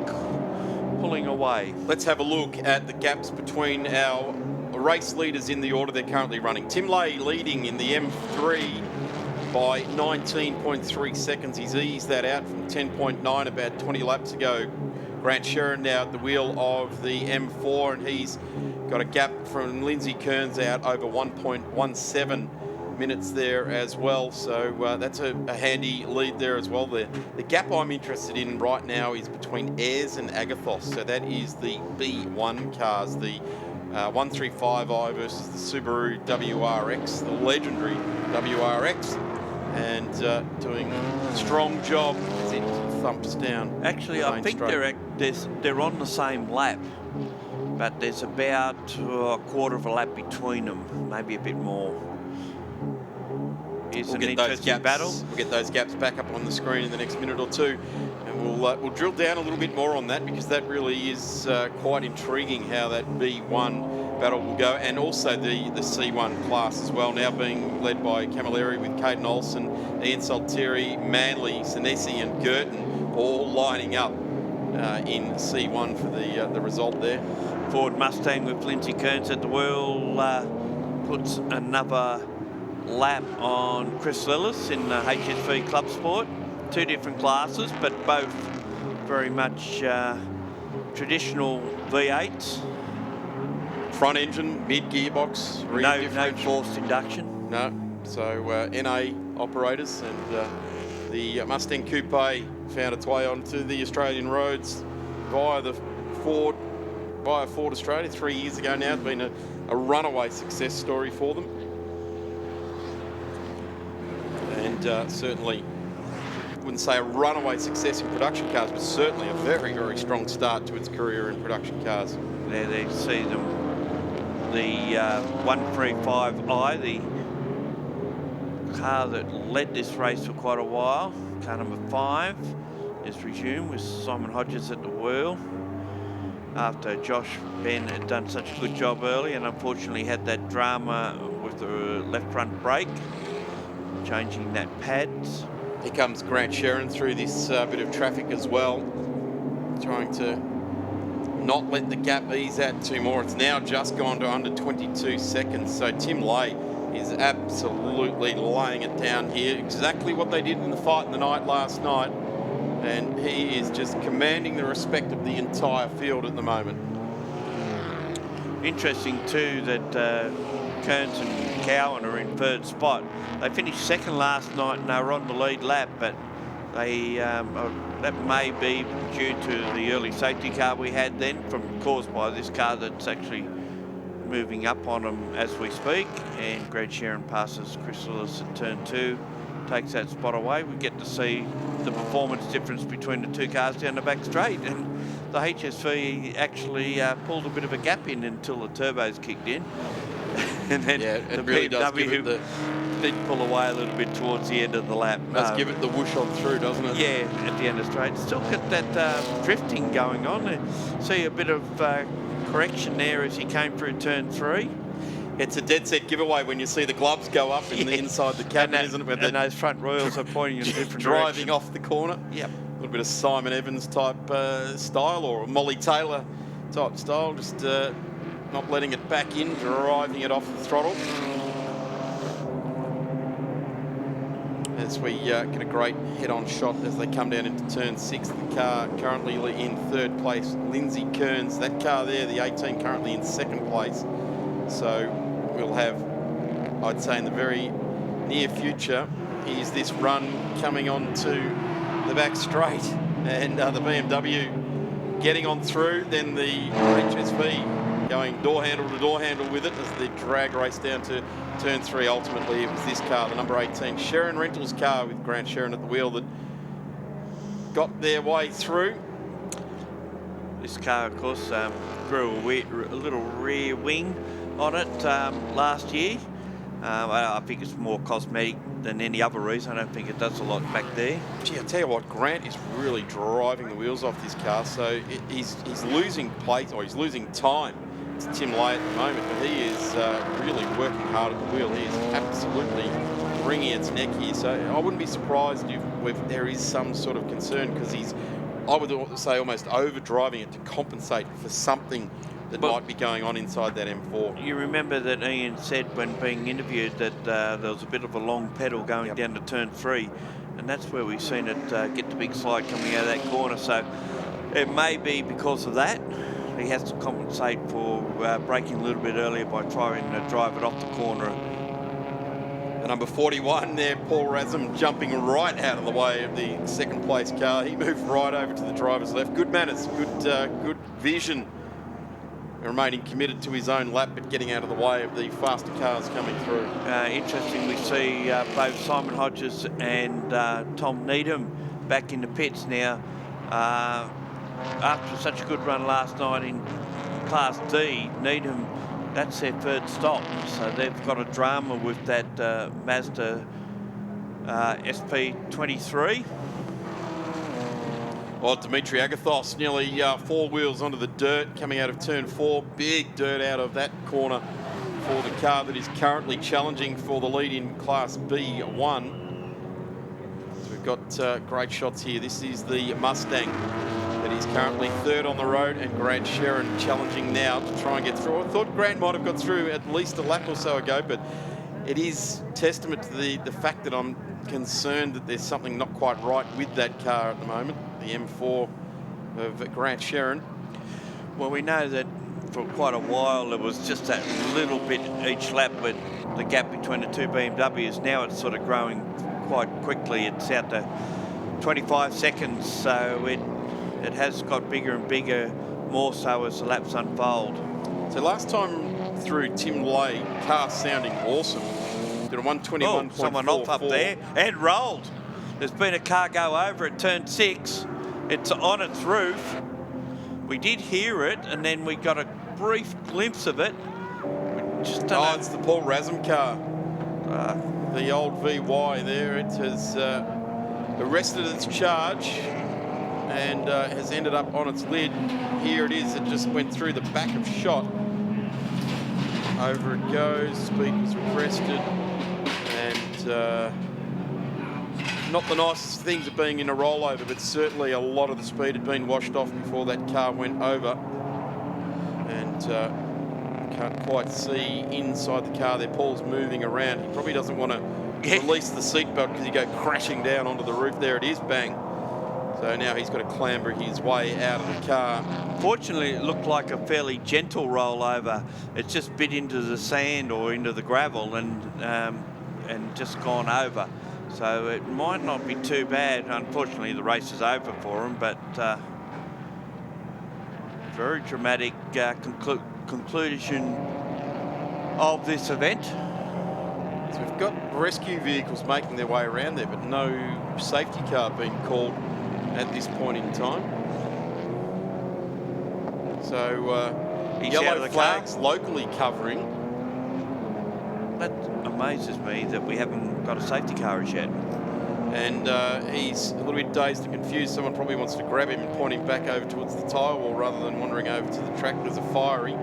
pulling away. Let's have a look at the gaps between our race leaders in the order they're currently running. Tim Lay leading in the M3 by 19.3 seconds. He's eased that out from 10.9 about 20 laps ago. Grant Shannons now at the wheel of the M4, and he's got a gap from Lindsay Kearns out over 1.17 minutes there as well. So that's a handy lead there as well. The gap I'm interested in right now is between Ayres and Agathos. So that is the B1 cars, the 135i versus the Subaru WRX, the legendary WRX, and doing a strong job as it thumps down. Actually, I think they're on the same lap, but there's about a quarter of a lap between them, maybe a bit more. It's an interesting battle. We'll get those gaps back up on the screen in the next minute or two, and we'll drill down a little bit more on that, because that really is quite intriguing how that B1 battle will go, and also the C1 class as well, now being led by Camilleri with Caden Olsen, Ian Saltieri, Manley, Senesi and Girton all lining up in C1 for the result there. Ford Mustang with Lindsay Kearns at the wheel puts another lap on Chris Lillis in HSV Club Sport. Two different classes, but both very much traditional V8s. Front engine, mid gearbox, no forced induction. No, so NA operators, and the Mustang Coupe found its way onto the Australian roads via Ford Australia 3 years ago now. It's been a runaway success story for them. And certainly, wouldn't say a runaway success in production cars, but certainly a very, very strong start to its career in production cars. There they see them, the 135i, the car that led this race for quite a while, car number 5, is resumed with Simon Hodges at the wheel, after Josh Ben had done such a good job early and unfortunately had that drama with the left front brake, changing that pads. Here comes Grant Shannons through this bit of traffic as well, trying to not let the gap ease out too more. It's now just gone to under 22 seconds, so Tim Lay is absolutely laying it down here. Exactly what they did in the fight in the night last night, and he is just commanding the respect of the entire field at the moment. Interesting too that Kearns and Cowan are in third spot. They finished second last night and they were on the lead lap, but they that may be due to the early safety car we had then, caused by this car that's actually moving up on them as we speak. And Grant Shannons passes Chris Lillis at turn 2, takes that spot away. We get to see the performance difference between the two cars down the back straight, and the HSV actually pulled a bit of a gap in until the turbos kicked in. And then the really BMW did pull away a little bit towards the end of the lap. Does give it the whoosh on through, doesn't it? Yeah, at the end of the straight. Still got that drifting going on. See a bit of correction there as he came through turn 3. It's a dead set giveaway when you see the gloves go up in the inside the cabin, isn't it? And those front royals are pointing in a different driving direction. Off the corner. Yep. A little bit of Simon Evans type style, or Molly Taylor type style, just not letting it back in, driving it off the throttle. As we get a great head-on shot as they come down into turn 6. The car currently in third place, Lindsay Kearns. That car there, the 18, currently in second place. So we'll have, I'd say in the very near future, is this run coming on to the back straight, and the BMW getting on through, then the HSV going door handle to door handle with it as the drag race down to turn 3. Ultimately, it was this car, the number 18 Shannons Rentals car with Grant Shannons at the wheel, that got their way through. This car, of course, grew a little rear wing on it last year. I think it's more cosmetic than any other reason. I don't think it does a lot back there. Gee, I tell you what, Grant is really driving the wheels off this car, so he's losing place, or he's losing time to Tim Lay at the moment, but he is really working hard at the wheel. He is absolutely wringing its neck here, so I wouldn't be surprised if there is some sort of concern, because he's, I would say, almost overdriving it to compensate for something that might be going on inside that M4. You remember that Ian said when being interviewed that there was a bit of a long pedal going down to turn 3, and that's where we've seen it get the big slide coming out of that corner. So it may be because of that. He has to compensate for braking a little bit earlier by trying to drive it off the corner. The number 41 there, Paul Rasm, jumping right out of the way of the second place car. He moved right over to the driver's left. Good manners, good vision. Remaining committed to his own lap, but getting out of the way of the faster cars coming through. Interesting, we see both Simon Hodges and Tom Needham back in the pits now. After such a good run last night in Class D, Needham, that's their third stop. So they've got a drama with that Mazda SP23. Well, Dimitri Agathos nearly 4 wheels onto the dirt coming out of turn 4. Big dirt out of that corner for the car that is currently challenging for the lead in Class B1. So we've got great shots here. This is the Mustang that is currently third on the road, and Grant Sherrin challenging now to try and get through. I thought Grant might have got through at least a lap or so ago, but it is testament to the fact that I'm concerned that there's something not quite right with that car at the moment, the M4 of Grant Sherrin. Well, we know that for quite a while there was just that little bit each lap, but the gap between the two BMWs, now it's sort of growing quite quickly. It's out to 25 seconds, so it has got bigger and bigger, more so as the laps unfold. So last time through, Tim Lay, car sounding awesome. Did a 121.44. Oh, someone off up there and rolled. There's been a car go over at turn 6. It's on its roof. We did hear it, and then we got a brief glimpse of it. We just don't know. It's the Paul Rasm car. The old VY there. It has arrested its charge and has ended up on its lid. Here it is. It just went through the back of shot. Over it goes. Speed was arrested. And not the nicest things of being in a rollover, but certainly a lot of the speed had been washed off before that car went over. And can't quite see inside the car there. Paul's moving around. He probably doesn't want to release the seatbelt because he'd go crashing down onto the roof. There it is, bang. So now he's got to clamber his way out of the car. Fortunately, it looked like a fairly gentle rollover. It just bit into the sand or into the gravel and just gone over. So it might not be too bad. Unfortunately, the race is over for him, but very dramatic conclusion of this event. So we've got rescue vehicles making their way around there, but no safety car being called at this point in time. So yellow flags locally covering. That amazes me that we haven't got a safety car as yet. And he's a little bit dazed and confused. Someone probably wants to grab him and point him back over towards the tyre wall rather than wandering over to the track. There's a fiery.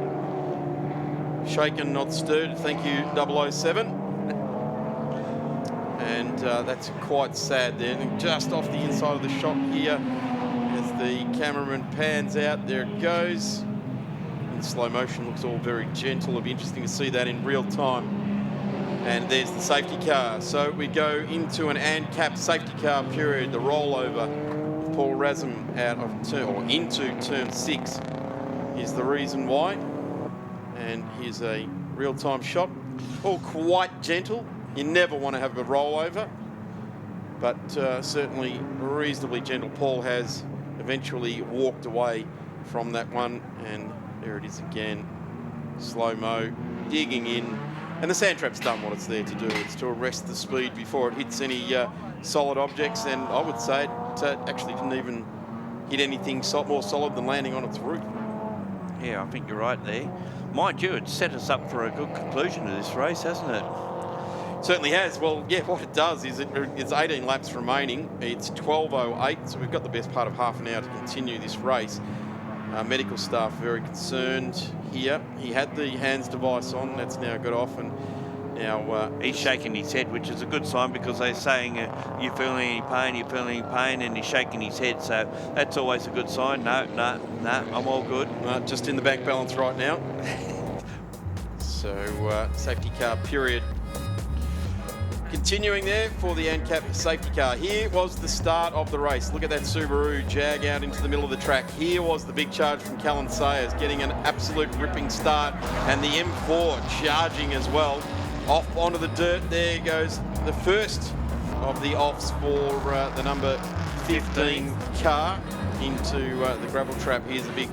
Shaken, not stirred. Thank you, 007. And that's quite sad there. And just off the inside of the shot here, as the cameraman pans out, there it goes. In slow motion, looks all very gentle. It'll be interesting to see that in real time. And there's the safety car. So we go into an ANCAP safety car period. The rollover of Paul Rasm out of into turn 6 is the reason why. And here's a real-time shot. All quite gentle. You never want to have a rollover, but certainly reasonably gentle. Paul has eventually walked away from that one, and there it is again. Slow-mo, digging in. And the sand trap's done what it's there to do. It's to arrest the speed before it hits any solid objects. And I would say it actually didn't even hit anything more solid than landing on its roof. Yeah, I think you're right there. Mind you, it's set us up for a good conclusion to this race, hasn't it? Certainly has. Well, yeah, what it does is it's 18 laps remaining. It's 12:08, so we've got the best part of half an hour to continue this race. Medical staff very concerned here. He had the hands device on. That's now got off, and now he's shaking his head, which is a good sign because they're saying, you feeling any pain, you feeling any pain, and he's shaking his head, so that's always a good sign. No, I'm all good. Just in the back balance right now. So safety car period. Continuing there for the ANCAP safety car. Here was the start of the race. Look at that Subaru Jag out into the middle of the track. Here was the big charge from Callan Sayers, getting an absolute ripping start, and the M4 charging as well. Off onto the dirt. There goes the first of the offs for the number 15 car into the gravel trap. Here's a big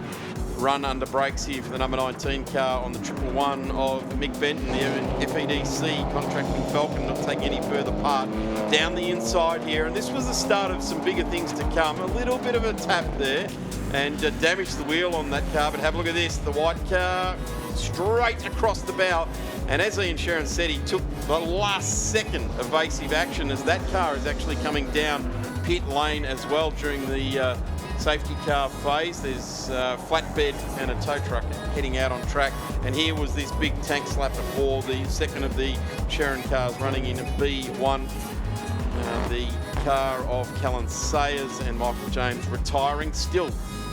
run under brakes here for the number 19 car on the 111 of Mick Benton, the FEDC contracting Falcon, not taking any further part down the inside here. And this was the start of some bigger things to come. A little bit of a tap there and damaged the wheel on that car. But have a look at this, the white car straight across the bow. And as Ian Shannons said, he took the last second evasive action as that car is actually coming down pit lane as well during the safety car phase. There's a flatbed and a tow truck heading out on track. And here was this big tank slapper for the second of the Sharon cars running in B1. The car of Callan Sayers and Michael James retiring, still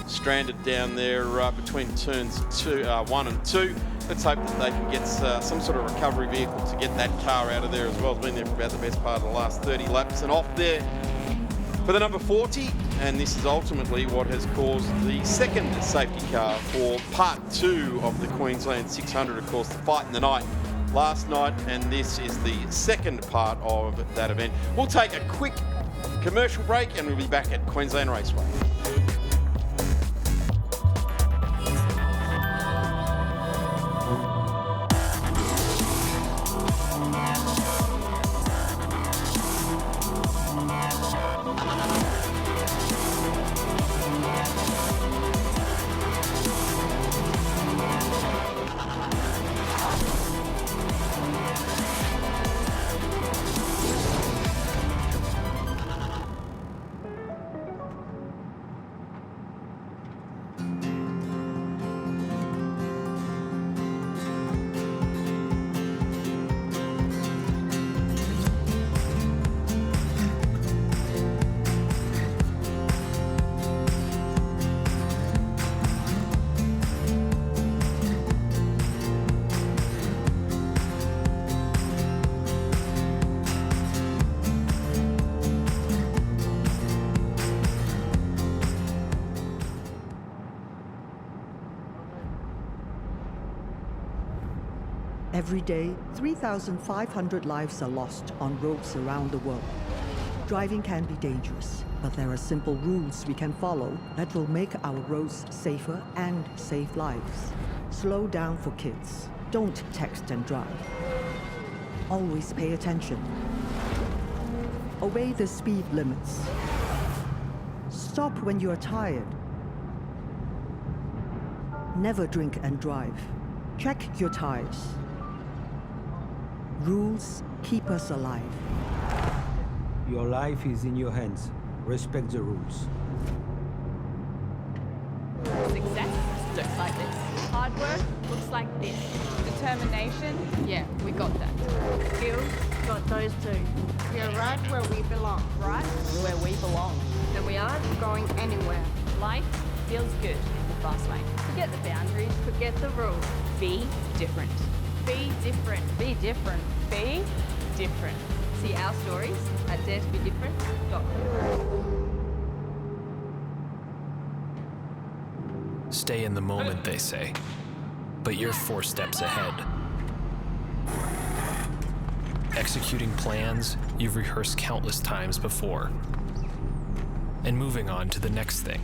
stranded down there between turns 1 and 2. Let's hope that they can get some sort of recovery vehicle to get that car out of there as well. It's been there for about the best part of the last 30 laps. And off there for the number 40, and this is ultimately what has caused the second safety car for part 2 of the Queensland 600, of course, the fight in the night last night, and this is the second part of that event. We'll take a quick commercial break and we'll be back at Queensland Raceway. Every day, 3,500 lives are lost on roads around the world. Driving can be dangerous, but there are simple rules we can follow that will make our roads safer and save lives. Slow down for kids. Don't text and drive. Always pay attention. Obey the speed limits. Stop when you are tired. Never drink and drive. Check your tires. Rules keep us alive. Your life is in your hands. Respect the rules. Success looks like this. Hard work looks like this. Determination, yeah, we got that. Skills, got those too. We are right where we belong. Right where we belong. And we aren't going anywhere. Life feels good in the fast lane. Forget the boundaries, forget the rules. Be different. Be different. Be different. Be different. See our stories at daretobedifferent.com. Stay in the moment, they say, but you're 4 steps ahead. Executing plans you've rehearsed countless times before, and moving on to the next thing.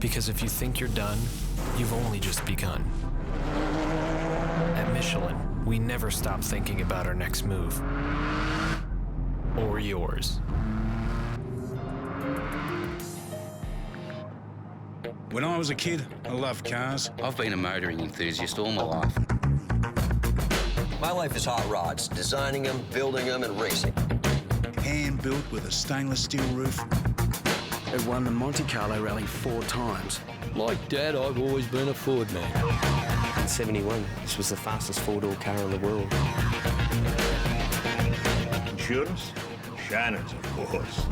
Because if you think you're done, you've only just begun. At Michelin, we never stop thinking about our next move. Or yours. When I was a kid, I loved cars. I've been a motoring enthusiast all my life. My life is hot rods, designing them, building them, and racing. Hand built with a stainless steel roof. It won the Monte Carlo Rally 4 times. Like Dad, I've always been a Ford man. In 71, this was the fastest 4-door car in the world. Insurance? Shannons, of course.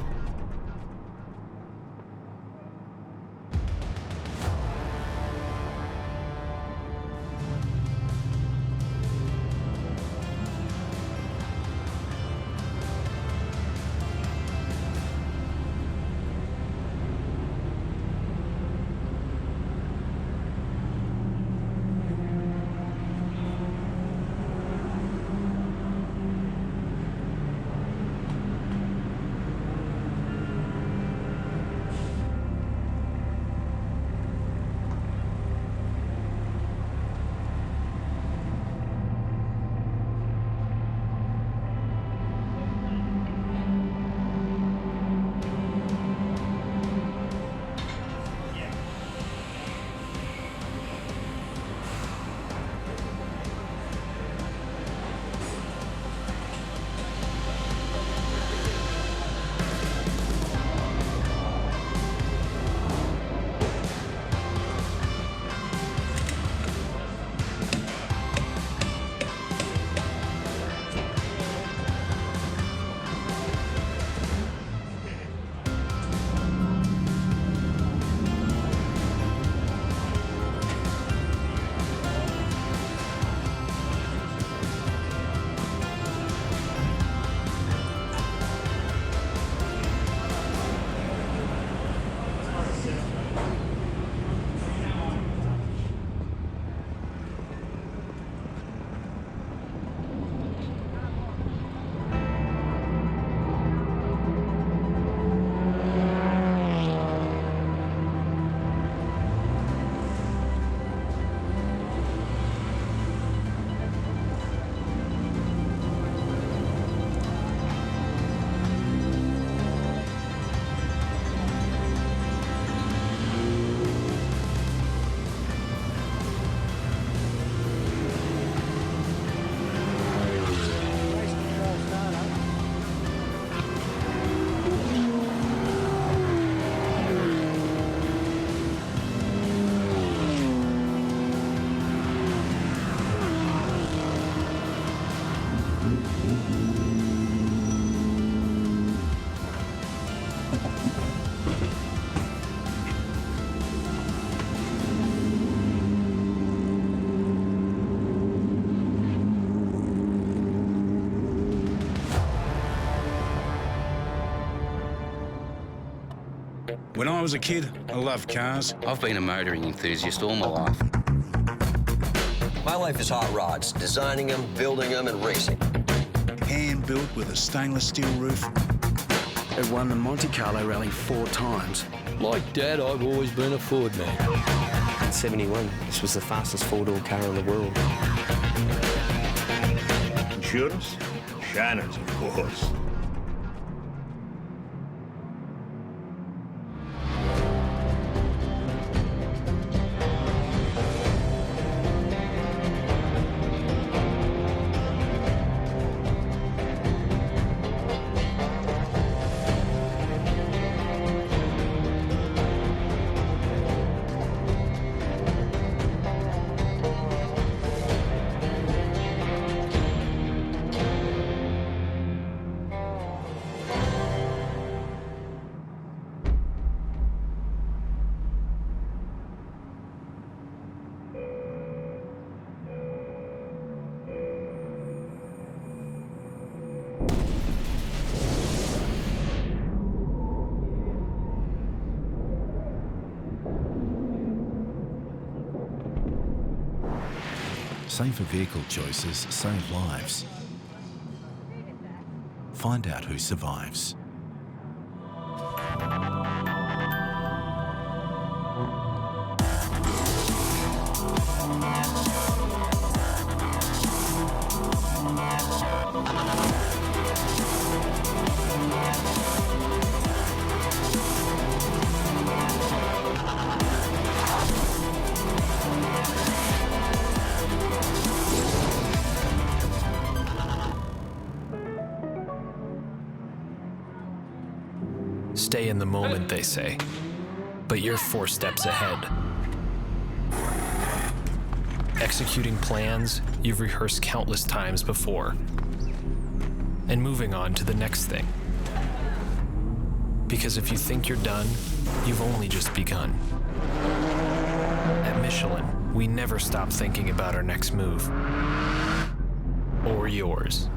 When I was a kid, I loved cars. I've been a motoring enthusiast all my life. My life is hot rods, designing them, building them, and racing. Hand built with a stainless steel roof. It won the Monte Carlo Rally 4 times. Like Dad, I've always been a Ford man. In 71, this was the fastest 4-door car in the world. Insurance? Shannons, of course. Safer vehicle choices save lives. Find out who survives. Stay in the moment, they say. But you're 4 steps ahead. Executing plans you've rehearsed countless times before. And moving on to the next thing. Because if you think you're done, you've only just begun. At Michelin, we never stop thinking about our next move. Or yours.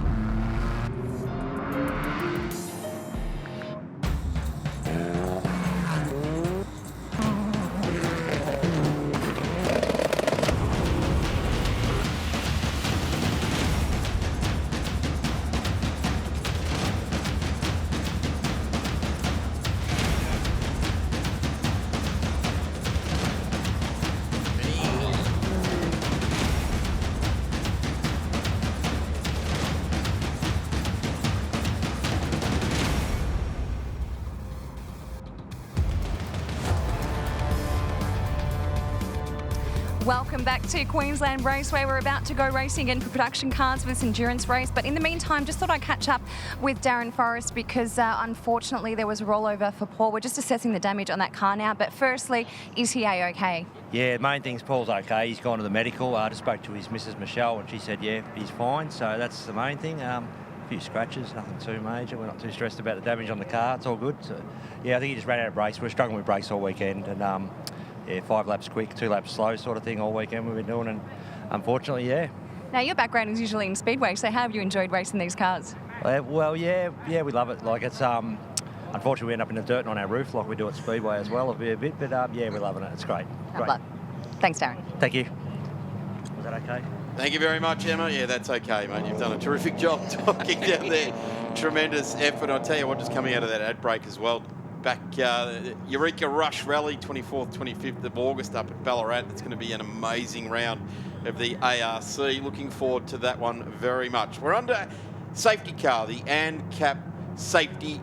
Welcome back to Queensland Raceway. We're about to go racing again for production cars for this endurance race. But in the meantime, just thought I'd catch up with Darren Forrest because unfortunately there was a rollover for Paul. We're just assessing the damage on that car now. But firstly, is he A-OK? Yeah, the main thing is Paul's okay. He's gone to the medical. I just spoke to his Mrs. Michelle and she said, yeah, he's fine. So that's the main thing. A few scratches, nothing too major. We're not too stressed about the damage on the car. It's all good. So, yeah, I think he just ran out of brakes. We're struggling with brakes all weekend. And yeah, 5 laps quick, 2 laps slow sort of thing all weekend we've been doing, and unfortunately, yeah. Now, your background is usually in speedway, so how have you enjoyed racing these cars? Well, yeah, we love it. Like, it's, unfortunately, we end up in the dirt and on our roof like we do at speedway as well a bit, but yeah, we're loving it. It's great. Great. Thanks, Darren. Thank you. Was that okay? Thank you very much, Emma. Yeah, that's okay, mate. You've done a terrific job talking down there. Tremendous effort. I'll tell you what, just coming out of that ad break as well. Back Eureka Rush Rally, 24th, 25th of August up at Ballarat. It's going to be an amazing round of the ARC. Looking forward to that one very much. We're under safety car, the ANCAP safety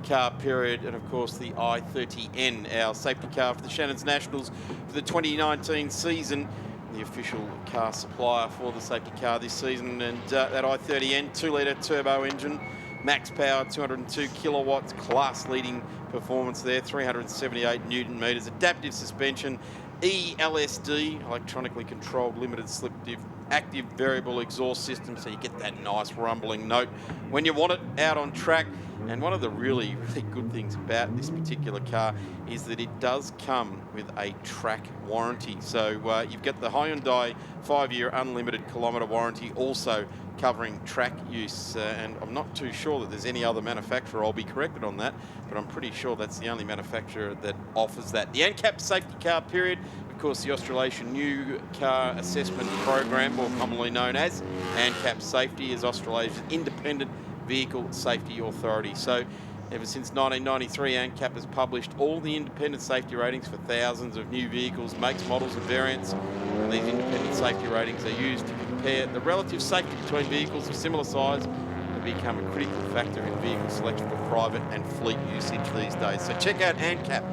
car period, and of course the I-30N, our safety car for the Shannons Nationals for the 2019 season. The official car supplier for the safety car this season, and that I-30N 2-litre turbo engine, max power 202 kilowatts, class leading performance there, 378 newton meters, adaptive suspension, ELSD, electronically controlled limited slip diff, active variable exhaust system, so you get that nice rumbling note when you want it out on track. And one of the really good things about this particular car is that it does come with a track warranty. So you've got the Hyundai 5-year unlimited kilometre warranty also covering track use. And I'm not too sure that there's any other manufacturer, I'll be corrected on that, but I'm pretty sure that's the only manufacturer that offers that. The ANCAP safety car period, of course, the Australasian New Car Assessment Program, more commonly known as ANCAP Safety, is Australia's independent vehicle safety authority. So ever since 1993, ANCAP has published all the independent safety ratings for thousands of new vehicles, makes, models and variants. And these independent safety ratings are used to compare the relative safety between vehicles of similar size and become a critical factor in vehicle selection for private and fleet usage these days. So check out ANCAP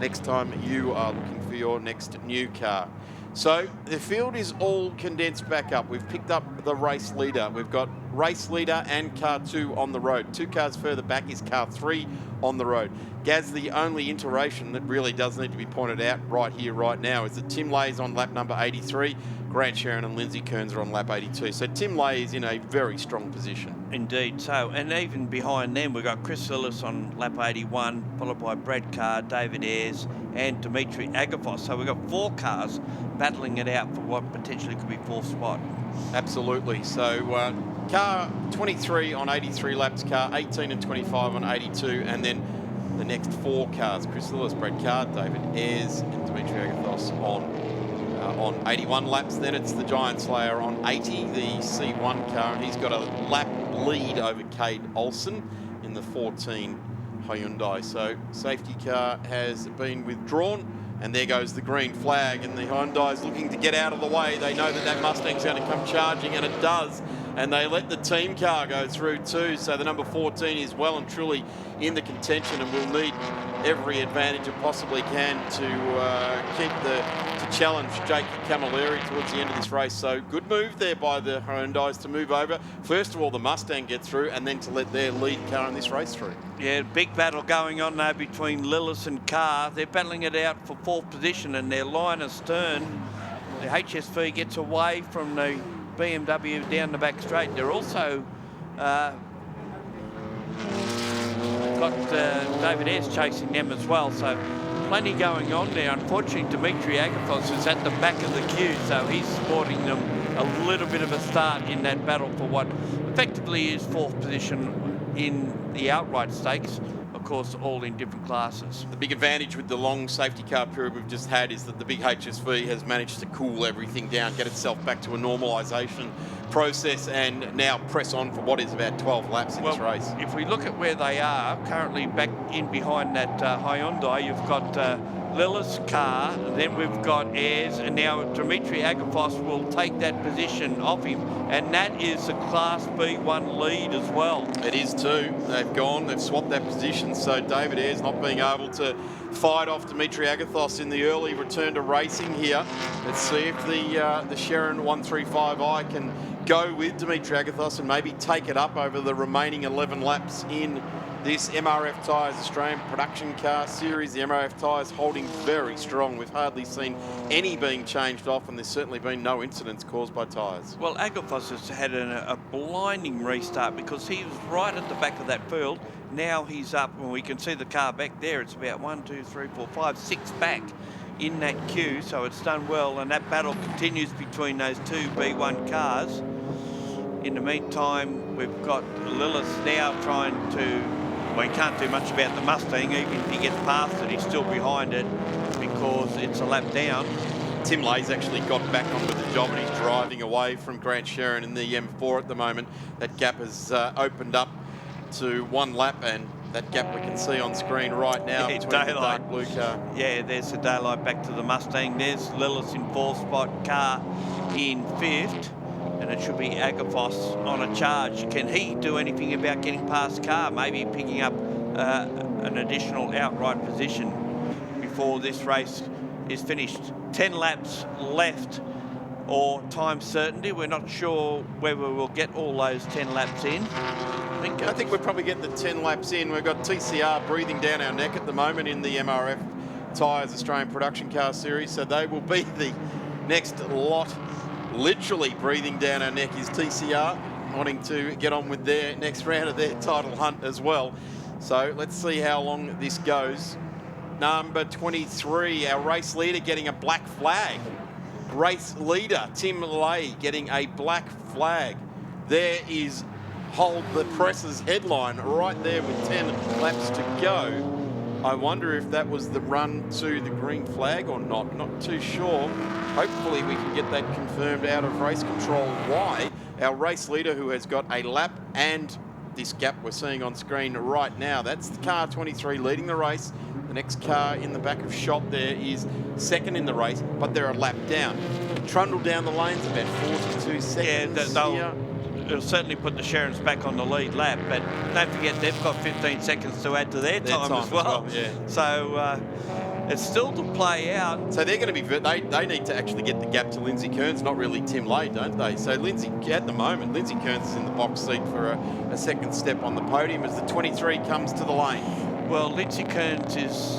next time you are looking for your next new car. So the field is all condensed back up. We've picked up the race leader. We've got race leader and car 2 on the road. 2 cars further back is car 3 on the road. Gaz, the only iteration that really does need to be pointed out right here, right now, is that Tim Lay's on lap number 83. Grant Sherrin and Lindsay Kearns are on lap 82. So Tim Lay is in a very strong position. Indeed. So, and even behind them, we've got Chris Ellis on lap 81, followed by Brad Carr, David Ayres, and Dimitri Agafos. So we've got 4 cars battling it out for what potentially could be 4th spot. Absolutely. So car 23 on 83 laps, car 18 and 25 on 82, and then the next 4 cars, Chris Ellis, Brad Carr, David Ayres, and Dimitri Agathos on 81 laps. Then it's the Giant Slayer on 80, the C1 car, and he's got a lap lead over Cade Olsen in the 14 Hyundai. So safety car has been withdrawn, and there goes the green flag, and the Hyundai's looking to get out of the way. They know that that Mustang's going to come charging, and it does. And they let the team car go through too. So the number 14 is well and truly in the contention, and will need every advantage it possibly can to challenge Jake Camilleri towards the end of this race. So good move there by the Hyundais to move over. First of all, the Mustang get through and then to let their lead car in this race through. Yeah, big battle going on now between Lillis and Carr. They're battling it out for 4th position, and their line astern, the HSV gets away from the BMW down the back straight. They're also got David Ayres chasing them as well, so plenty going on there. Unfortunately, Dimitri Agathos is at the back of the queue, so he's sporting them a little bit of a start in that battle for what effectively is 4th position in the outright stakes, of course, all in different classes. The big advantage with the long safety car period we've just had is that the big HSV has managed to cool everything down, get itself back to a normalisation process, and now press on for what is about 12 laps in this race. If we look at where they are, currently back in behind that Hyundai, you've got Lillis, Carr, then we've got Ayres, and now Dimitri Agathos will take that position off him, and that is a Class B1 lead as well. It is too. They've swapped that position, so David Ayres not being able to fight off Dimitri Agathos in the early return to racing here. Let's see if the Shannon 135i can go with Dimitri Agathos and maybe take it up over the remaining 11 laps in this MRF Tyres Australian Production Car Series. The MRF tyres holding very strong. We've hardly seen any being changed off, and there's certainly been no incidents caused by tyres. Well, Agathos has had a blinding restart because he was right at the back of that field. Now he's up, and we can see the car back there. It's about 1, 2, 3, 4, 5, 6 back in that queue, so it's done well, and that battle continues between those two B1 cars. In the meantime, we've got Lillis now trying to, well, he can't do much about the Mustang. Even if he gets past it, he's still behind it because it's a lap down. Tim Lay's actually got back on with the job, and he's driving away from Grant Sherrin in the M4 at the moment. That gap has opened up to 1 lap, and that gap we can see on screen right now between the dark blue car. Yeah, there's the daylight back to the Mustang. There's Lillis in 4th spot, Carr in 5th. And it should be Agathos on a charge. Can he do anything about getting past Carr? Maybe picking up an additional outright position before this race is finished. 10 laps left, or time certainty. We're not sure whether we'll get all those 10 laps in. I think we'll probably get the 10 laps in. We've got TCR breathing down our neck at the moment in the MRF Tyres Australian Production Car Series, so they will be the next lot. Literally breathing down our neck is TCR, wanting to get on with their next round of their title hunt as well. So let's see how long this goes. Number 23, our race leader getting a black flag. Race leader, Tim Lay, getting a black flag. There is Hold the Presses headline right there with 10 laps to go. I wonder if that was the run to the green flag or not. Not too sure. Hopefully we can get that confirmed out of race control. Why? Our race leader, who has got a lap and this gap we're seeing on screen right now, that's the car 23 leading the race. The next car in the back of shot there is second in the race, but they're a lap down. Trundle down the lanes about 42 seconds. Yeah, it'll certainly put the Sharrons back on the lead lap, but don't forget they've got 15 seconds to add to their time as well. Yeah. So it's still to play out. So they're going to be, they need to actually get the gap to Lindsay Kearns, not really Tim Lay, don't they? So at the moment, Lindsay Kearns is in the box seat for a second step on the podium as the 23 comes to the lane. Well, Lindsay Kearns is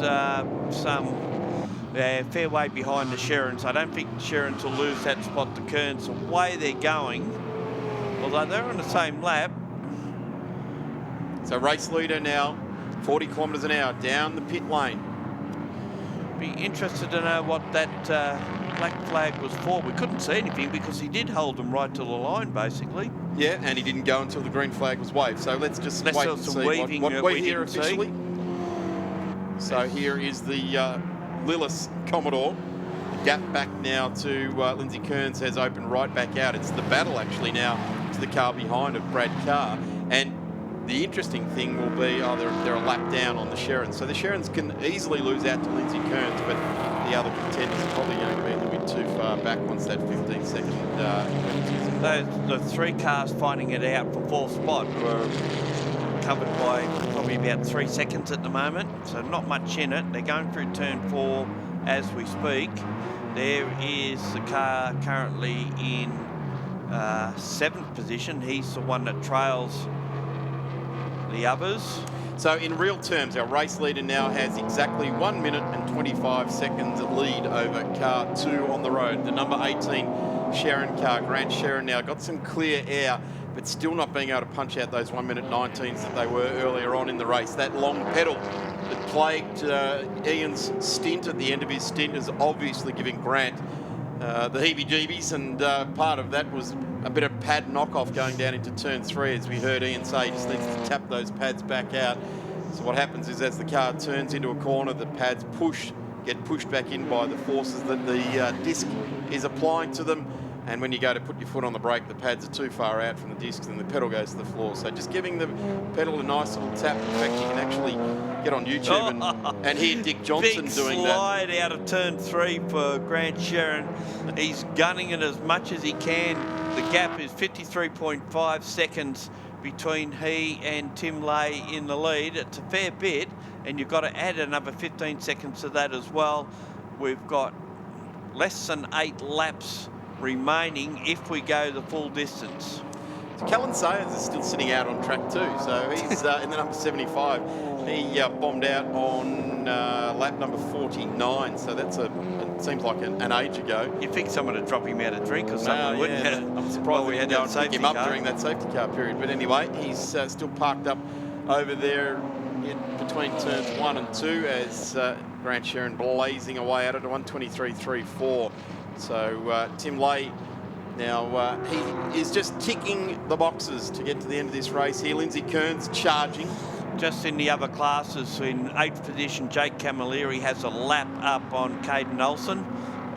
fair way behind the Sharrons. I don't think the Sharrons will lose that spot to Kearns. The way they're going, although they're on the same lap. So race leader now, 40 kilometres an hour down the pit lane. Be interested to know what that black flag was for. We couldn't see anything because he did hold them right to the line, basically. Yeah, and he didn't go until the green flag was waved. So let's just wait and see what we hear officially. So here is the Lillis Commodore. The gap back now to Lindsay Kearns has opened right back out. It's the battle actually now to the car behind of Brad Carr. And the interesting thing will be, they're a lap down on the Sharrons. So the Sharrons can easily lose out to Lindsay Kearns, but the other contenders are probably going to be a little bit too far back once that 15-second the 3 cars fighting it out for 4th spot were covered by probably about 3 seconds at the moment, so not much in it. They're going through turn 4 as we speak, There is the car currently in 7th position. He's the one that trails the others. So in real terms, our race leader now has exactly 1 minute and 25 seconds lead over car 2 on the road. The number 18 Shannon car, Grant Shannons, now got some clear air, but still not being able to punch out those 1 minute 19s that they were earlier on in the race. That long pedal that plagued Ian's stint at the end of his stint is obviously giving Grant the heebie-jeebies, and part of that was a bit of pad knockoff going down into turn 3, as we heard Ian say. He just needs to tap those pads back out. So what happens is, as the car turns into a corner, the pads get pushed back in by the forces that the disc is applying to them. And when you go to put your foot on the brake, the pads are too far out from the discs and the pedal goes to the floor. So just giving the pedal a nice little tap. In fact, you can actually get on YouTube and hear Dick Johnson doing that. Big slide out of turn 3 for Grant Shannons. He's gunning it as much as he can. The gap is 53.5 seconds between he and Tim Lay in the lead. It's a fair bit, and you've got to add another 15 seconds to that as well. We've got less than 8 laps remaining if we go the full distance. So Callan Sayers is still sitting out on track 2, so he's in the number 75. He bombed out on lap number 49, so that's it seems like an age ago. You'd think someone would drop him out a drink or something, wouldn't you? I'm surprised we had to pick him up during that safety car period. But anyway, he's still parked up over there between turns 1 and 2 as Grant Shannons blazing away at it at 1:23.34. So Tim Lay now, he is just ticking the boxes to get to the end of this race here. Lindsay Kearns charging. Just in the other classes, in 8th position, Jake Camilleri has a lap up on Caden Olsen.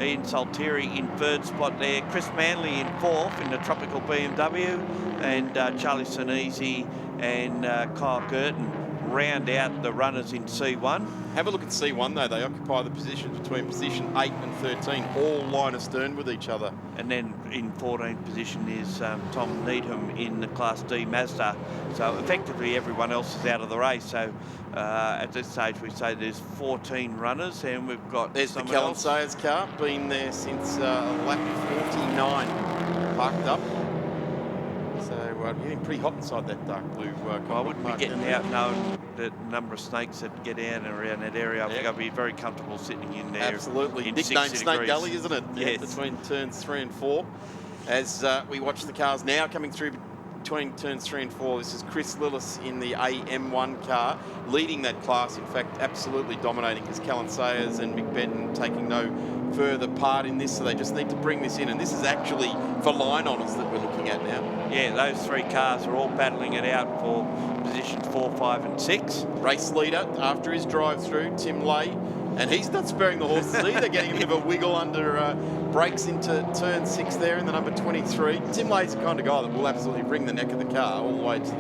Ian Saltieri in 3rd spot there. Chris Manley in 4th in the Tropical BMW. And Charlie Sinise and Kyle Girton round out the runners in C1. Have a look at C1 though. They occupy the positions between position 8 and 13, all line astern with each other. And then in 14th position is Tom Needham in the Class D Mazda. So effectively everyone else is out of the race. So at this stage we say there's 14 runners, and we've got there's the Callan Sayers car, been there since lap 49, parked up. So getting pretty hot inside that dark blue I wouldn't be getting out knowing the number of snakes that get out and around that area. I think I'd be very comfortable sitting in there. Absolutely. In Nicknamed 60 Snake degrees. Gully, isn't it? Yes. Between turns 3 and 4. As we watch the cars now coming through between turns 3 and 4. This is Chris Lillis in the AM1 car, leading that class. In fact, absolutely dominating, because Callan Sayers and Mick Benton taking no further part in this, so they just need to bring this in. And this is actually for line honours that we're looking at now. Yeah, those 3 cars are all battling it out for positions 4, 5 and 6. Race leader after his drive-through, Tim Lay, and he's not sparing the horses either, getting a bit of a wiggle under brakes into turn 6 there in the number 23. Tim Lay's the kind of guy that will absolutely wring the neck of the car all the way to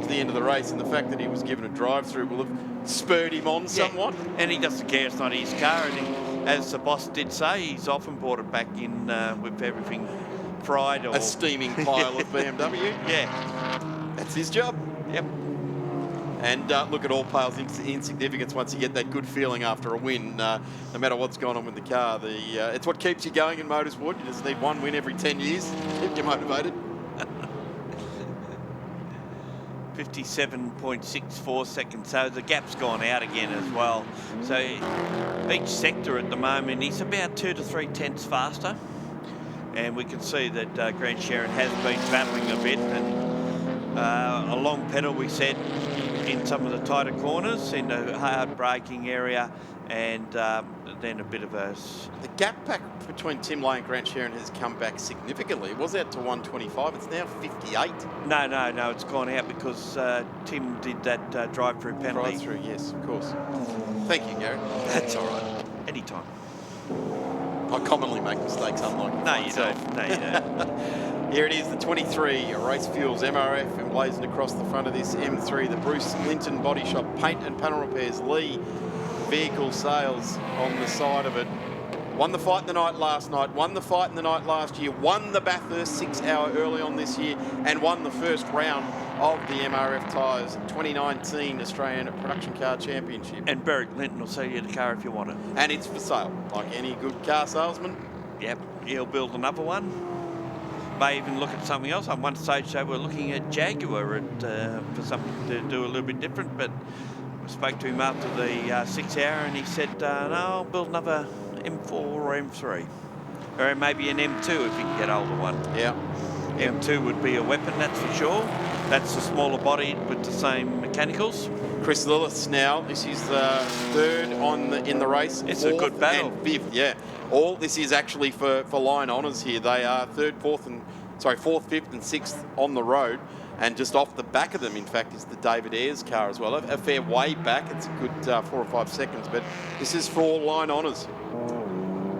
the end of the race, and the fact that he was given a drive-through will have spurred him on somewhat. And he doesn't care, it's not his car, and as the boss did say, he's often brought it back in with everything fried. Or a steaming pile of BMW. Yeah. That's his job. Yep. And look, it all pales insignificance once you get that good feeling after a win, no matter what's going on with the car. It's what keeps you going in motorsport. You just need one win every 10 years to keep you motivated. 57.64 seconds, so the gap's gone out again as well. So each sector at the moment is about 2 to 3 tenths faster, and we can see that Grant Shannons has been battling a bit, and a long pedal, we said, in some of the tighter corners, in the hard braking area, and then a bit of a... The gap back between Tim Lay and Grant Shannons has come back significantly. It was out to 125, it's now 58. No, it's gone out because Tim did that drive-through penalty. Drive-through, yes, of course. Thank you, Gary. That's all right. Anytime. I commonly make mistakes, unlike No, you don't. No, you don't. Here it is, the 23 Race Fuels MRF emblazoned across the front of this M3, the Bruce Linton Body Shop Paint and Panel Repairs Lee vehicle sales on the side of it. Won the fight in the night last night, won the fight in the night last year, won the Bathurst 6 hour early on this year, and won the first round of the MRF Tyres 2019 Australian Production Car Championship. And Berwick Linton will sell you the car if you want it. And it's for sale, like any good car salesman. Yep, he'll build another one. May even look at something else. On one stage they were looking at Jaguar for something to do a little bit different, but I spoke to him after the 6 hour and he said, no, I'll build another M4 or M3. Or maybe an M2 if you can get hold of one. Yeah. M2 would be a weapon, that's for sure. That's the smaller body with the same mechanicals. Chris Lillis now, this is third in the race. It's a good battle. And fifth, yeah. All this is actually for line honours here. They are fourth, fifth and sixth on the road. And just off the back of them, in fact, is the David Ayres car as well. A fair way back. It's a good 4 or 5 seconds, but this is for all line honours.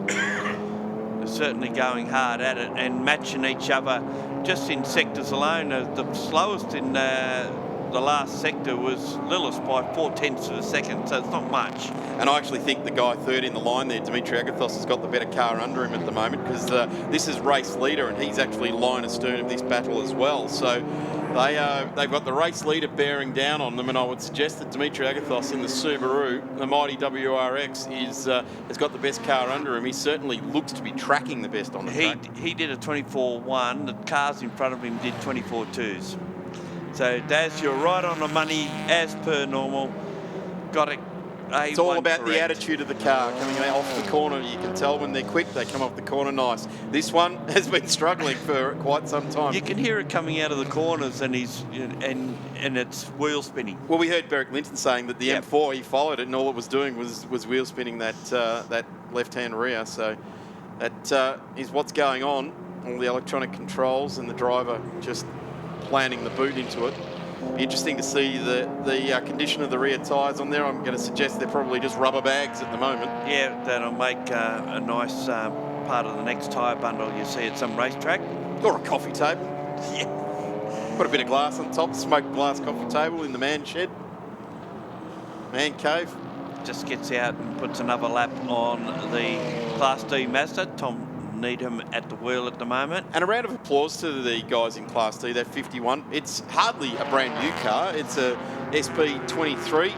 They're certainly going hard at it and matching each other just in sectors alone. The slowest in the last sector was Lillis by 0.4 of a second, so it's not much. And I actually think the guy third in the line there, Dimitri Agathos, has got the better car under him at the moment, because this is race leader and he's actually line astern of this battle as well. So they've got the race leader bearing down on them, and I would suggest that Dimitri Agathos in the Subaru, the mighty WRX, has got the best car under him. He certainly looks to be tracking the best on the track. He did a 24.1. The cars in front of him did 24.2s. So Daz, you're right on the money as per normal. Got it. It's all about the attitude of the car coming off the corner. You can tell when they're quick, they come off the corner nice. This one has been struggling for quite some time. You can hear it coming out of the corners, and it's wheel spinning. Well, we heard Berwick Linton saying that the M4, he followed it, and all it was doing was wheel spinning that left-hand rear. So that is what's going on. All the electronic controls and the driver just planting the boot into it. Be interesting to see the condition of the rear tyres on there. I'm going to suggest they're probably just rubber bags at the moment. Yeah, that'll make a nice part of the next tyre bundle you see at some racetrack. Or a coffee table. Yeah. Put a bit of glass on top, smoked glass coffee table in the man shed. Man cave. Just gets out and puts another lap on the Class D Mazda. Tom Needham at the wheel at the moment. And a round of applause to the guys in Class D, that 51. It's hardly a brand new car. It's a SP23,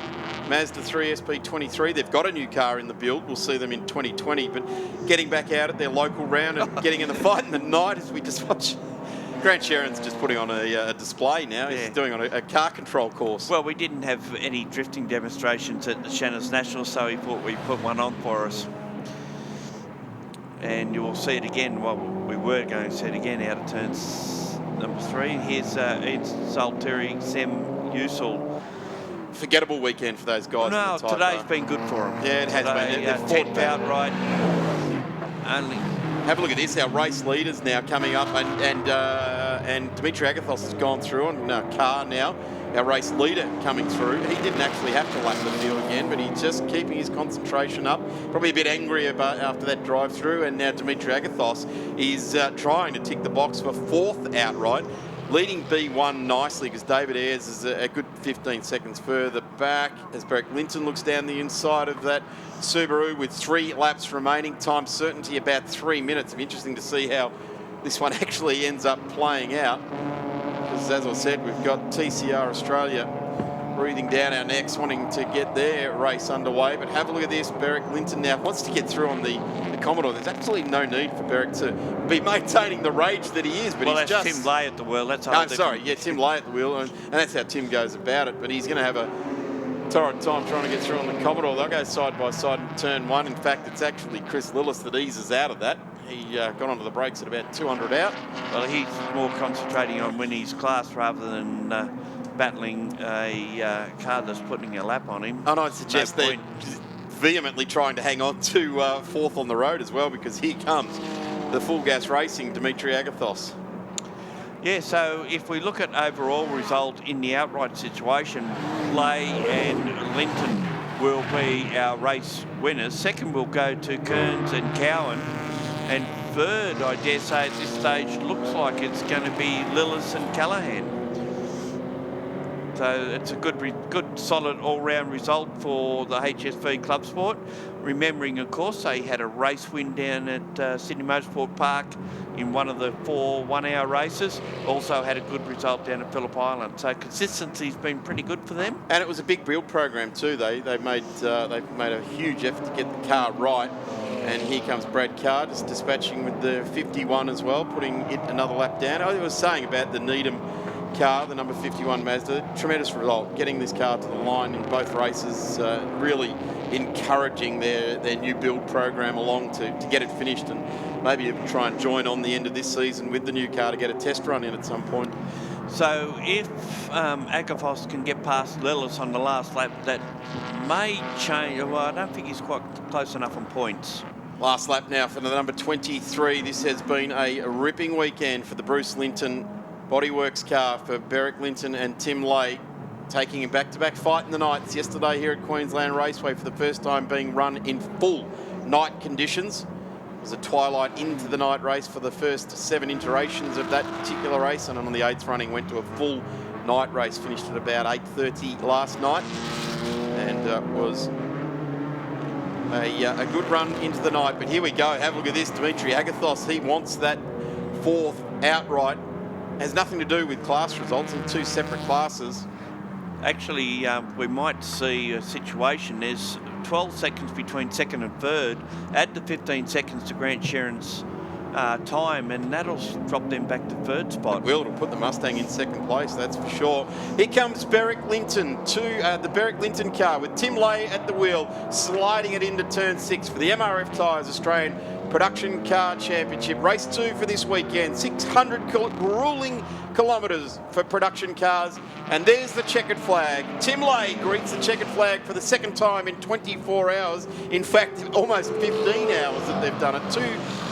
Mazda 3 SP23. They've got a new car in the build. We'll see them in 2020, but getting back out at their local round and getting in the fight in the night as we just watch. Grant Shannons just putting on a display now. He's doing on a car control course. Well, we didn't have any drifting demonstrations at the Shannons National, so he thought we'd put one on for us. And you will see it again. Well, we were going to see it again out of turns number 3. Here's Salteri Sem Usul. Forgettable weekend for those guys. No, today's been good for them. Yeah, it has been. 10th outright. Only. Have a look at this. Our race leaders now coming up, and Dimitri Agathos has gone through on car now. Our race leader coming through. He didn't actually have to lap the field again, but he's just keeping his concentration up. Probably a bit angry about after that drive through, and now Dimitri Agathos is trying to tick the box for 4th outright, leading B1 nicely because David Ayres is a good 15 seconds further back as Berwick Linton looks down the inside of that Subaru with 3 laps remaining. Time certainty about 3 minutes. It'll be interesting to see how this one actually ends up playing out. Because as I said, we've got TCR Australia breathing down our necks, wanting to get their race underway. But have a look at this. Berwick Linton now wants to get through on the Commodore. There's absolutely no need for Berwick to be maintaining the rage that he is. But well, he's that's just... Tim Lay at the wheel. That's Tim Lay at the wheel. And that's how Tim goes about it. But he's going to have a torrid time trying to get through on the Commodore. They'll go side by side in turn 1. In fact, it's actually Chris Lillis that eases out of that. He got onto the brakes at about 200 out. Well, he's more concentrating on winning his class rather than battling a car that's putting a lap on him. And I'd suggest they're vehemently trying to hang on to 4th on the road as well, because here comes the full gas racing Dimitri Agathos. Yeah, so if we look at overall result in the outright situation, Lay and Linton will be our race winners. Second will go to Kearns and Cowan. And third, I dare say at this stage, looks like it's going to be Lillis and Callaghan. So it's a good solid all-round result for the HSV Club Sport. Remembering, of course, they had a race win down at Sydney Motorsport Park in one of the 4 one-hour races. Also had a good result down at Phillip Island. So consistency's been pretty good for them. And it was a big build program too. They've made a huge effort to get the car right. And here comes Brad Carr just dispatching with the 51 as well, putting it another lap down. I was saying about the Needham car, the number 51 Mazda, tremendous result, getting this car to the line in both races, really encouraging their new build program along to get it finished, and maybe even try and join on the end of this season with the new car to get a test run in at some point. So if Agafos can get past Lillis on the last lap, that may change. Well, I don't think he's quite close enough on points. Last lap now for the number 23. This has been a ripping weekend for the Bruce Linton Bodyworks car for Beric Linton and Tim Lay, taking a back-to-back fight in the nights yesterday here at Queensland Raceway for the first time being run in full night conditions. It was a twilight into the night race for the first 7 iterations of that particular race, and on the 8th running went to a full night race, finished at about 8:30 last night, and was a good run into the night. But here we go, have a look at this. Dimitri Agathos, he wants that 4th outright. Has nothing to do with class results in 2 separate classes. Actually, we might see a situation. There's 12 seconds between 2nd and 3rd. Add the 15 seconds to Grant Sherrin's time, and that'll drop them back to 3rd spot. It'll put the Mustang in 2nd place, that's for sure. Here comes Beric Linton to the Beric Linton car with Tim Lay at the wheel, sliding it into turn 6 for the MRF Tyres Australian Production Car Championship. Race 2 for this weekend, 600 grueling kilometres for production cars. And there's the checkered flag. Tim Lay greets the checkered flag for the 2nd time in 24 hours. In fact, almost 15 hours that they've done it. 2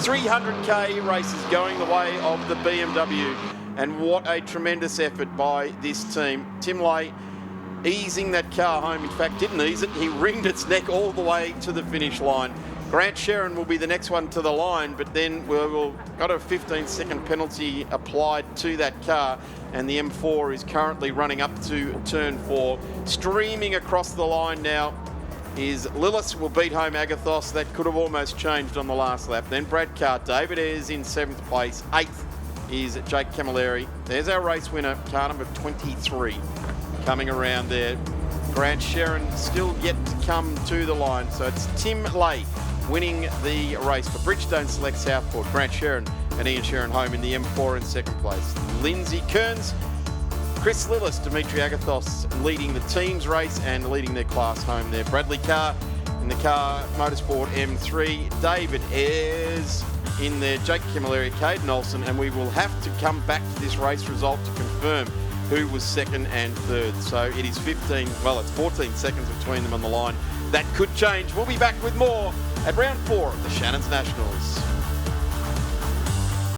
300k races going the way of the BMW. And what a tremendous effort by this team. Tim Lay easing that car home. In fact, didn't ease it. He wringed its neck all the way to the finish line. Grant Sherrin will be the next one to the line, but then we'll got a 15-second penalty applied to that car, and the M4 is currently running up to turn 4. Streaming across the line now is Lillis, will beat home Agathos. That could have almost changed on the last lap. Then Brad Carr, David Ayres in 7th place. 8th is Jake Camilleri. There's our race winner, car number 23, coming around there. Grant Sherrin still yet to come to the line, so it's Tim Lay winning the race for Bridgestone Select Southport. Grant Sherrin and Ian Sherrin home in the M4 in 2nd place. Lindsay Kearns, Chris Lillis, Dimitri Agathos leading the team's race and leading their class home there. Bradley Carr in the car Motorsport M3. David Ayres in there. Jake Camilleri, Caden Olsen, and we will have to come back to this race result to confirm who was 2nd and 3rd. So it is 14 seconds between them on the line. That could change. We'll be back with more at round 4 of the Shannons Nationals.